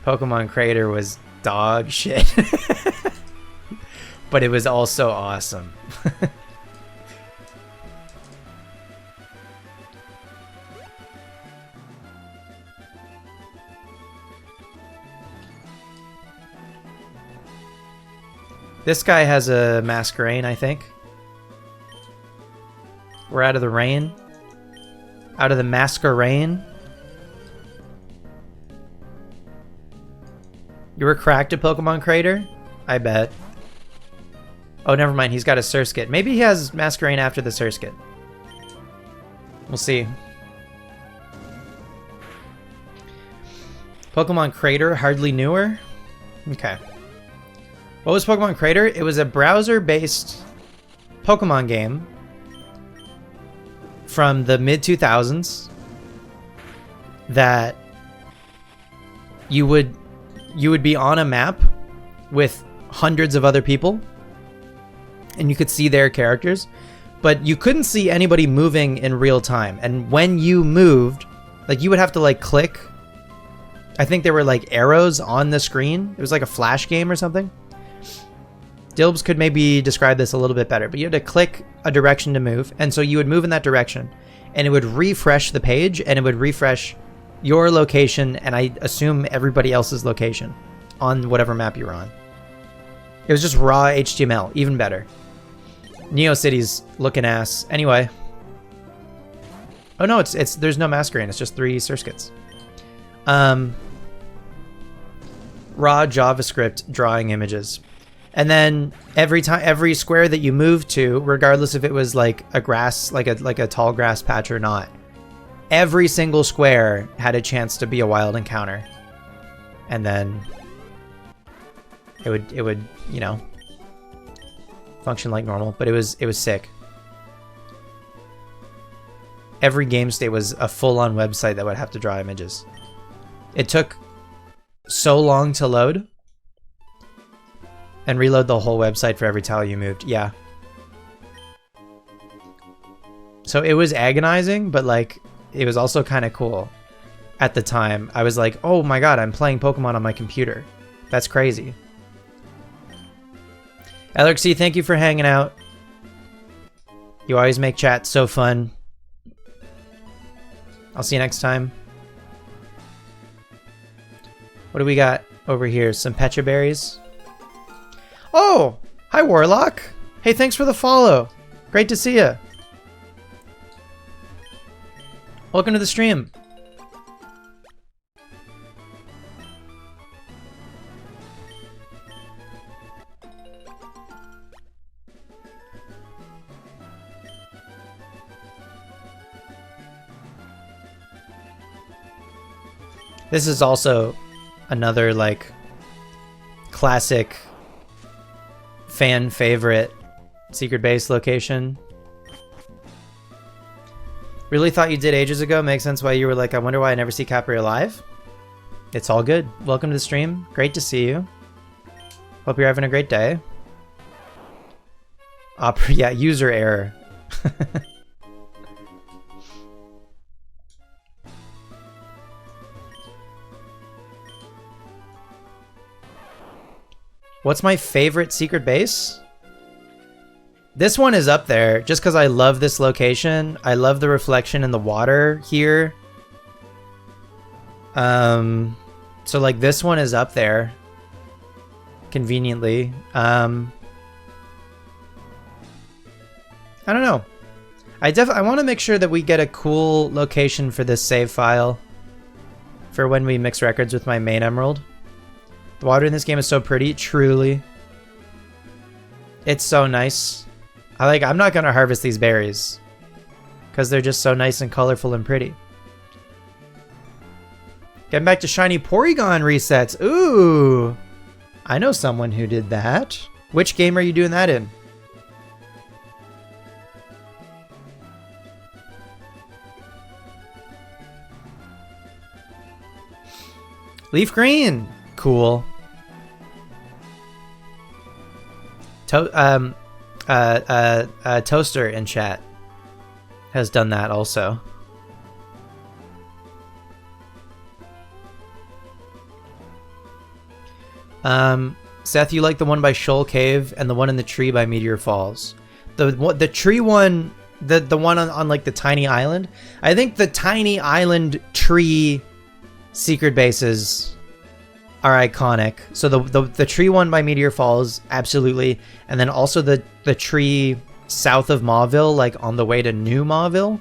[SPEAKER 1] Pokemon Crater was dog shit. But it was also awesome. This guy has a Masquerain, I think. We're out of the rain. Out of the Masquerain. You were cracked at Pokemon Crater? I bet. Oh, never mind. He's got a Surskit. Maybe he has Masquerain after the Surskit. We'll see. Pokemon Crater, hardly newer? Okay. What was Pokemon Crater? It was a browser-based Pokemon game from the mid-2000s that you would be on a map with hundreds of other people and you could see their characters, but you couldn't see anybody moving in real time. And when you moved, like, you would have to like click. I think there were like arrows on the screen. It was like a flash game or something. Dilbs could maybe describe this a little bit better, but you had to click a direction to move, and so you would move in that direction and it would refresh the page and it would refresh your location and I assume everybody else's location on whatever map you're on. It was just raw HTML, even better. NeoCities looking ass. Anyway. Oh no, it's there's no Masquerain, it's just 3 Surskits. Raw JavaScript drawing images. And then every square that you moved to, regardless if it was like a grass, like a tall grass patch or not, every single square had a chance to be a wild encounter. And then it would, you know, function like normal, but it was sick. Every game state was a full-on website that would have to draw images. It took so long to load and reload the whole website for every tile you moved. Yeah. So it was agonizing, but like it was also kind of cool. At the time, I was like, "Oh my god, I'm playing Pokemon on my computer. That's crazy." Alexi, thank you for hanging out. You always make chat so fun. I'll see you next time. What do we got over here? Some Pecha Berries. Oh! Hi, Warlock! Hey, thanks for the follow. Great to see ya. Welcome to the stream. This is also another like classic fan favorite secret base location. Really thought you did ages ago. Makes sense why you were like, I wonder why I never see Capri live. It's all good. Welcome to the stream. Great to see you. Hope you're having a great day. Yeah, user error. What's my favorite secret base? This one is up there just because I love this location. I love the reflection in the water here. So like this one is up there conveniently. I don't know. I want to make sure that we get a cool location for this save file for when we mix records with my main emerald. The water in this game is so pretty, truly. It's so nice. I'm not gonna harvest these berries because they're just so nice and colorful and pretty. Getting back to shiny Porygon resets. Ooh, I know someone who did that. Which game are you doing that in? Leaf Green. Cool. Toaster in chat has done that also. Seth, you like the one by Shoal Cave and the one in the tree by Meteor Falls. The tree one, the one on like the tiny island. I think the tiny island tree secret bases are iconic. So the tree one by Meteor Falls, absolutely. And then also the tree south of Mauville, like on the way to New Mauville.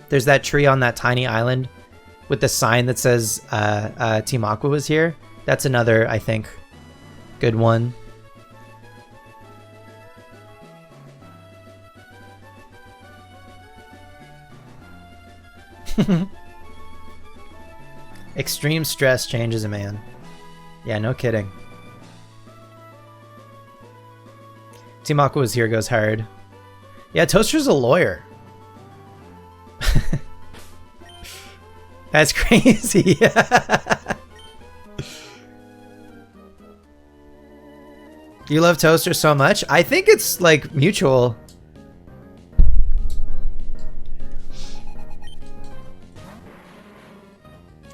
[SPEAKER 1] There's that tree on that tiny island with the sign that says Team Aqua was here. That's another, I think, good one. Extreme stress changes a man. Yeah, no kidding. Timako was here goes hard. Yeah, Toaster's a lawyer. That's crazy. You love Toaster so much? I think it's like mutual.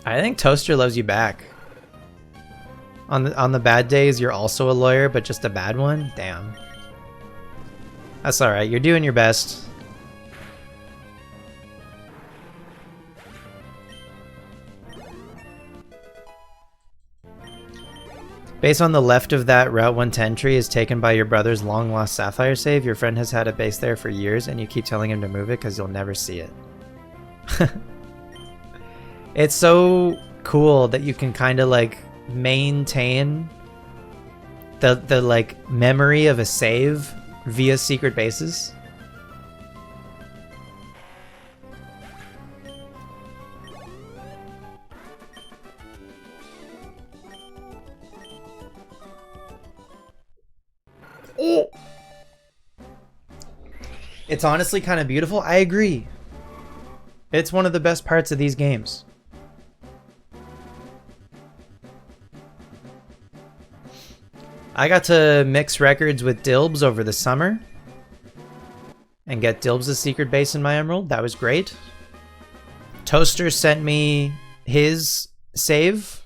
[SPEAKER 1] I think Toaster loves you back. On the bad days, you're also a lawyer, but just a bad one? Damn. That's alright, you're doing your best. Base on the left of that Route 110 tree is taken by your brother's long-lost sapphire save. Your friend has had a base there for years, and you keep telling him to move it because you'll never see it. It's so cool that you can kind of like maintain the like memory of a save via secret bases. It's honestly kind of beautiful. I agree. It's one of the best parts of these games. I got to mix records with Dilbs over the summer and get Dilbs' secret base in my emerald. That was great. Toaster sent me his save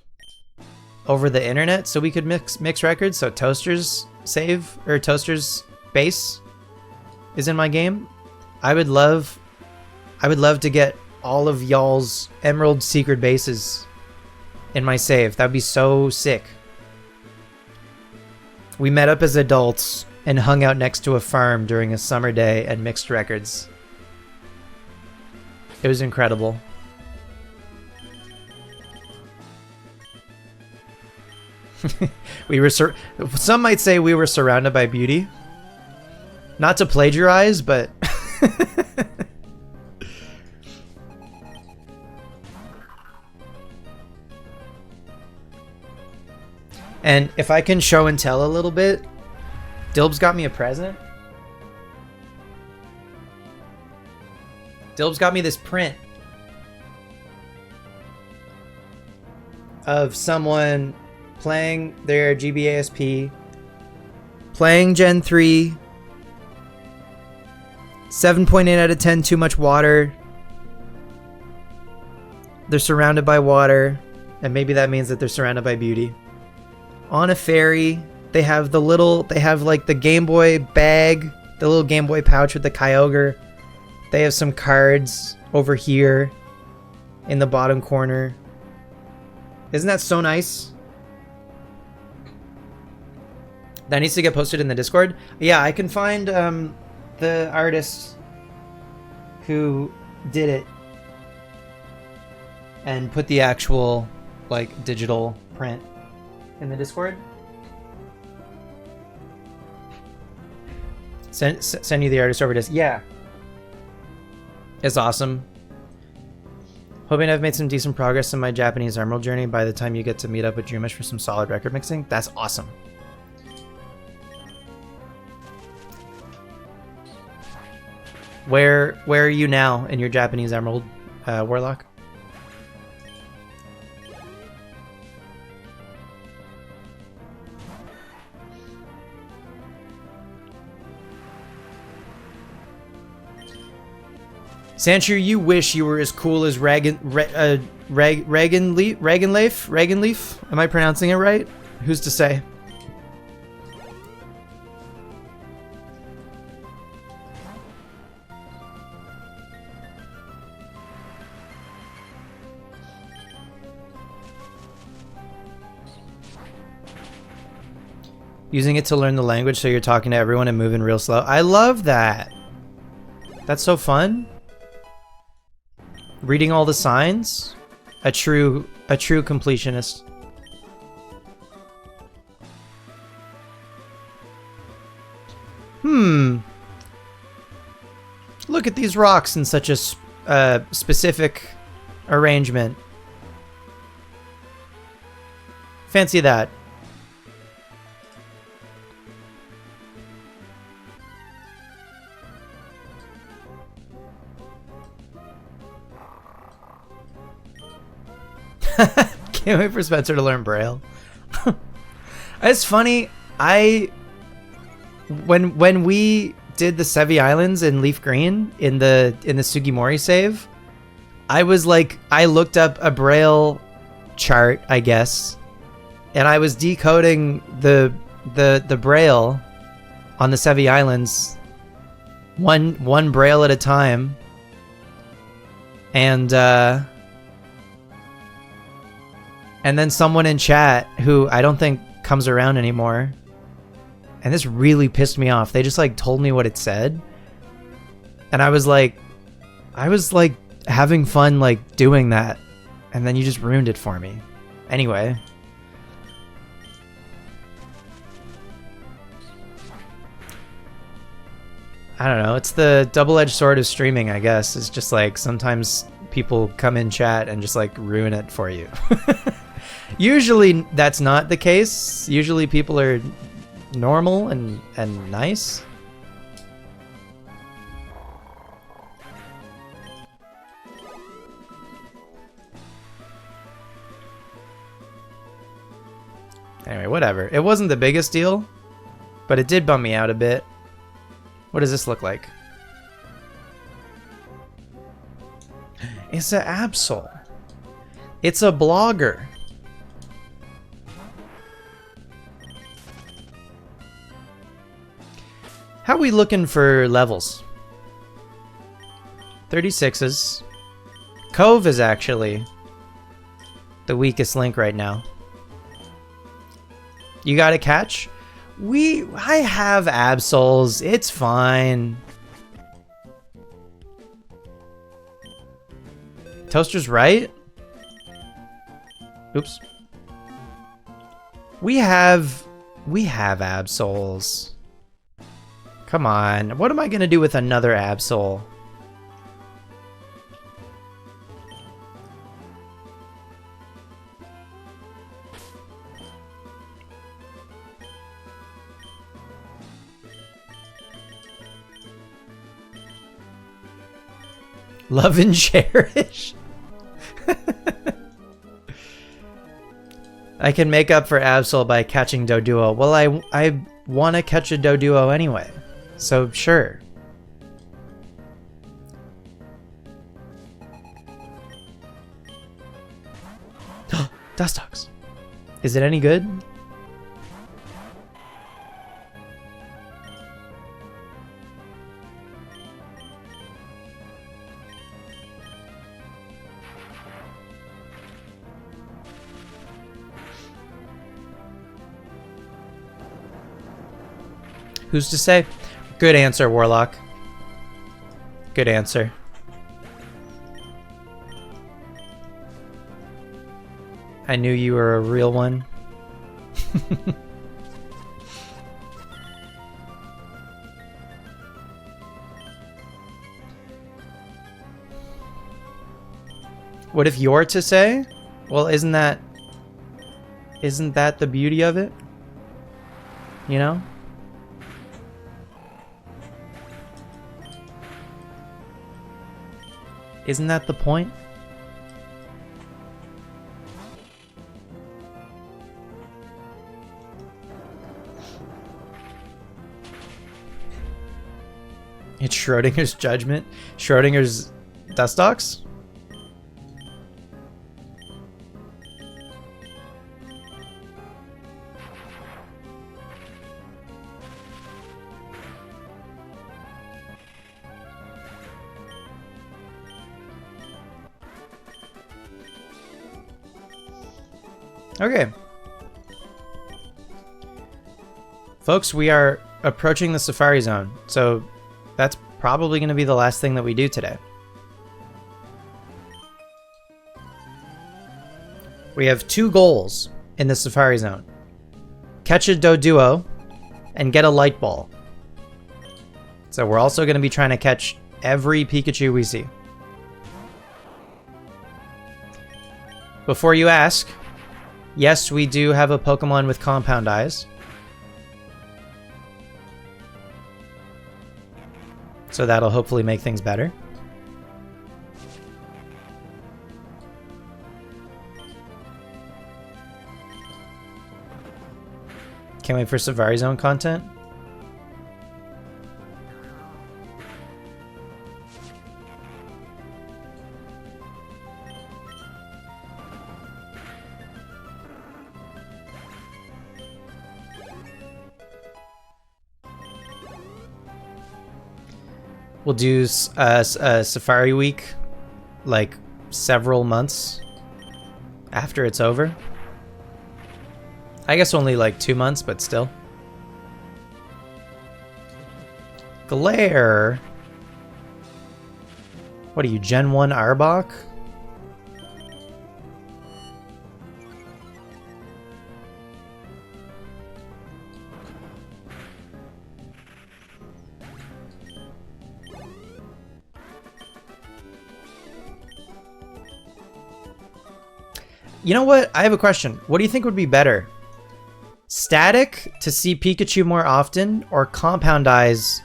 [SPEAKER 1] over the internet so we could mix records. So Toaster's save or Toaster's base is in my game. I would love to get all of y'all's emerald secret bases in my save. That'd be so sick. We met up as adults and hung out next to a farm during a summer day and mixed records. It was incredible. Some might say we were surrounded by beauty. Not to plagiarize, but and if I can show and tell a little bit, Dilbs got me a present. Dilbs got me this print of someone playing their GBASP, playing Gen 3, 7.8 out of 10, too much water. They're surrounded by water, and maybe that means that they're surrounded by beauty. On a ferry, they have like the Game Boy bag, the little Game Boy pouch with the Kyogre. They have some cards over here in the bottom corner. Isn't that so nice? That needs to get posted in the Discord. Yeah, I can find the artist who did it and put the actual like digital print in the Discord. Send you the artist over Discord. Yeah, it's awesome. Hoping I've made some decent progress in my Japanese Emerald journey by the time you get to meet up with Jumish for some solid record mixing. That's awesome. Where are you now in your Japanese Emerald, Warlock? Sancher, you wish you were as cool as Reagan Leaf? Am I pronouncing it right? Who's to say? Using it to learn the language so you're talking to everyone and moving real slow. I love that. That's so fun. Reading all the signs. A true completionist. Look at these rocks in such a specific arrangement. Fancy that. Can't wait for Spencer to learn Braille. It's funny. When we did the Sevi Islands in Leaf Green in the Sugimori save, I was like, I looked up a Braille chart, I guess, and I was decoding the Braille on the Sevi Islands one Braille at a time, and then someone in chat who I don't think comes around anymore, and this really pissed me off. They just like told me what it said, and I was like having fun like doing that, and then you just ruined it for me. Anyway. I don't know. It's the double-edged sword of streaming, I guess. It's just like sometimes people come in chat and just like ruin it for you. Usually that's not the case. Usually people are normal and nice. Anyway, whatever. It wasn't the biggest deal, but it did bum me out a bit. What does this look like? It's an Absol. It's a blogger. How are we looking for levels? 36s. Cove is actually the weakest link right now. You got a catch? I have Absols. It's fine. Toaster's right? Oops. We have Absols. Come on. What am I gonna do with another Absol? Love and cherish. I can make up for Absol by catching Doduo. Well, I want to catch a Doduo anyway, so sure. Dustox. Is it any good? Who's to say? Good answer, Warlock. Good answer. I knew you were a real one. What if you're to say? Well, isn't that the beauty of it? You know? Isn't that the point? It's Schrodinger's judgment. Schrodinger's Dustox? Okay. Folks, we are approaching the Safari Zone, so that's probably going to be the last thing that we do today. We have 2 goals in the Safari Zone. Catch a Doduo and get a Light Ball. So we're also going to be trying to catch every Pikachu we see. Before you ask, yes, we do have a Pokemon with compound eyes. So that'll hopefully make things better. Can't wait for Safari Zone content. We'll do a Safari Week, like several months after it's over. I guess only like 2 months, but still. Glare. What are you, Gen 1 Arbok? You know what? I have a question. What do you think would be better? Static to see Pikachu more often, or Compound Eyes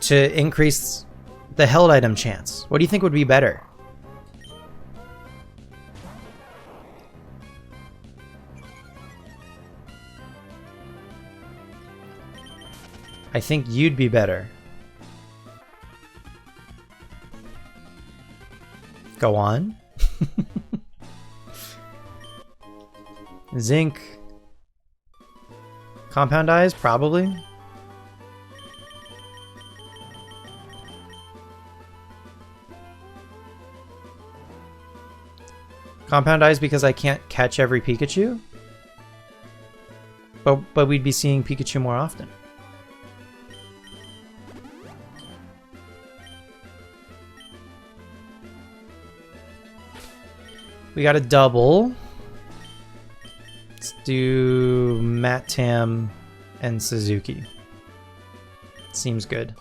[SPEAKER 1] to increase the held item chance? What do you think would be better? I think you'd be better. Go on. Zinc. Compound Eyes, probably. Compound Eyes because I can't catch every Pikachu? But we'd be seeing Pikachu more often. We got a double. Let's do Matt Tam and Suzuki. Seems good.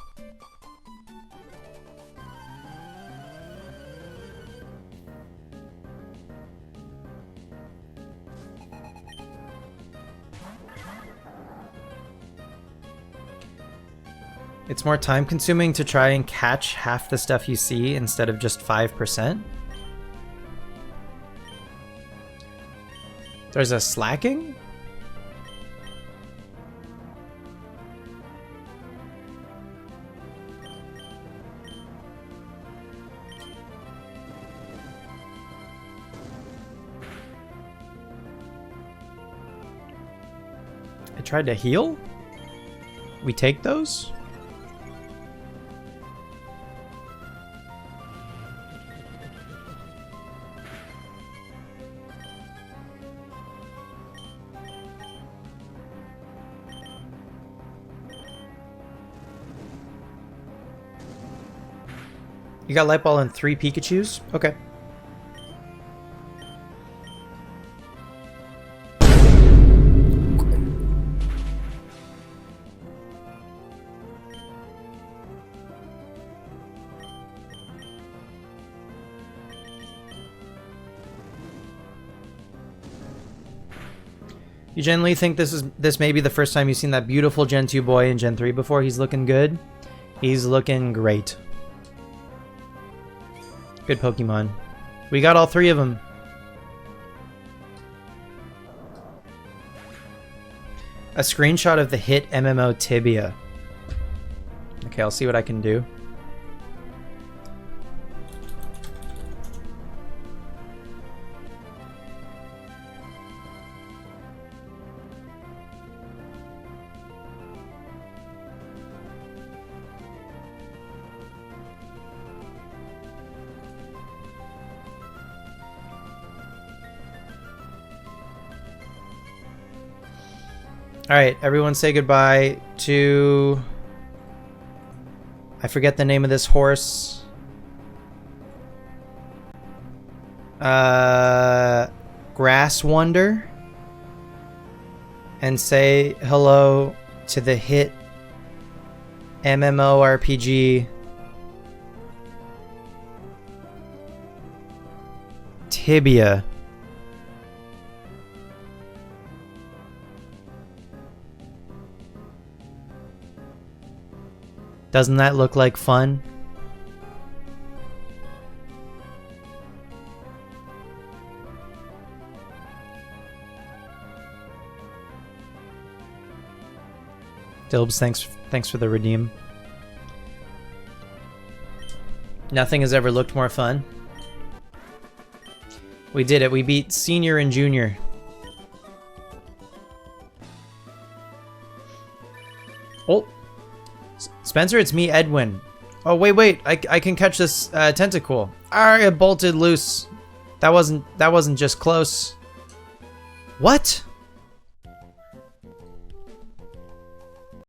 [SPEAKER 1] It's more time consuming to try and catch half the stuff you see instead of just 5%. There's a slacking? I tried to heal? We take those? You got Light Ball and 3 Pikachus? Okay. You generally think this may be the first time you've seen that beautiful Gen 2 boy in Gen 3 before? He's looking good. He's looking great. Good Pokemon. We got all 3 of them. A screenshot of the hit MMO Tibia. Okay, I'll see what I can do. Alright, everyone say goodbye to... I forget the name of this horse. Grass Wonder. And say hello to the hit MMORPG Tibia. Doesn't that look like fun? Dilbs, thanks for the redeem. Nothing has ever looked more fun. We did it. We beat Senior and Junior. Oh, Spencer, it's me, Edwin. Oh, wait. I can catch this tentacle. It bolted loose. That wasn't just close. What?